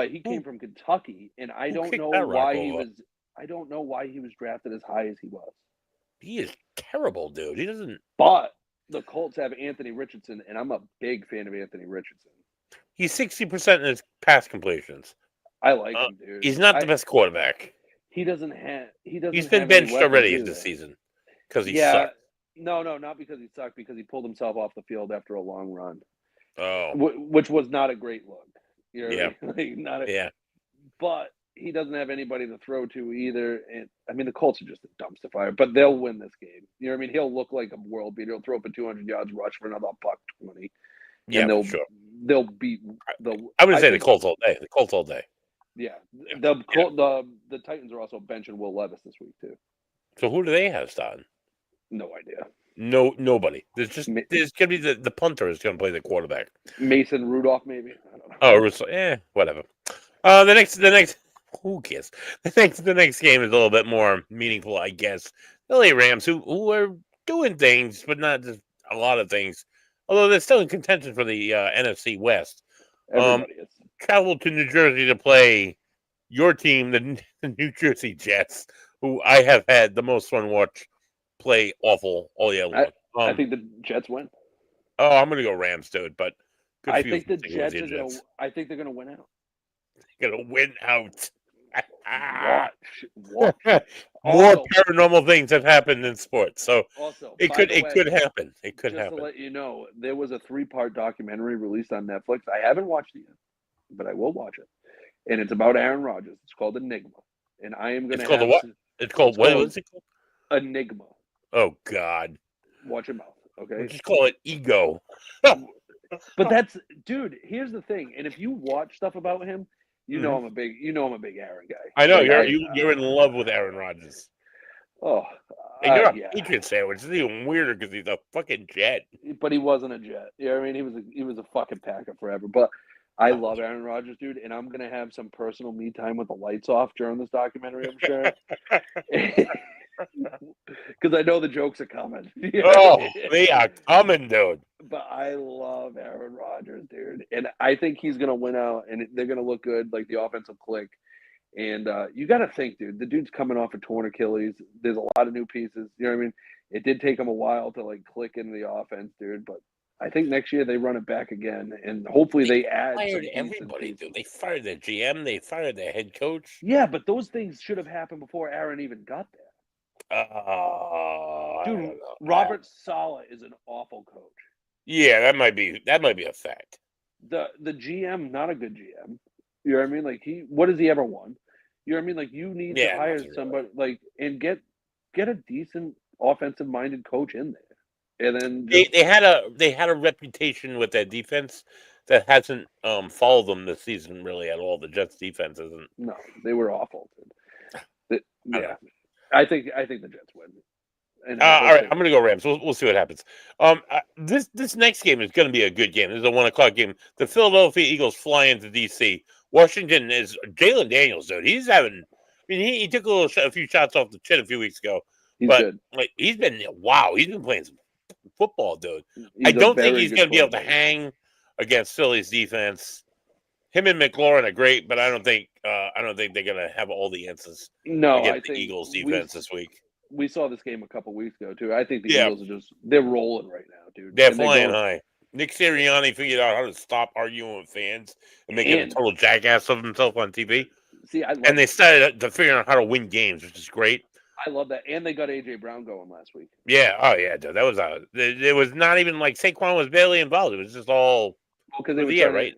[SPEAKER 2] He came from Kentucky, and I don't know why he was. I don't know why he was drafted as high as he was.
[SPEAKER 1] He is terrible, dude. He doesn't.
[SPEAKER 2] But the Colts have Anthony Richardson, and I'm a big fan of Anthony Richardson.
[SPEAKER 1] He's 60% in his pass completions.
[SPEAKER 2] I like him, dude.
[SPEAKER 1] He's not the best quarterback.
[SPEAKER 2] He doesn't have.
[SPEAKER 1] He's been benched already this season because he sucked.
[SPEAKER 2] No, not because he sucked. Because he pulled himself off the field after a long run.
[SPEAKER 1] Oh,
[SPEAKER 2] which was not a great look. You know
[SPEAKER 1] yeah,
[SPEAKER 2] what I mean? Like,
[SPEAKER 1] yeah.
[SPEAKER 2] But he doesn't have anybody to throw to either. And I mean, the Colts are just a dumpster fire. But they'll win this game. You know what I mean? He'll look like a world beater. He'll throw for 200 yards, rush for another $120.
[SPEAKER 1] Yeah,
[SPEAKER 2] and
[SPEAKER 1] sure.
[SPEAKER 2] They'll beat the.
[SPEAKER 1] I would say the Colts all day. The Colts all day.
[SPEAKER 2] Yeah, the Titans are also benching Will Levis this week too.
[SPEAKER 1] So who do they have starting?
[SPEAKER 2] No idea.
[SPEAKER 1] Nobody. There's gonna be the punter is gonna play the quarterback.
[SPEAKER 2] Mason Rudolph, maybe. I don't know.
[SPEAKER 1] Oh, whatever. The next. Who cares? The next game is a little bit more meaningful, I guess. The LA Rams, who are doing things, but not just a lot of things. Although they're still in contention for the NFC West.
[SPEAKER 2] Everybody is.
[SPEAKER 1] Traveled to New Jersey to play your team, the New Jersey Jets, who I have had the most fun watch play awful all year long.
[SPEAKER 2] I think the Jets win.
[SPEAKER 1] Oh, I'm going to go Rams, dude. But
[SPEAKER 2] I think the Jets are going to. I think they're going to win out.
[SPEAKER 1] They're going to win out.
[SPEAKER 2] What?
[SPEAKER 1] More paranormal things have happened in sports, so it could happen. It could happen.
[SPEAKER 2] Just to let you know, there was a 3-part documentary released on Netflix. I haven't watched it yet, but I will watch it. And it's about Aaron Rodgers. It's called Enigma. And I am going to.
[SPEAKER 1] It's called what? It's called what? What's it called?
[SPEAKER 2] Enigma.
[SPEAKER 1] Oh God.
[SPEAKER 2] Watch your mouth, okay?
[SPEAKER 1] Just call it Ego.
[SPEAKER 2] But that's, dude. Here's the thing, and if you watch stuff about him. You know I'm a big Aaron guy.
[SPEAKER 1] I know you're in love with Aaron Rodgers.
[SPEAKER 2] Oh,
[SPEAKER 1] and you're a Patriots fan, which is even weirder because he's a fucking Jet.
[SPEAKER 2] But he wasn't a Jet. You know what I mean? He was a fucking Packer forever. But I love Aaron Rodgers, dude, and I'm gonna have some personal me time with the lights off during this documentary. I'm sure. Because I know the jokes are coming.
[SPEAKER 1] They are coming, dude.
[SPEAKER 2] But I love Aaron Rodgers, dude. And I think he's going to win out, and they're going to look good, like the offense will click. And you got to think, dude, the dude's coming off a torn Achilles. There's a lot of new pieces. You know what I mean? It did take him a while to, like, click into the offense, dude. But I think next year they run it back again, and hopefully they add.
[SPEAKER 1] Fired everybody, dude. They fired their GM. They fired their head coach.
[SPEAKER 2] Yeah, but those things should have happened before Aaron even got there. Dude, Robert Saleh is an awful coach.
[SPEAKER 1] Yeah, that might be a fact.
[SPEAKER 2] The GM, not a good GM. You know what I mean? Like what has he ever won? You know what I mean? Like you need to hire somebody and get a decent offensive minded coach in there. And then
[SPEAKER 1] they had a reputation with their defense that hasn't followed them this season really at all. The Jets defense isn't.
[SPEAKER 2] No, they were awful. Yeah. I think the Jets win.
[SPEAKER 1] All right, I'm going to go Rams. We'll see what happens. This next game is going to be a good game. This is a 1:00 game. The Philadelphia Eagles fly into D.C. Washington is Jalen Daniels, dude. He's having. I mean, he took a few shots off the chin a few weeks ago, but like he's been playing some football, dude. I don't think he's going to be able to hang against Philly's defense. Him and McLaurin are great, but I don't think they're going to have all the answers.
[SPEAKER 2] No,
[SPEAKER 1] against the Eagles defense this week.
[SPEAKER 2] We saw this game a couple weeks ago too. I think the Eagles are they're rolling right now, dude.
[SPEAKER 1] They're flying high. Nick Sirianni figured out how to stop arguing with fans and making a total jackass of himself on TV.
[SPEAKER 2] See,
[SPEAKER 1] they started to figure out how to win games, which is great.
[SPEAKER 2] I love that, and they got AJ Brown going last week.
[SPEAKER 1] Yeah, oh yeah, dude. That was it was not even like Saquon was barely involved. It was just all
[SPEAKER 2] because they were
[SPEAKER 1] right.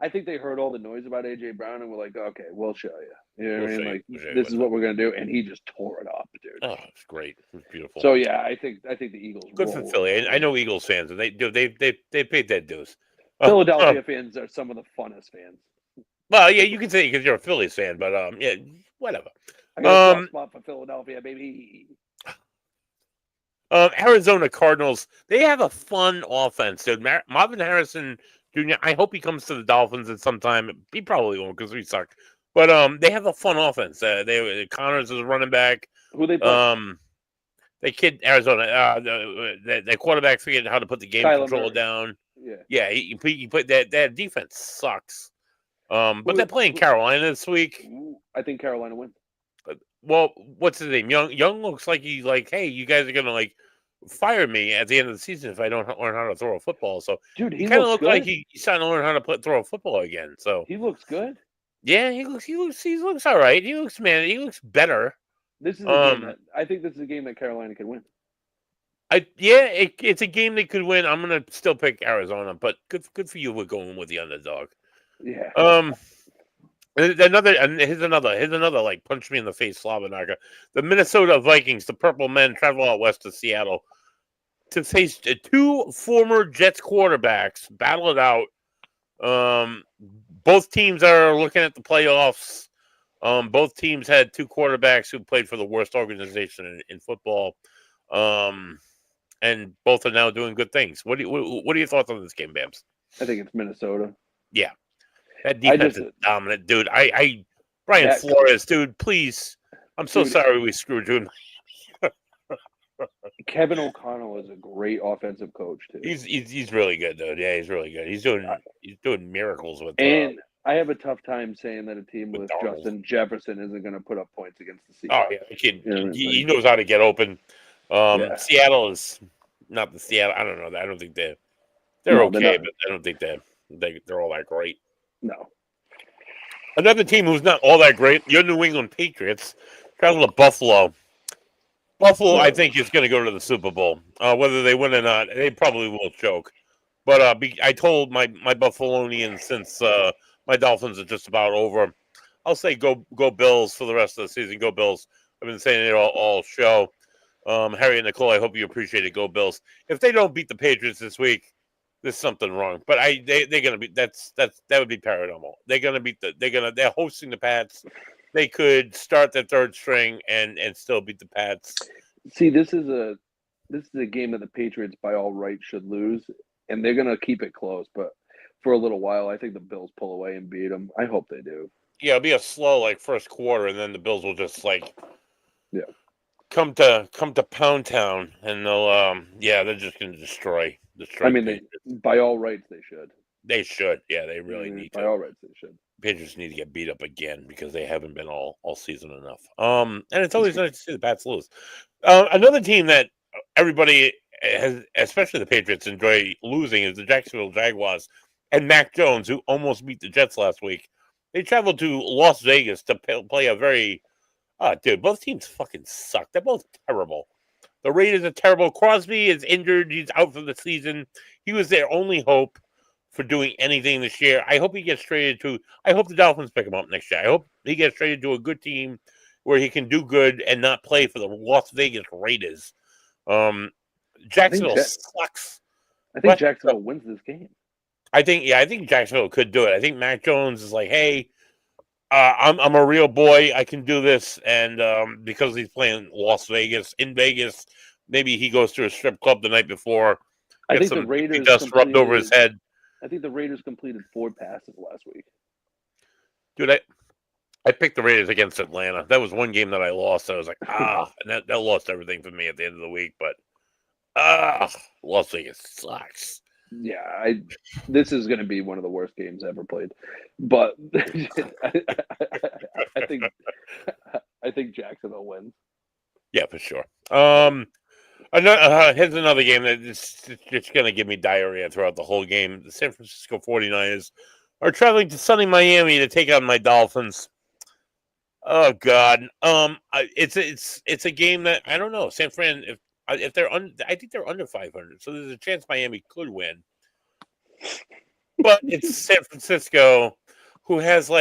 [SPEAKER 2] I think they heard all the noise about AJ Brown and were like, okay, we'll show you. You know what I mean? Like this is what we're gonna do, and he just tore it up, dude.
[SPEAKER 1] Oh, it's great. It's beautiful.
[SPEAKER 2] So yeah, I think the Eagles.
[SPEAKER 1] Good for Philly. I know Eagles fans, and they paid their dues.
[SPEAKER 2] Philadelphia fans are some of the funnest fans.
[SPEAKER 1] Well, yeah, you can say because you're a Phillies fan, but yeah, whatever.
[SPEAKER 2] I got a soft spot for Philadelphia, baby.
[SPEAKER 1] Arizona Cardinals, they have a fun offense, dude. Marvin Harrison Jr., I hope he comes to the Dolphins at some time. He probably won't because we suck. But they have a fun offense. Connors is running back.
[SPEAKER 2] Who they play?
[SPEAKER 1] They kid Arizona. Their quarterback figured out how to put the game control down. Yeah. He put that defense sucks. But they're playing Carolina this week.
[SPEAKER 2] I think Carolina wins.
[SPEAKER 1] Well, what's his name? Young looks like he's like, hey, you guys are gonna like fire me at the end of the season if I don't learn how to throw a football. So
[SPEAKER 2] Dude,
[SPEAKER 1] he
[SPEAKER 2] he
[SPEAKER 1] kind of
[SPEAKER 2] looks
[SPEAKER 1] looked like
[SPEAKER 2] good.
[SPEAKER 1] he's starting to learn how to throw a football again. So
[SPEAKER 2] He looks good.
[SPEAKER 1] yeah, he looks all right. He looks better.
[SPEAKER 2] This is a game that I think this is a game that Carolina can win.
[SPEAKER 1] It's a game they could win. I'm gonna still pick Arizona, but good for you. We're going with the underdog.
[SPEAKER 2] Yeah.
[SPEAKER 1] Here's another like punch me in the face slobberknocker. The Minnesota Vikings, the Purple Men, travel out west to Seattle to face two former Jets quarterbacks. Battle it out. Both teams are looking at the playoffs. Both teams had two quarterbacks who played for the worst organization in football. And both are now doing good things. What are your thoughts on this game, Bams?
[SPEAKER 2] I think it's Minnesota.
[SPEAKER 1] Yeah. That defense is dominant, dude. Brian Flores, dude, please. I'm so sorry we screwed you.
[SPEAKER 2] Kevin O'Connell is a great offensive coach too.
[SPEAKER 1] He's really good, dude. Yeah, he's really good. He's doing miracles with.
[SPEAKER 2] And I have a tough time saying that a team with Justin Jefferson isn't going to put up points against the Seahawks.
[SPEAKER 1] Oh yeah, he knows how to get open. Seattle is not the Seattle. I don't know. I don't think they're okay, but I don't think they're all that great.
[SPEAKER 2] No.
[SPEAKER 1] Another team who's not all that great, your New England Patriots, travel to Buffalo. Buffalo, I think, is going to go to the Super Bowl. Whether they win or not, they probably will choke. But I told my Buffalonians, since my Dolphins are just about over, I'll say go Bills for the rest of the season. Go Bills. I've been saying it all show. Harry and Nicole, I hope you appreciate it. Go Bills. If they don't beat the Patriots this week, there's something wrong. But they're gonna be that would be paranormal. They're hosting the Pats. They could start their third string and still beat the Pats.
[SPEAKER 2] See, this is a game that the Patriots by all rights should lose, and they're gonna keep it close. But for a little while, I think the Bills pull away and beat them. I hope they do.
[SPEAKER 1] Yeah, it'll be a slow first quarter, and then the Bills will just come to Pound Town, and they're just gonna destroy.
[SPEAKER 2] I mean, by all rights, they should.
[SPEAKER 1] They should. Yeah, they really need to.
[SPEAKER 2] By all rights, they should.
[SPEAKER 1] Patriots need to get beat up again because they haven't been all season enough. And it's always nice to see the Pats lose. Another team that everybody has, especially the Patriots, enjoy losing is the Jacksonville Jaguars and Mac Jones, who almost beat the Jets last week. They traveled to Las Vegas to play a very dude, both teams fucking suck. They're both terrible. The Raiders are terrible. Crosby is injured. He's out for the season. He was their only hope for doing anything this year. I hope he gets traded to. I hope the Dolphins pick him up next year. I hope he gets traded to a good team where he can do good and not play for the Las Vegas Raiders. Jacksonville sucks.
[SPEAKER 2] I think Jacksonville wins this game.
[SPEAKER 1] I think Jacksonville could do it. I think Mac Jones is like, hey, I'm a real boy. I can do this, and because he's playing Las Vegas, in Vegas, maybe he goes to a strip club the night before.
[SPEAKER 2] I think the Raiders
[SPEAKER 1] dust rubbed over his head.
[SPEAKER 2] I think the Raiders completed 4 passes last week.
[SPEAKER 1] Dude, I picked the Raiders against Atlanta. That was one game that I lost. I was like, and that lost everything for me at the end of the week. But Las Vegas sucks.
[SPEAKER 2] Yeah, this is going to be one of the worst games ever played. But I think Jacksonville wins.
[SPEAKER 1] Yeah, for sure. Here's another game that it's going to give me diarrhea throughout the whole game. The San Francisco 49ers are traveling to sunny Miami to take on my Dolphins. Oh God, it's a game that I don't know. San Fran, if they're I think they're under 500, so there's a chance Miami could win. But it's San Francisco, who has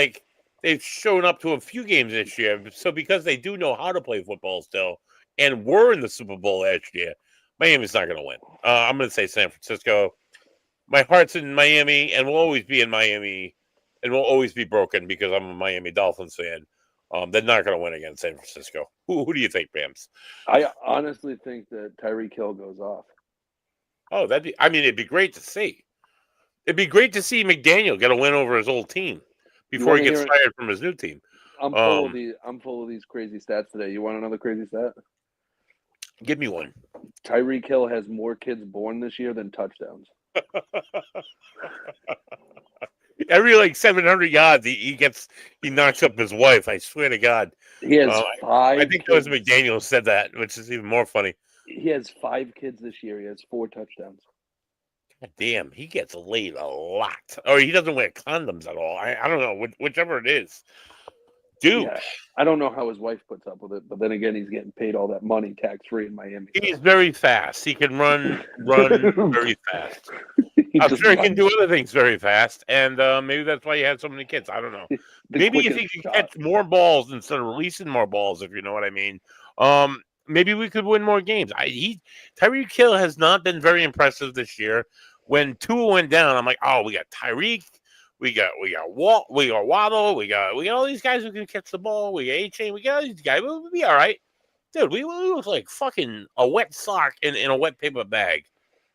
[SPEAKER 1] they've shown up to a few games this year. So because they do know how to play football still, and were in the Super Bowl last year, Miami's not going to win. I'm going to say San Francisco. My heart's in Miami, and will always be in Miami, and will always be broken because I'm a Miami Dolphins fan. They're not going to win against San Francisco. Who do you think, Bams?
[SPEAKER 2] I honestly think that Tyreek Hill goes off.
[SPEAKER 1] Oh, it'd be great to see. It'd be great to see McDaniel get a win over his old team before he gets fired from his new team.
[SPEAKER 2] I'm full of these crazy stats today. You want another crazy stat?
[SPEAKER 1] Give me one.
[SPEAKER 2] Tyreek Hill has more kids born this year than touchdowns.
[SPEAKER 1] Every 700 yards, he knocks up his wife. I swear to God.
[SPEAKER 2] He has 5.
[SPEAKER 1] I think Coach McDaniel said that, which is even more funny.
[SPEAKER 2] He has 5 kids this year. He has 4 touchdowns.
[SPEAKER 1] God damn, he gets laid a lot. Or he doesn't wear condoms at all. I don't know, whichever it is. Dude.
[SPEAKER 2] Yeah, I don't know how his wife puts up with it, but then again, he's getting paid all that money tax-free in Miami.
[SPEAKER 1] He's very fast. He can run very fast. I'm sure he can do other things very fast, and maybe that's why he had so many kids. I don't know. Maybe if he could catch more balls instead of releasing more balls, if you know what I mean. Maybe we could win more games. Tyreek Hill has not been very impressive this year. When Tua went down, I'm like, oh, we got Tyreek, we got Waddle, we got all these guys who can catch the ball. We got A-Chain, we got all these guys. We'll be all right, dude. We look like fucking a wet sock in a wet paper bag.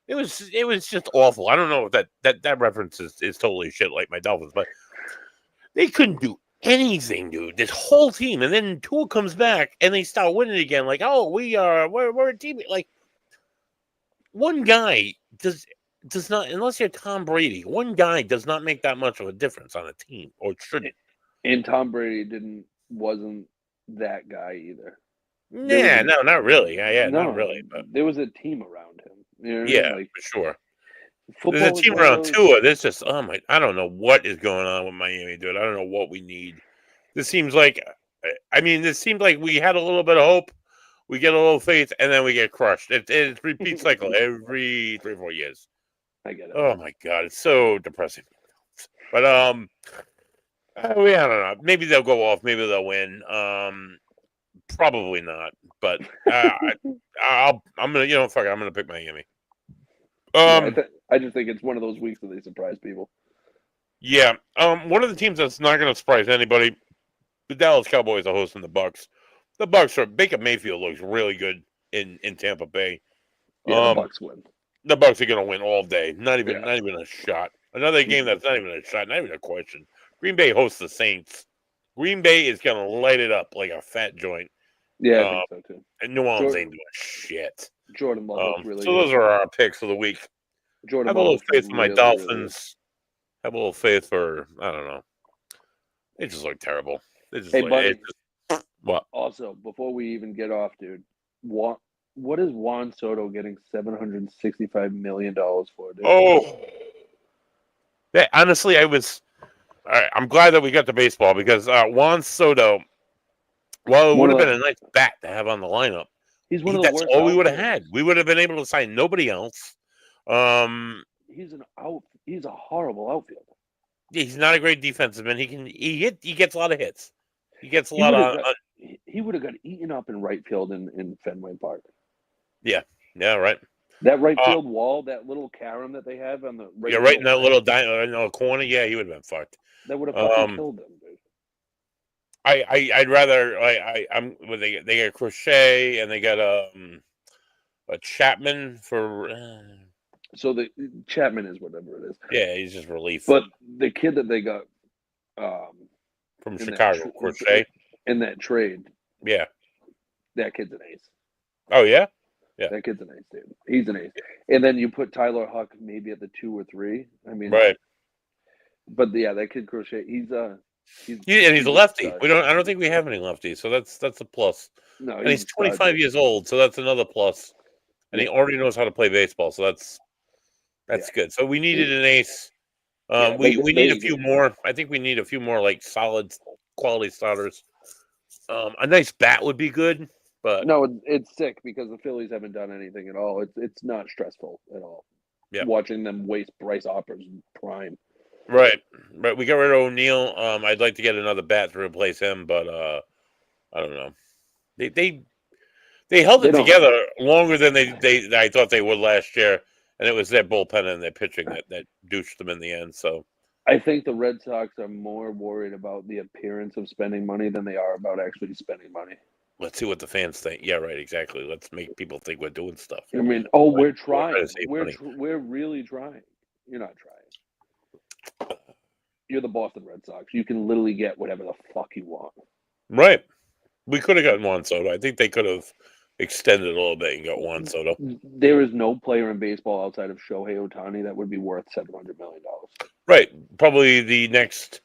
[SPEAKER 1] It was just awful. I don't know if that reference is totally shit like my Dolphins, but they couldn't do anything, dude. This whole team, and then Tua comes back and they start winning again. Like, oh, we're a team. Like, one guy does not, unless you're Tom Brady, one guy does not make that much of a difference on a team, or shouldn't.
[SPEAKER 2] And Tom Brady wasn't that guy either.
[SPEAKER 1] Yeah, no, not really. Yeah,
[SPEAKER 2] no,
[SPEAKER 1] not really. But
[SPEAKER 2] there was a team around him. You know,
[SPEAKER 1] yeah,
[SPEAKER 2] like,
[SPEAKER 1] for sure.
[SPEAKER 2] There's
[SPEAKER 1] a team around Tua. There's just I don't know what is going on with Miami, dude. I don't know what we need. This seems like we had a little bit of hope. We get a little faith, and then we get crushed. It's a repeat cycle every 3 or 4 years.
[SPEAKER 2] I get it.
[SPEAKER 1] Oh my god, it's so depressing. But I don't know. Maybe they'll go off. Maybe they'll win. Probably not. But I'm gonna fuck it. I'm gonna pick Miami.
[SPEAKER 2] I just think it's one of those weeks that they surprise people.
[SPEAKER 1] Yeah. One of the teams that's not going to surprise anybody, the Dallas Cowboys are hosting the Bucs. The Bucs Baker Mayfield looks really good in Tampa Bay.
[SPEAKER 2] Yeah, the Bucs win.
[SPEAKER 1] The Bucs are going to win all day. Not even a shot. Another game that's not even a shot. Not even a question. Green Bay hosts the Saints. Green Bay is going to light it up like a fat joint.
[SPEAKER 2] Yeah, I think so too.
[SPEAKER 1] And New Orleans ain't doing shit.
[SPEAKER 2] Jordan Love looks really
[SPEAKER 1] so
[SPEAKER 2] good.
[SPEAKER 1] Those are our picks of the week.
[SPEAKER 2] Jordan
[SPEAKER 1] have a little faith in my Dolphins. Have a little faith for, I don't know. They just look terrible.
[SPEAKER 2] Buddy.
[SPEAKER 1] What?
[SPEAKER 2] Also, before we even get off, dude, what is Juan Soto getting $765 million for, dude?
[SPEAKER 1] Oh. Yeah, honestly, all right, I'm glad that we got to baseball because Juan Soto, well, it would have been a nice bat to have on the lineup.
[SPEAKER 2] He's one of the worst.
[SPEAKER 1] That's all we would have had. We would have been able to sign nobody else.
[SPEAKER 2] He's a horrible outfielder.
[SPEAKER 1] Yeah, he's not a great defensive man. He gets a lot of hits. He gets a lot of.
[SPEAKER 2] He would have got eaten up in right field in Fenway Park.
[SPEAKER 1] Yeah, right.
[SPEAKER 2] That right field wall, that little carom that they have on the right.
[SPEAKER 1] Yeah, right in that little corner. Yeah, he would have been fucked.
[SPEAKER 2] That would have fucking killed him, dude.
[SPEAKER 1] I'd rather they got Crochet and they got a Chapman for.
[SPEAKER 2] So the Chapman is whatever it is.
[SPEAKER 1] Yeah, he's just relief.
[SPEAKER 2] But the kid that they got
[SPEAKER 1] from Chicago, Crochet,
[SPEAKER 2] in that trade,
[SPEAKER 1] yeah,
[SPEAKER 2] that kid's an ace.
[SPEAKER 1] Oh yeah, yeah,
[SPEAKER 2] that kid's an ace, dude. He's an ace. And then you put Tyler Huck maybe at the 2 or 3. I mean,
[SPEAKER 1] right.
[SPEAKER 2] But yeah, that kid Crochet, he's a
[SPEAKER 1] lefty. I don't think we have any lefties, so that's a plus.
[SPEAKER 2] No,
[SPEAKER 1] and he's 25 years old, so that's another plus. And he already knows how to play baseball, so that's good. So we needed an ace. We need a few more. I think we need a few more like solid quality starters. A nice bat would be good, but
[SPEAKER 2] no, it's sick because the Phillies haven't done anything at all. It's not stressful at all.
[SPEAKER 1] Yeah,
[SPEAKER 2] watching them waste Bryce Harper's prime.
[SPEAKER 1] Right. We got rid of O'Neill. I'd like to get another bat to replace him, but I don't know. They held it together longer than I thought they would last year, and it was their bullpen and their pitching that douched them in the end. So
[SPEAKER 2] I think the Red Sox are more worried about the appearance of spending money than they are about actually spending money.
[SPEAKER 1] Let's see what the fans think. Yeah, right, exactly. Let's make people think we're doing stuff.
[SPEAKER 2] I mean, we're trying. We're really trying. You're not trying. You're the Boston Red Sox. You can literally get whatever the fuck you want.
[SPEAKER 1] Right. We could have gotten Juan Soto. I think they could have extended a little bit and got Juan Soto.
[SPEAKER 2] There is no player in baseball outside of Shohei Ohtani that would be worth $700 million.
[SPEAKER 1] Right. Probably the next,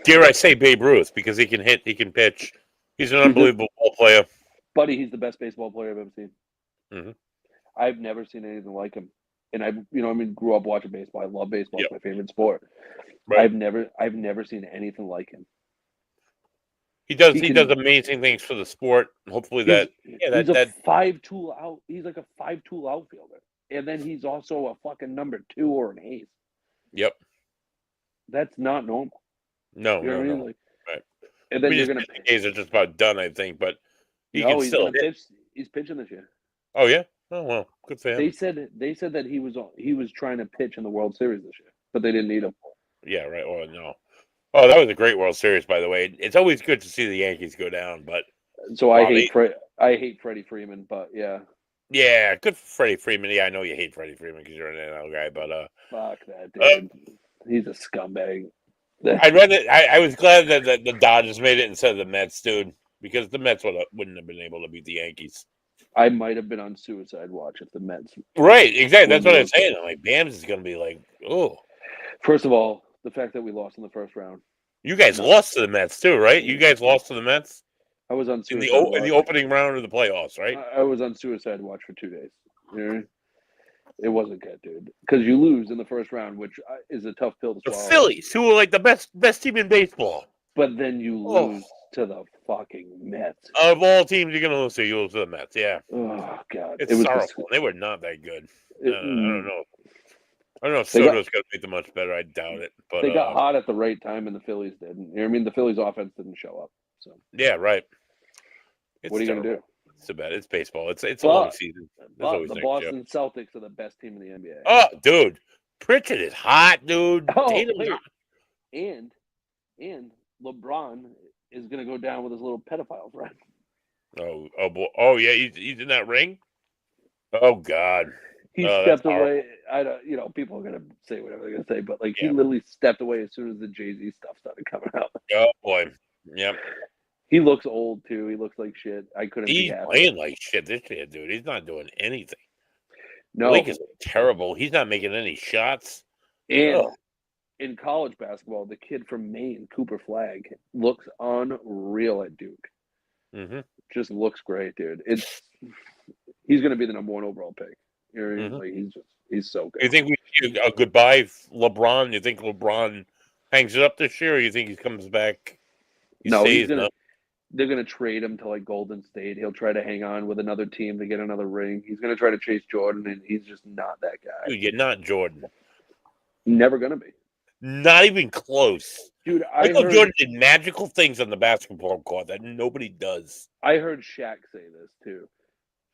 [SPEAKER 1] dare I say, Babe Ruth, because he can hit, he can pitch. He's an unbelievable ball player.
[SPEAKER 2] Buddy, he's the best baseball player I've ever seen.
[SPEAKER 1] Mm-hmm.
[SPEAKER 2] I've never seen anything like him. And grew up watching baseball. I love baseball.
[SPEAKER 1] Yep.
[SPEAKER 2] It's my favorite sport.
[SPEAKER 1] Right.
[SPEAKER 2] I've never seen anything like him.
[SPEAKER 1] He does amazing things for the sport. Hopefully
[SPEAKER 2] he's a 5-tool out. He's like a 5-tool outfielder. And then he's also a fucking number 2 or an ace.
[SPEAKER 1] Yep.
[SPEAKER 2] That's not normal.
[SPEAKER 1] No,
[SPEAKER 2] you know what I mean?
[SPEAKER 1] no.
[SPEAKER 2] Like,
[SPEAKER 1] right.
[SPEAKER 2] And then
[SPEAKER 1] his pitching days are just about done, I think, but
[SPEAKER 2] he's gonna pitch. He's pitching this year.
[SPEAKER 1] Oh yeah? Oh well, good for him.
[SPEAKER 2] They said that he was trying to pitch in the World Series this year, but they didn't need him.
[SPEAKER 1] Yeah, right. Oh no. Oh, that was a great World Series, by the way. It's always good to see the Yankees go down, but
[SPEAKER 2] so I hate Freddie Freeman, but yeah.
[SPEAKER 1] Yeah, good for Freddie Freeman. Yeah, I know you hate Freddie Freeman because you're an NL guy, but
[SPEAKER 2] fuck that dude. He's a scumbag.
[SPEAKER 1] I was glad that the Dodgers made it instead of the Mets, dude, because the Mets wouldn't have been able to beat the Yankees.
[SPEAKER 2] I might have been on suicide watch if the Mets.
[SPEAKER 1] Right, exactly. That's what I'm saying. I'm like, Bams is going to be like, oh.
[SPEAKER 2] First of all, the fact that we lost in the first round.
[SPEAKER 1] You guys lost to the Mets too, right? You guys lost to the Mets.
[SPEAKER 2] I was on suicide
[SPEAKER 1] in the opening round of the playoffs, right?
[SPEAKER 2] I was on suicide watch for 2 days. You know? It wasn't good, dude. Because you lose in the first round, which is a tough pill to swallow.
[SPEAKER 1] The Phillies, who were like the best team in baseball.
[SPEAKER 2] But then you lose to the fucking Mets.
[SPEAKER 1] Of all teams you're going to lose to, you lose to the Mets, yeah.
[SPEAKER 2] Oh, God.
[SPEAKER 1] It was sorrowful. They were not that good. I don't know. I don't know if Soto's going to make them much better. I doubt it. But
[SPEAKER 2] they got hot at the right time, and the Phillies didn't. You know what I mean? The Phillies' offense didn't show up. So
[SPEAKER 1] yeah, right.
[SPEAKER 2] What are you going to do?
[SPEAKER 1] It's too bad. It's baseball. It's a long season.
[SPEAKER 2] But the Boston Celtics are the best team in the NBA.
[SPEAKER 1] Oh, dude. Pritchard is hot, dude.
[SPEAKER 2] And LeBron is going to go down with his little pedophile friend.
[SPEAKER 1] Oh boy. Oh, yeah. He's in that ring? Oh, God.
[SPEAKER 2] He stepped away. People are going to say whatever they're going to say, but he literally stepped away as soon as the Jay-Z stuff started coming out.
[SPEAKER 1] Oh, boy. Yep.
[SPEAKER 2] He looks old, too. He looks like shit. I couldn't be happy.
[SPEAKER 1] He's playing like shit this year, dude. He's not doing anything.
[SPEAKER 2] No.
[SPEAKER 1] The league is terrible. He's not making any shots.
[SPEAKER 2] And in college basketball, the kid from Maine, Cooper Flagg, looks unreal at Duke.
[SPEAKER 1] Mm-hmm.
[SPEAKER 2] Just looks great, dude. He's going to be the number 1 overall pick. You know what I mean? He's so good.
[SPEAKER 1] You think we see a goodbye LeBron? You think LeBron hangs it up this year, or you think he comes back?
[SPEAKER 2] They're going to trade him to Golden State. He'll try to hang on with another team to get another ring. He's going to try to chase Jordan, and he's just not that guy.
[SPEAKER 1] Dude, you're not Jordan.
[SPEAKER 2] Never going to be.
[SPEAKER 1] Not even close.
[SPEAKER 2] Dude,
[SPEAKER 1] Jordan did magical things on the basketball court that nobody does.
[SPEAKER 2] I heard Shaq say this, too.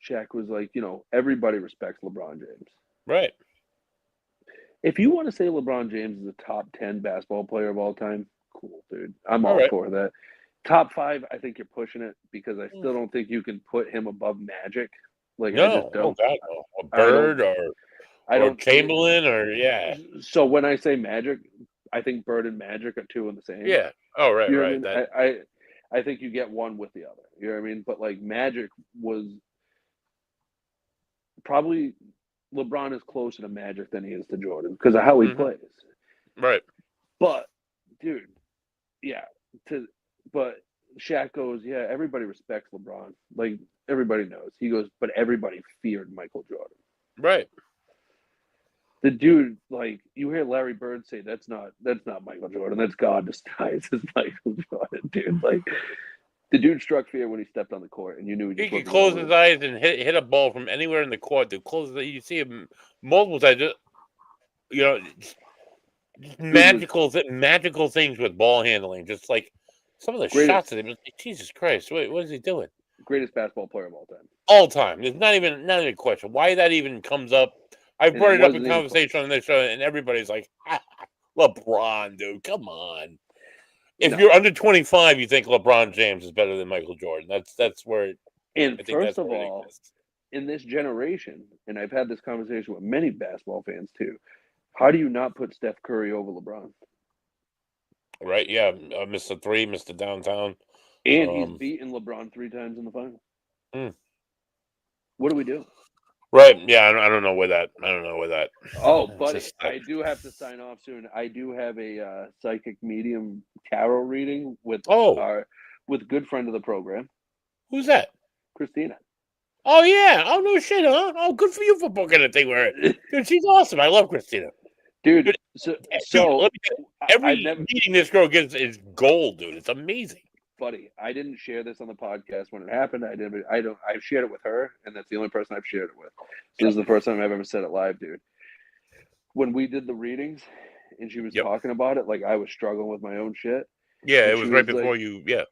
[SPEAKER 2] Shaq was like, everybody respects LeBron James.
[SPEAKER 1] Right.
[SPEAKER 2] If you want to say LeBron James is a top 10 basketball player of all time, cool, dude. I'm all for that. Top 5, I think you're pushing it because I still don't think you can put him above Magic. I just don't.
[SPEAKER 1] A Bird or Chamberlain or
[SPEAKER 2] So when I say Magic, I think Bird and Magic are 2 in the same.
[SPEAKER 1] Yeah. Oh, right,
[SPEAKER 2] you know
[SPEAKER 1] right.
[SPEAKER 2] What I mean? I think you get one with the other. You know what I mean? But Magic was probably LeBron is closer to Magic than he is to Jordan because of how he plays.
[SPEAKER 1] Right.
[SPEAKER 2] But dude, but Shaq goes, everybody respects LeBron. Everybody knows. He goes, but everybody feared Michael Jordan.
[SPEAKER 1] Right.
[SPEAKER 2] The dude, you hear Larry Bird say, that's not Michael Jordan. That's God disguised as Michael Jordan, dude. The dude struck fear when he stepped on the court, and you knew
[SPEAKER 1] he could close his eyes and hit a ball from anywhere in the court. Dude, you see him multiple times. Magical things with ball handling. Just some of the shots at him. Jesus Christ, what is he doing?
[SPEAKER 2] Greatest basketball player of all time.
[SPEAKER 1] All time. There's not even a question. Why that even comes up? I've brought it up in conversation on this show, and everybody's like, LeBron, dude, come on. If you're under 25, you think LeBron James is better than Michael Jordan. That's where.
[SPEAKER 2] And first of all, in this generation, and I've had this conversation with many basketball fans too, how do you not put Steph Curry over LeBron?
[SPEAKER 1] Right, yeah. Mr. 3, Mr. Downtown.
[SPEAKER 2] And he's beaten LeBron 3 times in the final. What do we do?
[SPEAKER 1] Right, yeah, I don't know where that.
[SPEAKER 2] Oh, buddy, I do have to sign off soon. I do have a psychic medium tarot reading with good friend of the program.
[SPEAKER 1] Who's that?
[SPEAKER 2] Christina.
[SPEAKER 1] Oh yeah. Oh no shit, huh? Oh, good for you for booking a thing where, dude, she's awesome. I love Christina.
[SPEAKER 2] Dude.
[SPEAKER 1] Dude,
[SPEAKER 2] So
[SPEAKER 1] dude,
[SPEAKER 2] so
[SPEAKER 1] let me tell you,
[SPEAKER 2] I've
[SPEAKER 1] every
[SPEAKER 2] never,
[SPEAKER 1] meeting this girl gets is gold, dude. It's amazing.
[SPEAKER 2] buddy. I didn't share this on the podcast when it happened. I didn't. I don't. I've shared it with her, and that's the only person I've shared it with. So this is the first time I've ever said it live, dude. When we did the readings, and she was
[SPEAKER 1] Yep.
[SPEAKER 2] talking about it, like I was struggling with my own shit,
[SPEAKER 1] Yeah,
[SPEAKER 2] and
[SPEAKER 1] it
[SPEAKER 2] she
[SPEAKER 1] was right
[SPEAKER 2] was like,
[SPEAKER 1] before you. Yeah.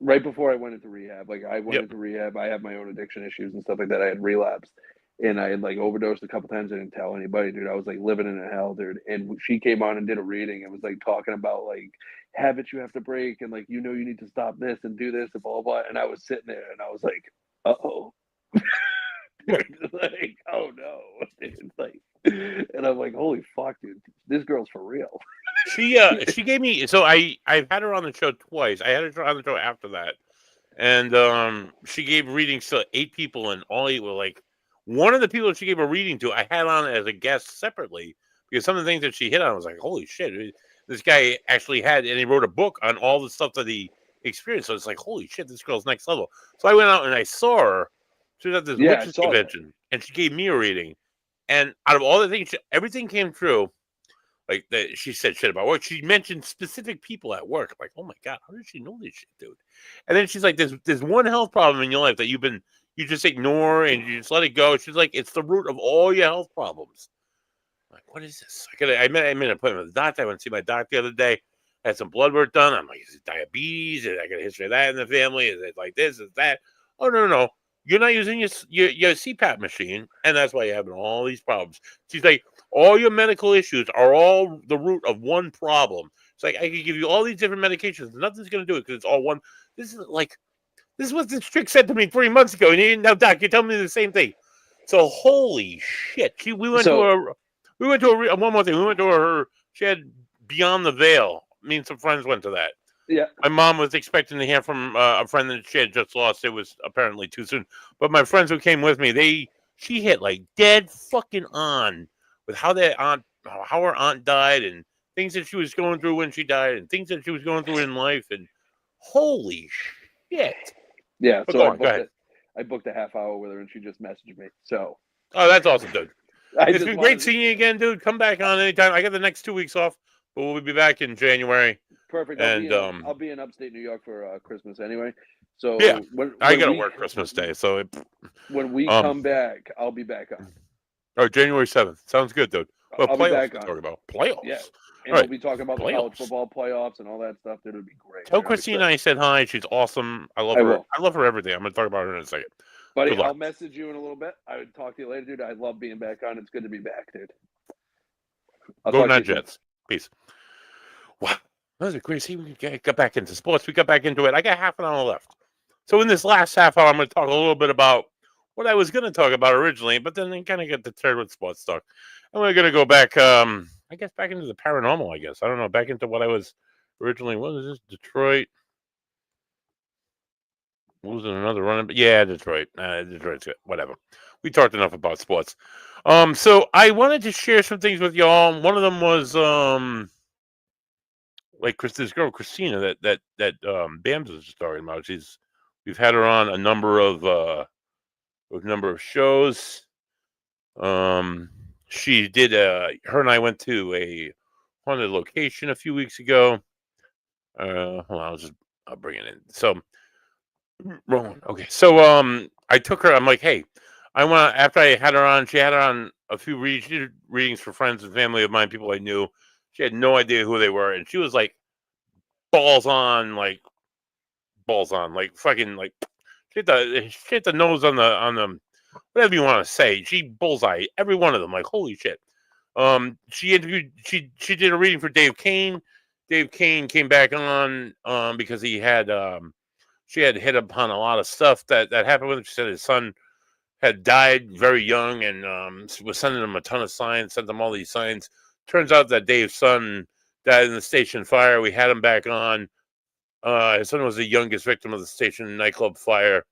[SPEAKER 2] right before I went into rehab. Like I went
[SPEAKER 1] Yep.
[SPEAKER 2] into rehab. I have my own addiction issues and stuff like that. I had relapsed, and I had like overdosed a couple times. I didn't tell anybody, dude. I was like living in a hell, dude. And she came on and did a reading and was like talking about like habits you have to break and like you need to stop this and do this and blah blah. And I was sitting there and I was like, oh, like oh no, it's like, and I'm like, holy fuck, dude, this girl's for real.
[SPEAKER 1] She gave me, so I've had her on the show twice. I had her on the show after that. And she gave readings to 8 people, and all 8 were like, one of the people she gave a reading to, I had on as a guest separately because some of the things that she hit on, I was like, holy shit, this guy actually had, and he wrote a book on all the stuff that he experienced. So it's like, holy shit, this girl's next level. So I went out and I saw her. She was at this
[SPEAKER 2] Yeah, I
[SPEAKER 1] witches
[SPEAKER 2] saw that.
[SPEAKER 1] convention, and she gave me a reading. And out of all the things, everything came true. Like that, she said shit about work. She mentioned specific people at work. I'm like, oh my god, how did she know this shit, dude? And then she's like, there's one health problem in your life that you just ignore and you just let it go. She's like, it's the root of all your health problems. I'm like, what is this? I made an appointment with the doctor. I went to see my doctor the other day. I had some blood work done. I'm like, is it diabetes? I got a history of that in the family. Is it like this? Is that? Oh no. You're not using your CPAP machine, and that's why you're having all these problems. She's like, all your medical issues are all the root of one problem. It's like I could give you all these different medications, nothing's gonna do it because it's all one. This is like this is what this chick said to me 3 months ago, and now, Doc, you're telling me the same thing. So holy shit, we went to
[SPEAKER 2] So
[SPEAKER 1] one more thing. We went to her. She had Beyond the Veil. Me and some friends went to that.
[SPEAKER 2] yeah,
[SPEAKER 1] My mom was expecting to hear from a friend that she had just lost. It was apparently too soon. But my friends who came with me, she hit like dead fucking on with how her aunt died, and things that she was going through when she died, and things that she was going through in life, and holy shit.
[SPEAKER 2] yeah.
[SPEAKER 1] But
[SPEAKER 2] So
[SPEAKER 1] go on, go ahead.
[SPEAKER 2] I booked a half hour with her, and she just messaged me. So
[SPEAKER 1] Oh, that's awesome, dude.
[SPEAKER 2] I
[SPEAKER 1] It's
[SPEAKER 2] just
[SPEAKER 1] been great
[SPEAKER 2] wanted
[SPEAKER 1] seeing you again, dude. Come back on anytime. I got the next 2 weeks off, but we'll be back in January.
[SPEAKER 2] perfect.
[SPEAKER 1] And
[SPEAKER 2] I'll be in upstate New York for Christmas anyway.
[SPEAKER 1] yeah,
[SPEAKER 2] So
[SPEAKER 1] I gotta work Christmas Day, so
[SPEAKER 2] when we
[SPEAKER 1] um,
[SPEAKER 2] come back, I'll be back on.
[SPEAKER 1] or January 7th. Sounds good, dude. Well,
[SPEAKER 2] I'll be
[SPEAKER 1] playoffs
[SPEAKER 2] back
[SPEAKER 1] to
[SPEAKER 2] on.
[SPEAKER 1] talk about playoffs.
[SPEAKER 2] Yeah, and
[SPEAKER 1] All
[SPEAKER 2] we'll
[SPEAKER 1] right,
[SPEAKER 2] be talking about the college
[SPEAKER 1] playoffs.
[SPEAKER 2] football playoffs and all that stuff. Dude, it'd be great.
[SPEAKER 1] Tell
[SPEAKER 2] Dude, I'm
[SPEAKER 1] Christina
[SPEAKER 2] excited.
[SPEAKER 1] I said hi. She's awesome. I love
[SPEAKER 2] I
[SPEAKER 1] her.
[SPEAKER 2] will.
[SPEAKER 1] I love her everything. I'm gonna talk about her in a second.
[SPEAKER 2] Buddy,
[SPEAKER 1] Good luck.
[SPEAKER 2] I'll message you in a little bit. I would talk to you later, dude. I love being back on. It's good to be back, dude. I'll
[SPEAKER 1] Go
[SPEAKER 2] talk to
[SPEAKER 1] Nut
[SPEAKER 2] you soon.
[SPEAKER 1] Jets. Peace. Wow, that was a great. See, we got back into sports. We got back into it. I got half an hour left. So in this last half hour, I'm going to talk a little bit about what I was going to talk about originally, but then I kind of got deterred with sports talk. And we're going to go back, I guess, back into the paranormal. I guess I don't know, back into what I was originally. What was this? Detroit. Losing another run, but yeah, Detroit. Detroit's good. Whatever. We talked enough about sports. So I wanted to share some things with y'all. One of them was like this girl Christina that Bams was just talking about. We've had her on a number of shows. She did. Her and I went to a haunted location a few weeks ago. Hold on, I'll bring it in. So rolling. Okay. So I took her. I'm like, hey, I want after I had her on. She had her on a few readings for friends and family of mine, people I knew. She had no idea who they were, and she was like balls on, like fucking like she hit the nose on the whatever you want to say. She bullseye every one of them. Like holy shit. She interviewed. She did a reading for Dave Kane. Dave Kane came back on because she had hit upon a lot of stuff that happened with him. She said his son had died very young and was sending him a ton of signs, sent him all these signs. Turns out that Dave's son died in the station fire. We had him back on. His son was the youngest victim of the station nightclub fire.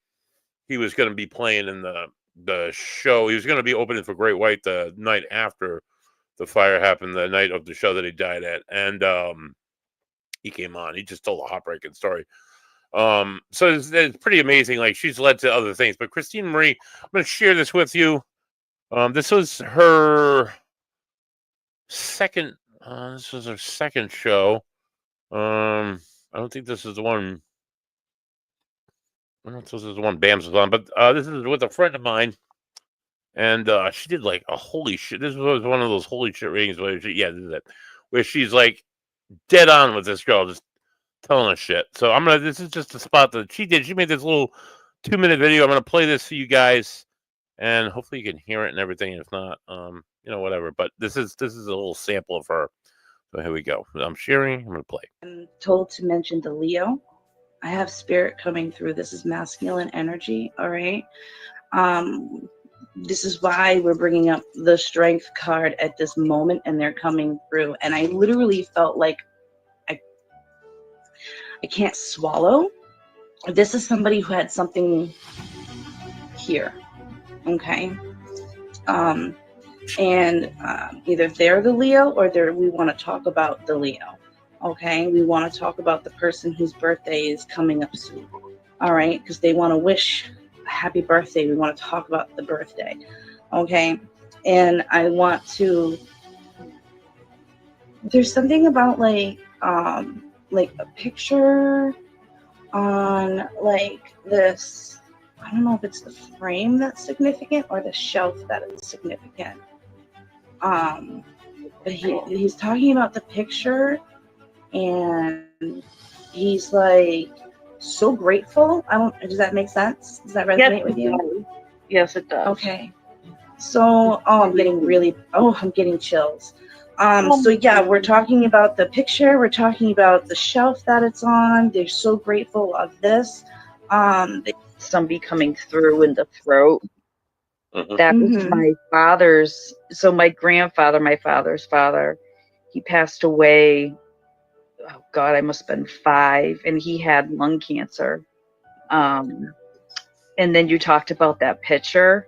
[SPEAKER 1] He was going to be playing in the show. He was going to be opening for Great White the night after the fire happened, the night of the show that he died at. And he came on. He just told a heartbreaking story. So it's pretty amazing. Like, she's led to other things. But Christina Marie, I'm going to share this with you. This was her second. This was her second show. I don't think this is the one. I don't know if this is the one Bams was on, but this is with a friend of mine, and she did like a holy shit. This was one of those holy shit readings where this is it, where she's like dead on with this girl, just telling us shit. So I'm gonna. This is just a spot that she did. She made this little 2-minute video. I'm gonna play this for you guys, and hopefully you can hear it and everything. If not, whatever. But this is a little sample of her. So here we go. I'm sharing. I'm gonna play.
[SPEAKER 3] I'm told to mention the Leo. I have spirit coming through. This is masculine energy. All right. This is why we're bringing up the strength card at this moment, and they're coming through. And I literally felt like I can't swallow. This is somebody who had something here. Okay. Either they're the Leo or we want to talk about the Leo. Okay, we want to talk about the person whose birthday is coming up soon. All right, because they want to wish a happy birthday. We want to talk about the birthday. Okay, and I want to. There's something about like a picture on like this. I don't know if it's the frame that's significant or the shelf that is significant. But he's talking about the picture. And he's like so grateful. Does that make sense? Does that resonate with you?
[SPEAKER 4] Yes, it does.
[SPEAKER 3] Okay. So, I'm getting chills. So yeah, we're talking about the picture. We're talking about the shelf that it's on. They're so grateful of this.
[SPEAKER 4] Somebody coming through in the throat.
[SPEAKER 1] Mm-hmm.
[SPEAKER 4] That was my father's. So my grandfather, my father's father, he passed away. Oh God, I must have been 5, and he had lung cancer. And then you talked about that picture,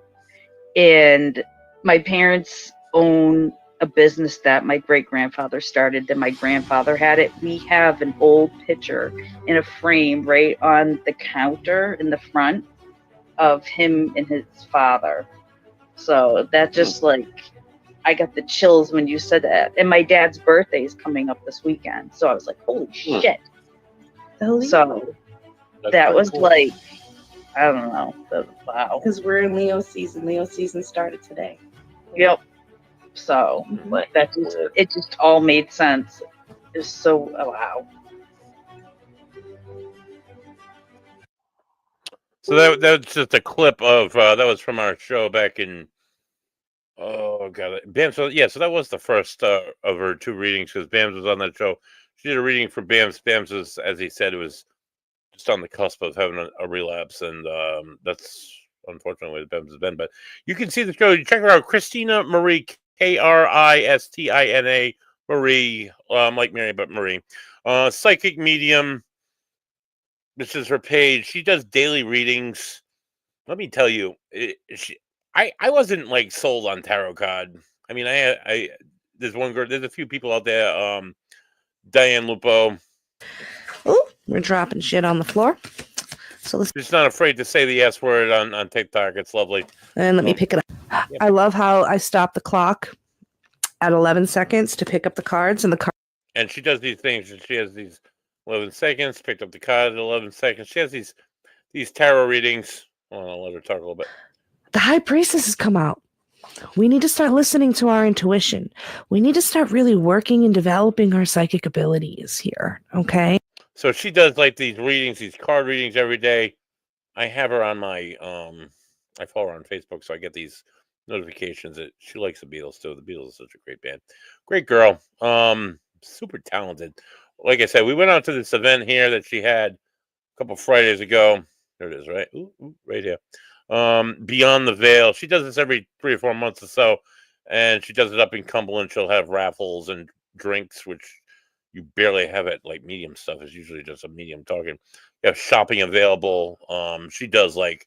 [SPEAKER 4] and my parents own a business that my great-grandfather started, that my grandfather had it. We have an old picture in a frame right on the counter in the front of him and his father. So that just like, I got the chills when you said that. And my dad's birthday is coming up this weekend. So I was like, holy shit. So that was cool. Like, I don't know. Wow.
[SPEAKER 3] Because we're in Leo season. Leo season started today.
[SPEAKER 4] Yep. So it just all made sense. It's so, wow.
[SPEAKER 1] So that was just a clip of that was from our show back in. Oh God, Bams. So that was the first of her 2 readings because Bams was on that show. She did a reading for Bams. Bams was, as he said, it was just on the cusp of having a relapse, and that's unfortunately what Bams has been. But you can see the show. You check her out, Christina Marie, Kristina Marie, like Mary, but Marie, psychic medium. This is her page. She does daily readings. Let me tell you, I wasn't like sold on tarot card. I mean, there's one girl. There's a few people out there. Diane Lupo.
[SPEAKER 3] Oh, we're dropping shit on the floor. So
[SPEAKER 1] she's not afraid to say the S word on TikTok. It's lovely.
[SPEAKER 3] And let me pick it up. Yeah. I love how I stop the clock at 11 seconds to pick up the cards
[SPEAKER 1] and she does these things. She has these 11 seconds. Picked up the card at 11 seconds. She has these tarot readings. I'll let her talk a little bit.
[SPEAKER 3] The High Priestess has come out. We need to start listening to our intuition. We need to start really working and developing our psychic abilities here, okay?
[SPEAKER 1] So she does like these readings, these card readings every day. I have her on my, I follow her on Facebook, so I get these notifications that she likes the Beatles too. The Beatles is such a great band. Great girl. Super talented. Like I said, we went out to this event here that she had a couple Fridays ago. There it is, right? Ooh, right here. Beyond the Veil. She does this every 3 or 4 months or so, and she does it up in Cumberland. She'll have raffles and drinks, which you barely have at like medium stuff. It's usually just a medium talking. You have shopping available. She does like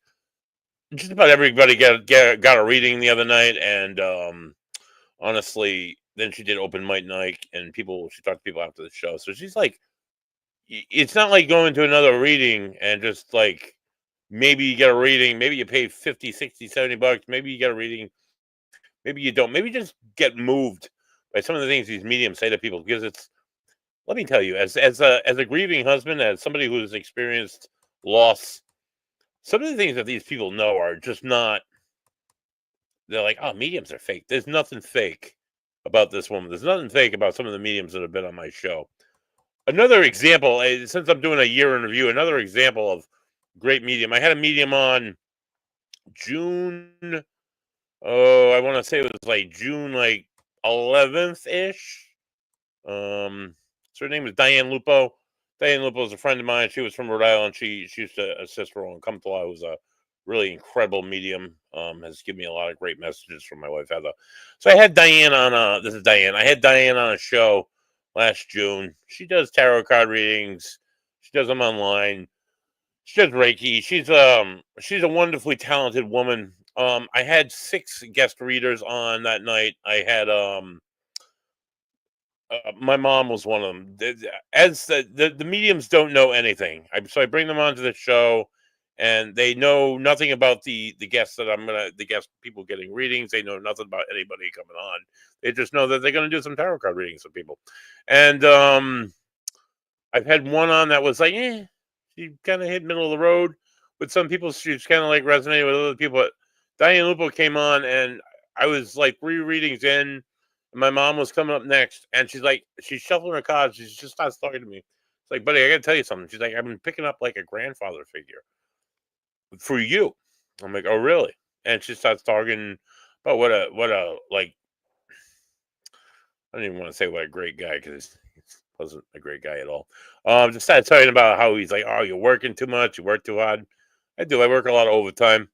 [SPEAKER 1] just about everybody got a reading the other night, and honestly, then she did open mic night, and she talked to people after the show. So she's like it's not like going to another reading and just like maybe you get a reading, maybe you pay 50, 60, 70 bucks, maybe you get a reading, maybe you don't, maybe just get moved by some of the things these mediums say to people, because it's, let me tell you, as a grieving husband, as somebody who's experienced loss, some of the things that these people know are just not, they're like, oh, mediums are fake. There's nothing fake about this woman. There's nothing fake about some of the mediums that have been on my show. Another example, since I'm doing a year in review, another example of great medium. I had a medium on June, I want to say it was like June like 11th ish. So her name was Diane Lupo. Diane Lupo is a friend of mine. She was from Rhode Island. She used to assist Roland Kumtala, who's a really incredible medium. Has given me a lot of great messages from my wife Heather. So I had Diane on. This is Diane. I had Diane on a show last June. She does tarot card readings. She does them online. She does Reiki. She's a wonderfully talented woman. I had 6 guest readers on that night. I had my mom was one of them. As the mediums don't know anything, so I bring them onto the show, and they know nothing about the guests that the guest people getting readings. They know nothing about anybody coming on. They just know that they're going to do some tarot card readings with people. And I've had one on that was like, she kind of hit middle of the road with some people. She's kind of like resonated with other people. But Diane Lupo came on, and I was like 3 readings in. My mom was coming up next, and she's shuffling her cards. She just starts talking to me. It's like, buddy, I got to tell you something. She's like, I've been picking up like a grandfather figure for you. I'm like, oh, really? And she starts talking about what a like, I don't even want to say what a great guy, because he wasn't a great guy at all. Just started talking about how he's like, oh, you're working too much. You work too hard. I do. I work a lot of overtime.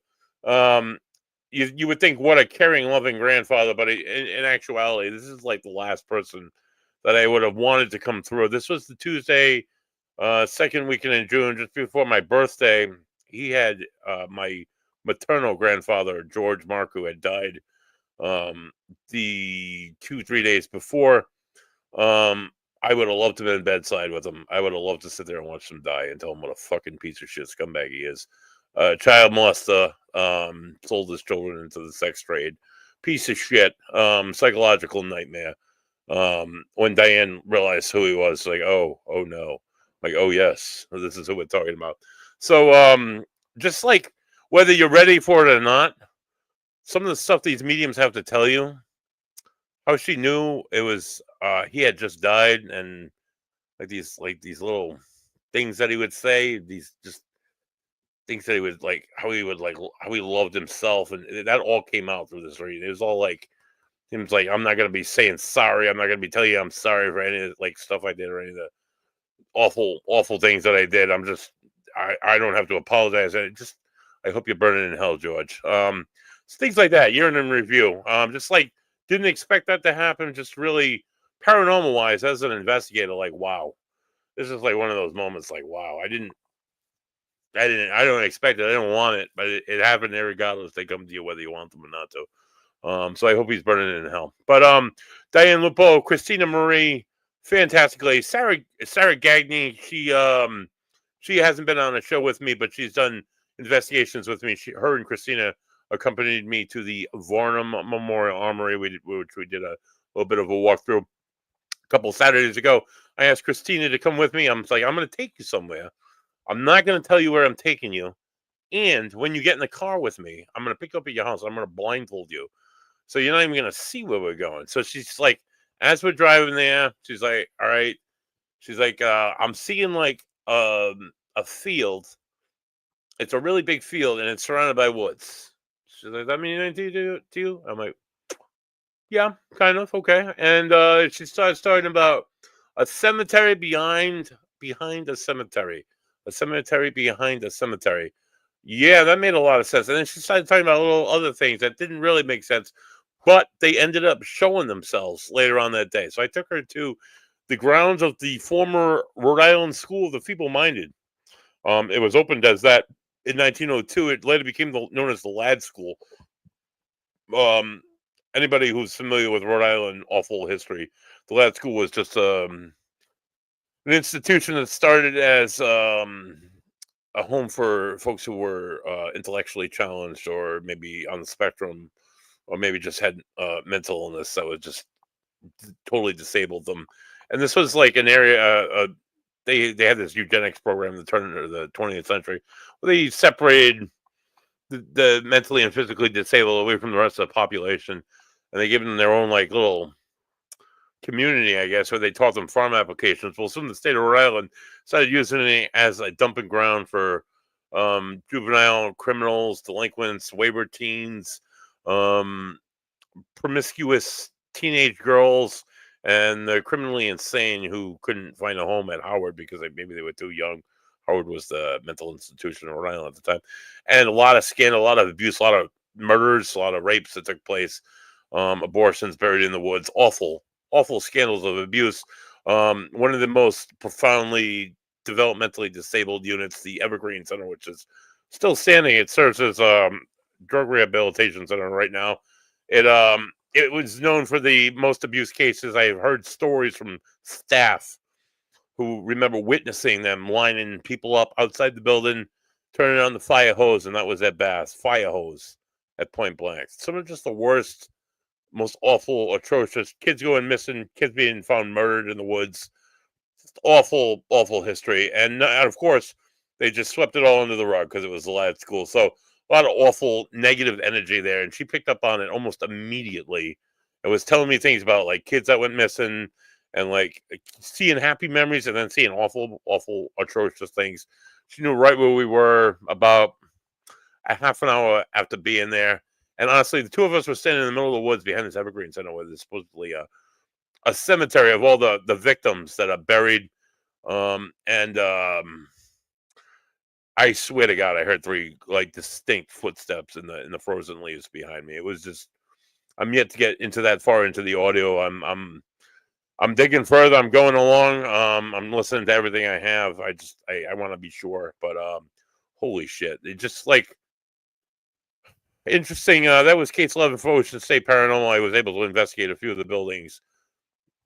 [SPEAKER 1] You would think what a caring, loving grandfather, but in actuality, this is like the last person that I would have wanted to come through. This was the Tuesday, second weekend in June, just before my birthday. He had my maternal grandfather, George Mark, who had died the 2-3 days before. I would have loved to be in bedside with him. I would have loved to sit there and watch him die and tell him what a fucking piece of shit scumbag he is. Child molester, sold his children into the sex trade, piece of shit, psychological nightmare. When Diane realized who he was, like, oh no, like, oh yes, this is who we're talking about. So, just like whether you're ready for it or not, some of the stuff these mediums have to tell you, how she knew it was, he had just died, and like these little things that he would say, these just things that he would like, how he loved himself, and that all came out through this reading. It was all like him like, I'm not gonna be saying sorry. I'm not gonna be telling you I'm sorry for any of like stuff I did or any of the awful things that I did. I don't have to apologize. I hope you're burning in hell, George. Things like that. Year in review. Just like didn't expect that to happen. Just really paranormal wise, as an investigator, like, wow, this is like one of those moments. Like, wow, I don't expect it. I don't want it, but it happened regardless. They come to you whether you want them or not to. So I hope he's burning in hell. But Diane Lupo, Christina Marie, fantastically. Sarah Gagny, she hasn't been on a show with me, but she's done investigations with me. Her and Christina accompanied me to the Varnum Memorial Armory, which we did a little bit of a walkthrough a couple Saturdays ago. I asked Christina to come with me. I'm like, I'm going to take you somewhere. I'm not going to tell you where I'm taking you. And when you get in the car with me, I'm going to pick you up at your house. I'm going to blindfold you. So you're not even going to see where we're going. So she's like, as we're driving there, she's like, all right. She's like, I'm seeing like a field. It's a really big field, and it's surrounded by woods. She's like, that mean anything to you? I'm like, yeah, kind of, okay. And she starts talking about a cemetery behind a cemetery. A cemetery behind a cemetery. Yeah, that made a lot of sense. And then she started talking about little other things that didn't really make sense, but they ended up showing themselves later on that day. So I took her to the grounds of the former Rhode Island School of the Feeble-Minded. It was opened as that in 1902. It later became known as the Ladd School. Anybody who's familiar with Rhode Island awful history, the Ladd School was just an institution that started as a home for folks who were intellectually challenged, or maybe on the spectrum, or maybe just had mental illness that was just totally disabled them. And this was like an area. They had this eugenics program in the turn of the 20th century, where they separated the mentally and physically disabled away from the rest of the population, and they gave them their own like little community, I guess, where they taught them farm applications. Well, some of the state of Rhode Island started using it as a dumping ground for juvenile criminals, delinquents, wayward teens, promiscuous teenage girls, and the criminally insane who couldn't find a home at Howard because maybe they were too young. Howard was the mental institution in Rhode Island at the time. And a lot of scandal, a lot of abuse, a lot of murders, a lot of rapes that took place, abortions buried in the woods, awful scandals of abuse. One of the most profoundly developmentally disabled units, the Evergreen Center, which is still standing. It serves as drug rehabilitation center right now. It was known for the most abuse cases. I've heard stories from staff who remember witnessing them lining people up outside the building, turning on the fire hose, and that was at Bass, fire hose at point blank. Some of just the worst, most awful, atrocious, kids going missing, kids being found murdered in the woods. Just awful history. And of course, they just swept it all under the rug because it was a lad school. So a lot of awful negative energy there. And she picked up on it almost immediately. It was telling me things about like kids that went missing, and like seeing happy memories and then seeing awful, atrocious things. She knew right where we were about a half an hour after being there. And honestly, the two of us were standing in the middle of the woods behind this Evergreen Center, where there's supposedly a cemetery of all the victims that are buried. I swear to God, I heard 3 like distinct footsteps in the frozen leaves behind me. It was just, I'm yet to get into that far into the audio. I'm digging further. I'm going along. I'm listening to everything I have. I want to be sure, but holy shit! It just like interesting. That was case 11 for Ocean State Paranormal. I was able to investigate a few of the buildings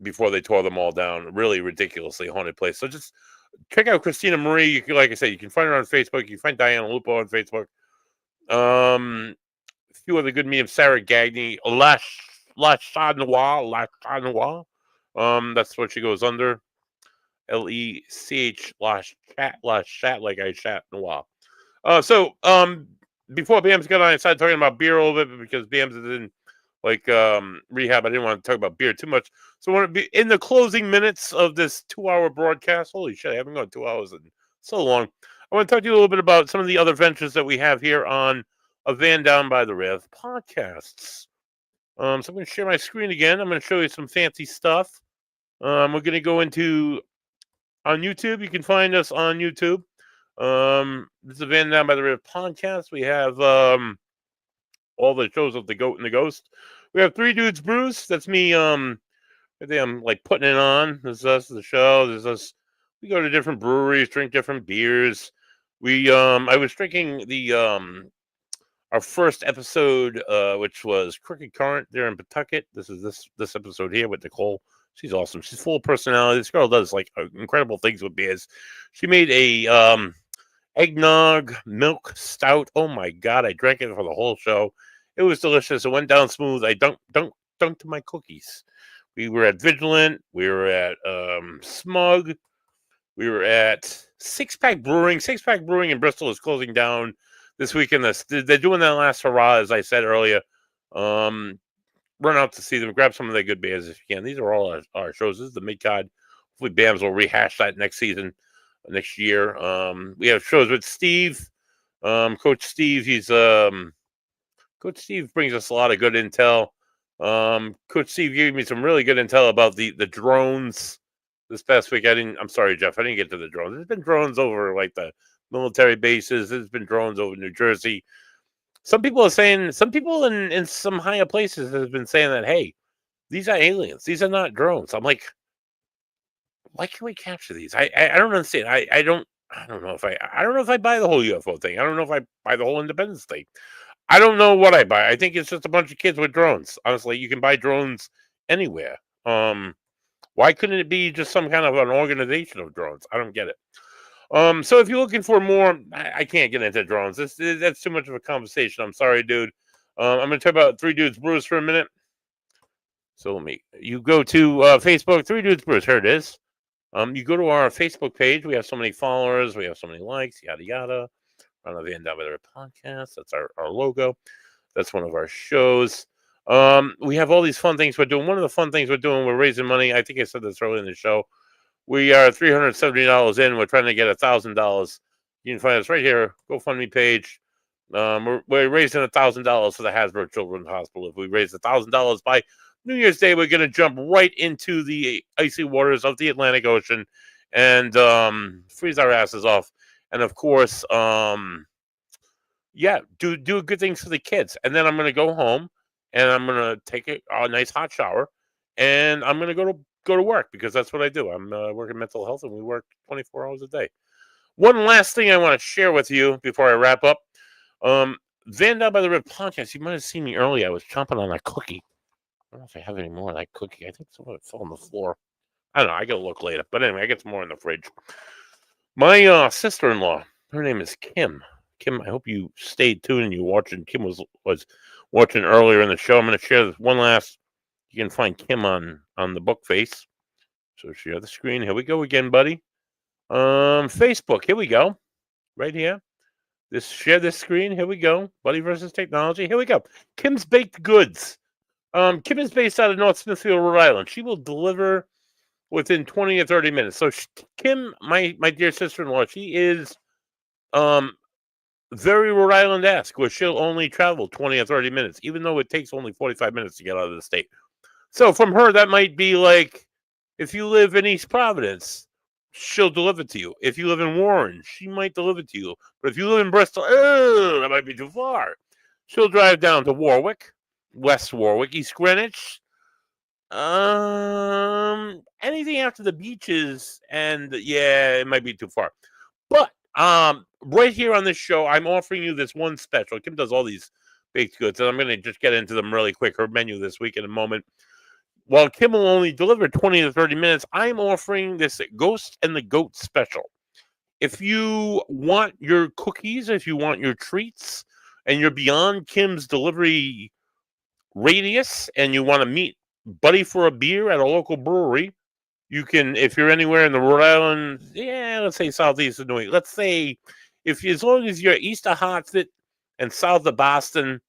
[SPEAKER 1] before they tore them all down. Really ridiculously haunted place. So just check out Christina Marie. You can, like I said, you can find her on Facebook. You can find Diana Lupo on Facebook. A few other good mediums. Sarah Gagny, La Chat Noir. That's what she goes under. LECH La Chat, like I chat Noir. Before BM's got on, I started talking about beer a little bit because BM's is in like rehab. I didn't want to talk about beer too much. So I want to be in the closing minutes of this 2-hour broadcast. Holy shit, I haven't gone 2 hours in so long. I want to talk to you a little bit about some of the other ventures that we have here on A Van Down by the Riv podcasts. So I'm going to share my screen again. I'm going to show you some fancy stuff. We're going to go into on YouTube. You can find us on YouTube. This is a Van Down by the Riv podcast. We have all the shows of the Goat and the Ghost. We have 3 Dudes Brews. That's me. I think I'm like putting it on. This is us, the show. This is us. We go to different breweries, drink different beers. I was drinking the our first episode, which was Crooked Current there in Pawtucket. This is this episode here with Nicole. She's awesome. She's full of personality. This girl does like incredible things with beers. She made a eggnog milk stout. Oh my God, I drank it for the whole show. It was delicious. It went down smooth. I dunked my cookies. We were at Vigilant. We were at Smug. We were at Six Pack Brewing. Six Pack Brewing in Bristol is closing down this weekend. They're doing that last hurrah, as I said earlier. Run out to see them. Grab some of their good beers if you can. These are all our shows. This is the mid-card. Hopefully BAMS will rehash that next season, next year. We have shows with Steve. Coach Steve, Coach Steve brings us a lot of good intel. Coach Steve gave me some really good intel about the drones this past week. I'm sorry, Jeff, I didn't get to the drones. There's been drones over like the military bases. There's been drones over New Jersey. Some people in some higher places have been saying that, hey, these are aliens. These are not drones. I'm like, why can't we capture these? I don't understand. I don't know if I buy the whole UFO thing. I don't know if I buy the whole independence thing. I don't know what I buy. I think it's just a bunch of kids with drones. Honestly, you can buy drones anywhere. Why couldn't it be just some kind of an organization of drones? I don't get it. So if you're looking for more, I can't get into drones. That's too much of a conversation. I'm sorry, dude. I'm going to talk about Three Dudes Brews for a minute. So you go to Facebook, Three Dudes Brews. Here it is. You go to our Facebook page. We have so many followers. We have so many likes, yada, yada. Run of the Unfiltered podcast. That's our logo. That's one of our shows. We have all these fun things we're doing. One of the fun things we're doing, we're raising money. I think I said this earlier in the show. We are $370 in. We're trying to get $1,000. You can find us right here. GoFundMe page. We're raising $1,000 for the Hasbro Children's Hospital. If we raise $1,000 by New Year's Day, we're going to jump right into the icy waters of the Atlantic Ocean and freeze our asses off. And of course, do good things for the kids. And then I'm going to go home and I'm going to take a nice hot shower, and I'm going to go to work, because that's what I do. I'm working mental health, and we work 24 hours a day. One last thing I want to share with you before I wrap up. Van Down by the Rip podcast. You might have seen me earlier. I was chomping on a cookie. I don't know if I have any more of that cookie. I think some of it fell on the floor. I don't know. I got to look later. But anyway, I get some more in the fridge. My sister-in-law, her name is Kim. Kim, I hope you stayed tuned and you watching. Kim was watching earlier in the show. I'm going to share this one last. You can find Kim on the book face. So share the screen. Here we go again, buddy. Facebook. Here we go. Right here. Share this screen. Here we go. Buddy versus technology. Here we go. Kim's Baked Goods. Kim is based out of North Smithfield, Rhode Island. She will deliver within 20 or 30 minutes. So Kim, my dear sister-in-law, she is very Rhode Island-esque, where she'll only travel 20 or 30 minutes, even though it takes only 45 minutes to get out of the state. So from her, that might be like, if you live in East Providence, she'll deliver to you. If you live in Warren, she might deliver to you. But if you live in Bristol, that might be too far. She'll drive down to Warwick, West Warwick, East Greenwich. Anything after the beaches, and it might be too far. But right here on this show, I'm offering you this one special. Kim does all these baked goods, and I'm going to just get into them really quick. Her menu this week in a moment. While Kim will only deliver 20 to 30 minutes, I'm offering this Ghost and the Goat special. If you want your cookies, if you want your treats, and you're beyond Kim's delivery radius, and you want to meet Buddy for a beer at a local brewery, you can, if you're anywhere in the Rhode Island, let's say southeast of New England. Let's say, as long as you're east of Hartford and south of Boston,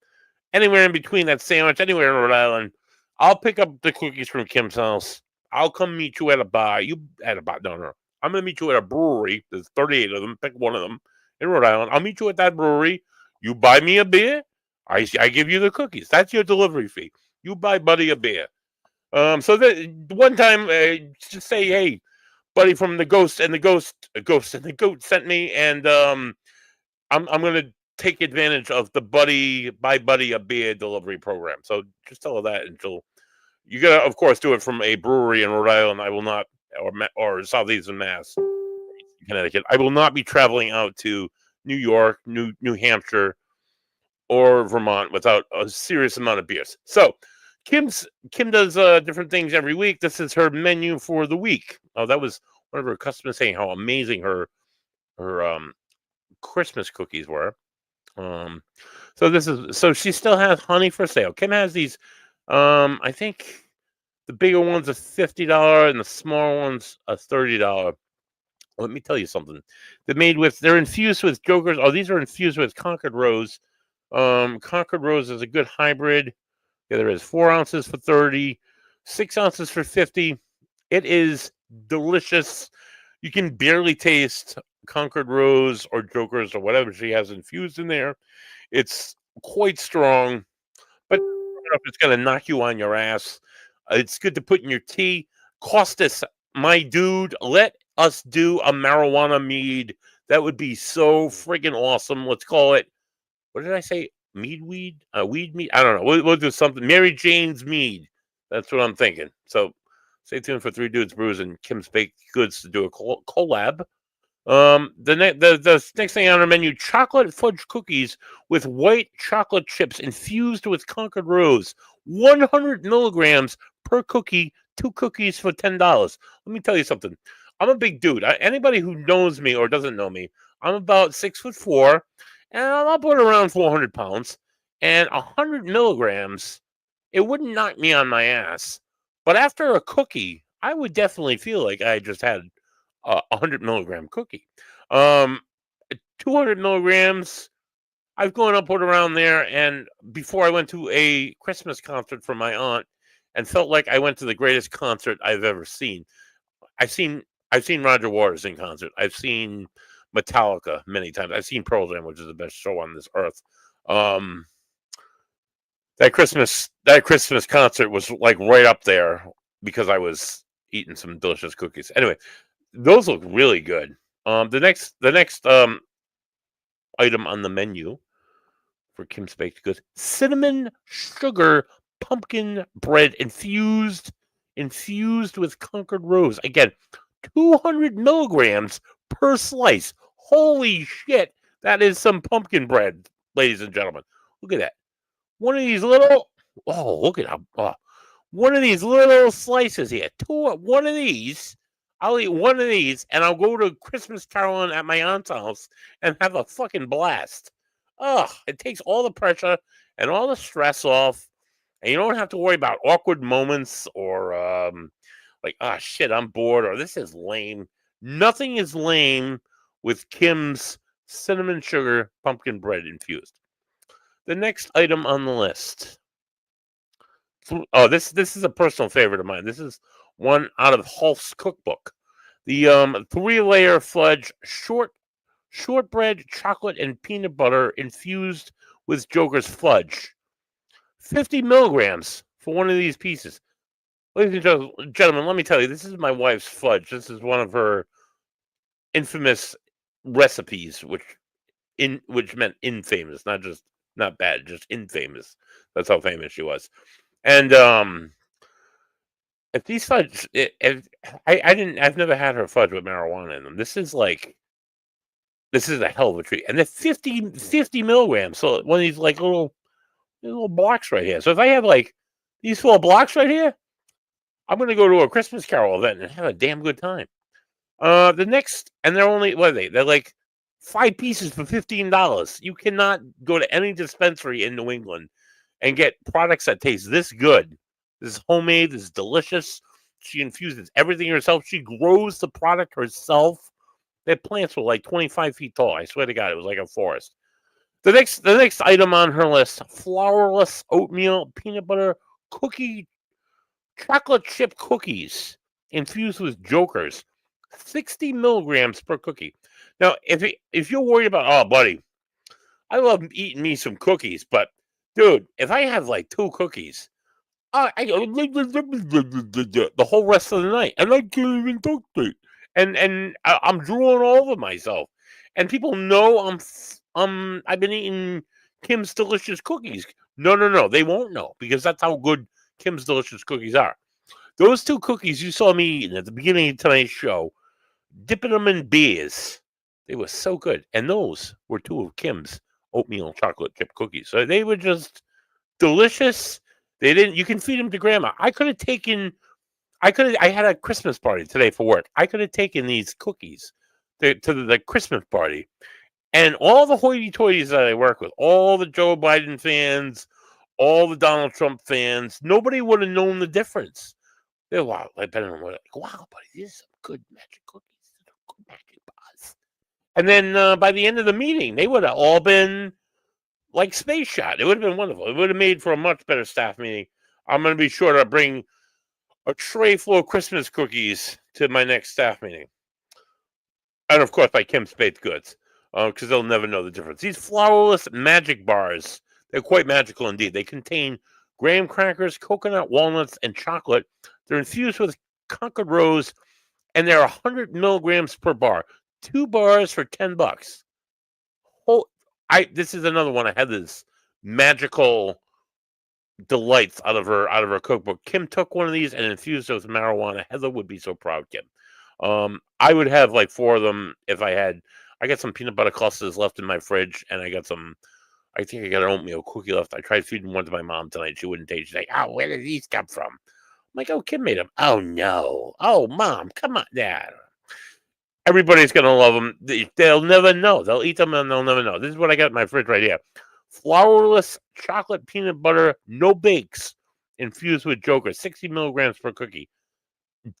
[SPEAKER 1] anywhere in between that sandwich, anywhere in Rhode Island, I'll pick up the cookies from Kim's house. I'll come meet you at a bar. No. I'm going to meet you at a brewery. There's 38 of them. Pick one of them in Rhode Island. I'll meet you at that brewery. You buy me a beer. I give you the cookies. That's your delivery fee. You buy Buddy a beer. So that one time, just say, hey, Buddy from the Ghost and the Goat sent me, and I'm going to take advantage of the Buy Buddy a beer delivery program. So just tell her that, and you got to, of course, do it from a brewery in Rhode Island. I will not, or Southeastern Mass, Connecticut. I will not be traveling out to New York, New Hampshire, or Vermont without a serious amount of beers. So Kim does different things every week. This is her menu for the week. Oh, that was one of her customers saying how amazing her Christmas cookies were. So she still has honey for sale. Kim has these. I think the bigger ones are $50 and the small ones are $30. Let me tell you something. They're infused with Jokers. Oh, these are infused with Concord Rose. Concord Rose is a good hybrid. Yeah, there is 4 ounces for $30, 6 ounces for $50. It is delicious. You can barely taste Concord Rose or Jokers or whatever she has infused in there. It's quite strong, but I don't know if it's going to knock you on your ass. It's good to put in your tea. Costas, my dude, let us do a marijuana mead. That would be so friggin' awesome. Let's call it, what did I say? Weed mead? I don't know. We'll do something. Mary Jane's mead. That's what I'm thinking. So stay tuned for Three Dudes Brews and Kim's Baked Goods to do a collab. The next thing on our menu, chocolate fudge cookies with white chocolate chips infused with Concord Rose. 100 milligrams per cookie, 2 cookies for $10. Let me tell you something. I'm a big dude. Anybody who knows me or doesn't know me, I'm about 6'4", and I'm up at around 400 pounds. And 100 milligrams, it wouldn't knock me on my ass. But after a cookie, I would definitely feel like I just had a 100 milligram cookie. 200 milligrams, I've gone up around there. And before I went to a Christmas concert for my aunt and felt like I went to the greatest concert I've ever seen. I've seen Roger Waters in concert. I've seen Metallica many times. I've seen Pearl Jam, which is the best show on this earth. That Christmas concert was like right up there because I was eating some delicious cookies. Anyway, those look really good. The next item on the menu for Kim's Baked Goods: cinnamon sugar pumpkin bread infused with Concord rose. Again, 200 milligrams per slice. Holy shit, that is some pumpkin bread, ladies and gentlemen. Look at that. One of these little, look at how, one of these little slices here. One of these, I'll eat one of these, and I'll go to Christmas caroling at my aunt's house and have a fucking blast. It takes all the pressure and all the stress off, and you don't have to worry about awkward moments or like, shit, I'm bored, or this is lame. Nothing is lame with Kim's cinnamon sugar pumpkin bread infused. The next item on the list. This is a personal favorite of mine. This is one out of Hulf's cookbook. The 3-layer fudge shortbread, chocolate, and peanut butter infused with Joker's fudge. 50 milligrams for one of these pieces. Ladies and gentlemen, let me tell you, this is my wife's fudge. This is one of her infamous recipes, which meant infamous, not bad, just infamous. That's how famous she was. And if these fudge, I've never had her fudge with marijuana in them. This is a hell of a treat. And they're 50 milligrams. So one of these like little blocks right here. So if I have like these 4 blocks right here, I'm going to go to a Christmas Carol event and have a damn good time. The next, and they're only, what are they? They're like 5 pieces for $15. You cannot go to any dispensary in New England and get products that taste this good. This is homemade. This is delicious. She infuses everything herself. She grows the product herself. Their plants were like 25 feet tall. I swear to God, it was like a forest. The next item on her list: flourless oatmeal peanut butter cookie chocolate chip cookies infused with Jokers. 60 milligrams per cookie. Now, if you're worried about, buddy, I love eating me some cookies, but dude, if I have like 2 cookies, I the whole rest of the night, and I can't even talk straight, and I'm drooling all over myself, and people know I've been eating Kim's delicious cookies. No, they won't know, because that's how good Kim's delicious cookies are. Those 2 cookies you saw me eating at the beginning of tonight's show, dipping them in beers, they were so good, and those were 2 of Kim's oatmeal chocolate chip cookies. So they were just delicious. You can feed them to grandma. I had a Christmas party today for work. I could have taken these cookies to the Christmas party, and all the hoity-toities that I work with, all the Joe Biden fans, all the Donald Trump fans, nobody would have known the difference. They're wow, buddy, these are some good magic cookies. Good magic bars. And then by the end of the meeting, they would have all been like space shot. It would have been wonderful. It would have made for a much better staff meeting. I'm going to be sure to bring a tray full of Christmas cookies to my next staff meeting. And of course, by Kim's Baked Goods, because they'll never know the difference. These flourless magic bars, they're quite magical indeed. They contain graham crackers, coconut, walnuts, and chocolate. They're infused with Concord rose, and they're 100 milligrams per bar. 2 bars for $10. This is another one. I had this magical delights out of her cookbook. Kim took one of these and infused it with marijuana. Heather would be so proud, Kim. I would have like 4 of them if I got some peanut butter clusters left in my fridge, and I think I got an oatmeal cookie left. I tried feeding one to my mom tonight. She wouldn't take it. She's like, where did these come from? like, oh, Kim made them. Oh, no. Oh, Mom, come on, Dad. Everybody's going to love them. They'll never know. They'll eat them and they'll never know. This is what I got in my fridge right here. Flourless chocolate peanut butter, no bakes, infused with Joker, 60 milligrams per cookie.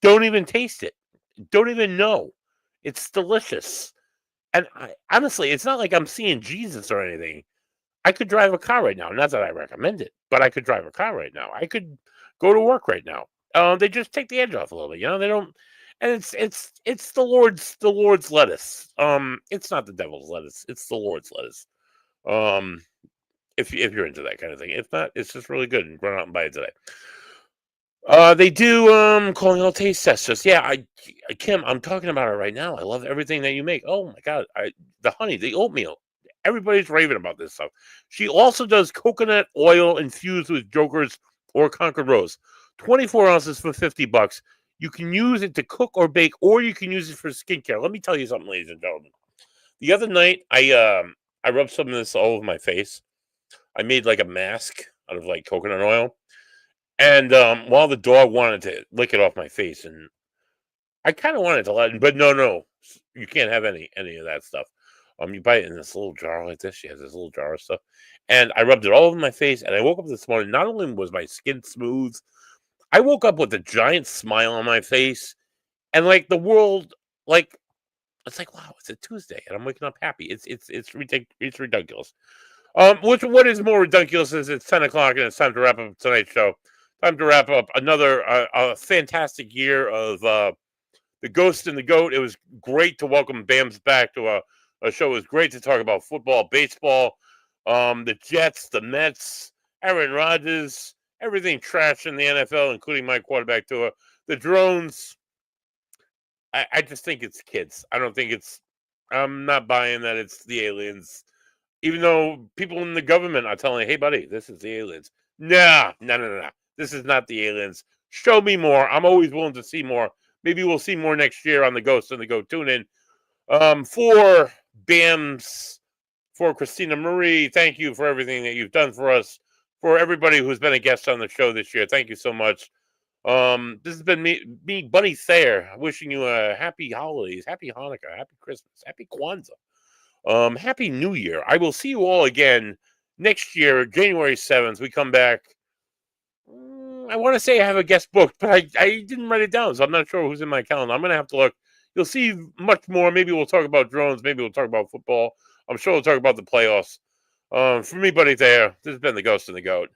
[SPEAKER 1] Don't even taste it. Don't even know. It's delicious. And honestly, it's not like I'm seeing Jesus or anything. I could drive a car right now. Not that I recommend it, but I could drive a car right now. I could go to work right now. They just take the edge off a little bit, They don't, and it's the Lord's lettuce. It's not the devil's lettuce. It's the Lord's lettuce. If you're into that kind of thing. If not, it's just really good. And run out and buy it today. They do calling all taste tests. Just Kim, I'm talking about it right now. I love everything that you make. Oh my God, the honey, the oatmeal. Everybody's raving about this stuff. She also does coconut oil infused with Joker's or Concord Rose. 24 ounces for $50. You can use it to cook or bake, or you can use it for skincare. Let me tell you something, ladies and gentlemen. The other night, I rubbed some of this all over my face. I made like a mask out of like coconut oil. And while the dog wanted to lick it off my face, and I kind of wanted to let him, but no, you can't have any of that stuff. You buy it in this little jar like this. She has this little jar of stuff, and I rubbed it all over my face. And I woke up this morning. Not only was my skin smooth, I woke up with a giant smile on my face, and like the world, like it's like wow, it's a Tuesday, and I'm waking up happy. It's ridiculous. What is more ridiculous is it's 10 o'clock and it's time to wrap up tonight's show. Time to wrap up another a fantastic year of The Ghost and the Goat. It was great to welcome Bams back to a show. It was great to talk about football, baseball, the Jets, the Mets, Aaron Rodgers, everything trash in the NFL, including my quarterback Tua. The drones. I just think it's kids. I don't think it's. I'm not buying that it's the aliens. Even though people in the government are telling, hey, buddy, this is the aliens. No. This is not the aliens. Show me more. I'm always willing to see more. Maybe we'll see more next year on The Ghost and the Goat. Tune in. For Bams, for Christina Marie, thank you for everything that you've done for us. For everybody who's been a guest on the show this year, thank you so much. This has been me, Bunny Thayer, wishing you a happy holidays, happy Hanukkah, happy Christmas, happy Kwanzaa. Happy New Year. I will see you all again next year, January 7th. We come back. I want to say I have a guest booked, but I didn't write it down, so I'm not sure who's in my calendar. I'm going to have to look. You'll see much more. Maybe we'll talk about drones. Maybe we'll talk about football. I'm sure we'll talk about the playoffs. For me, Buddy Thayer, this has been The Ghost and the Goat.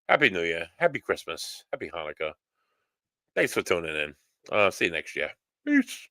[SPEAKER 1] Happy New Year. Happy Christmas. Happy Hanukkah. Thanks for tuning in. See you next year. Peace.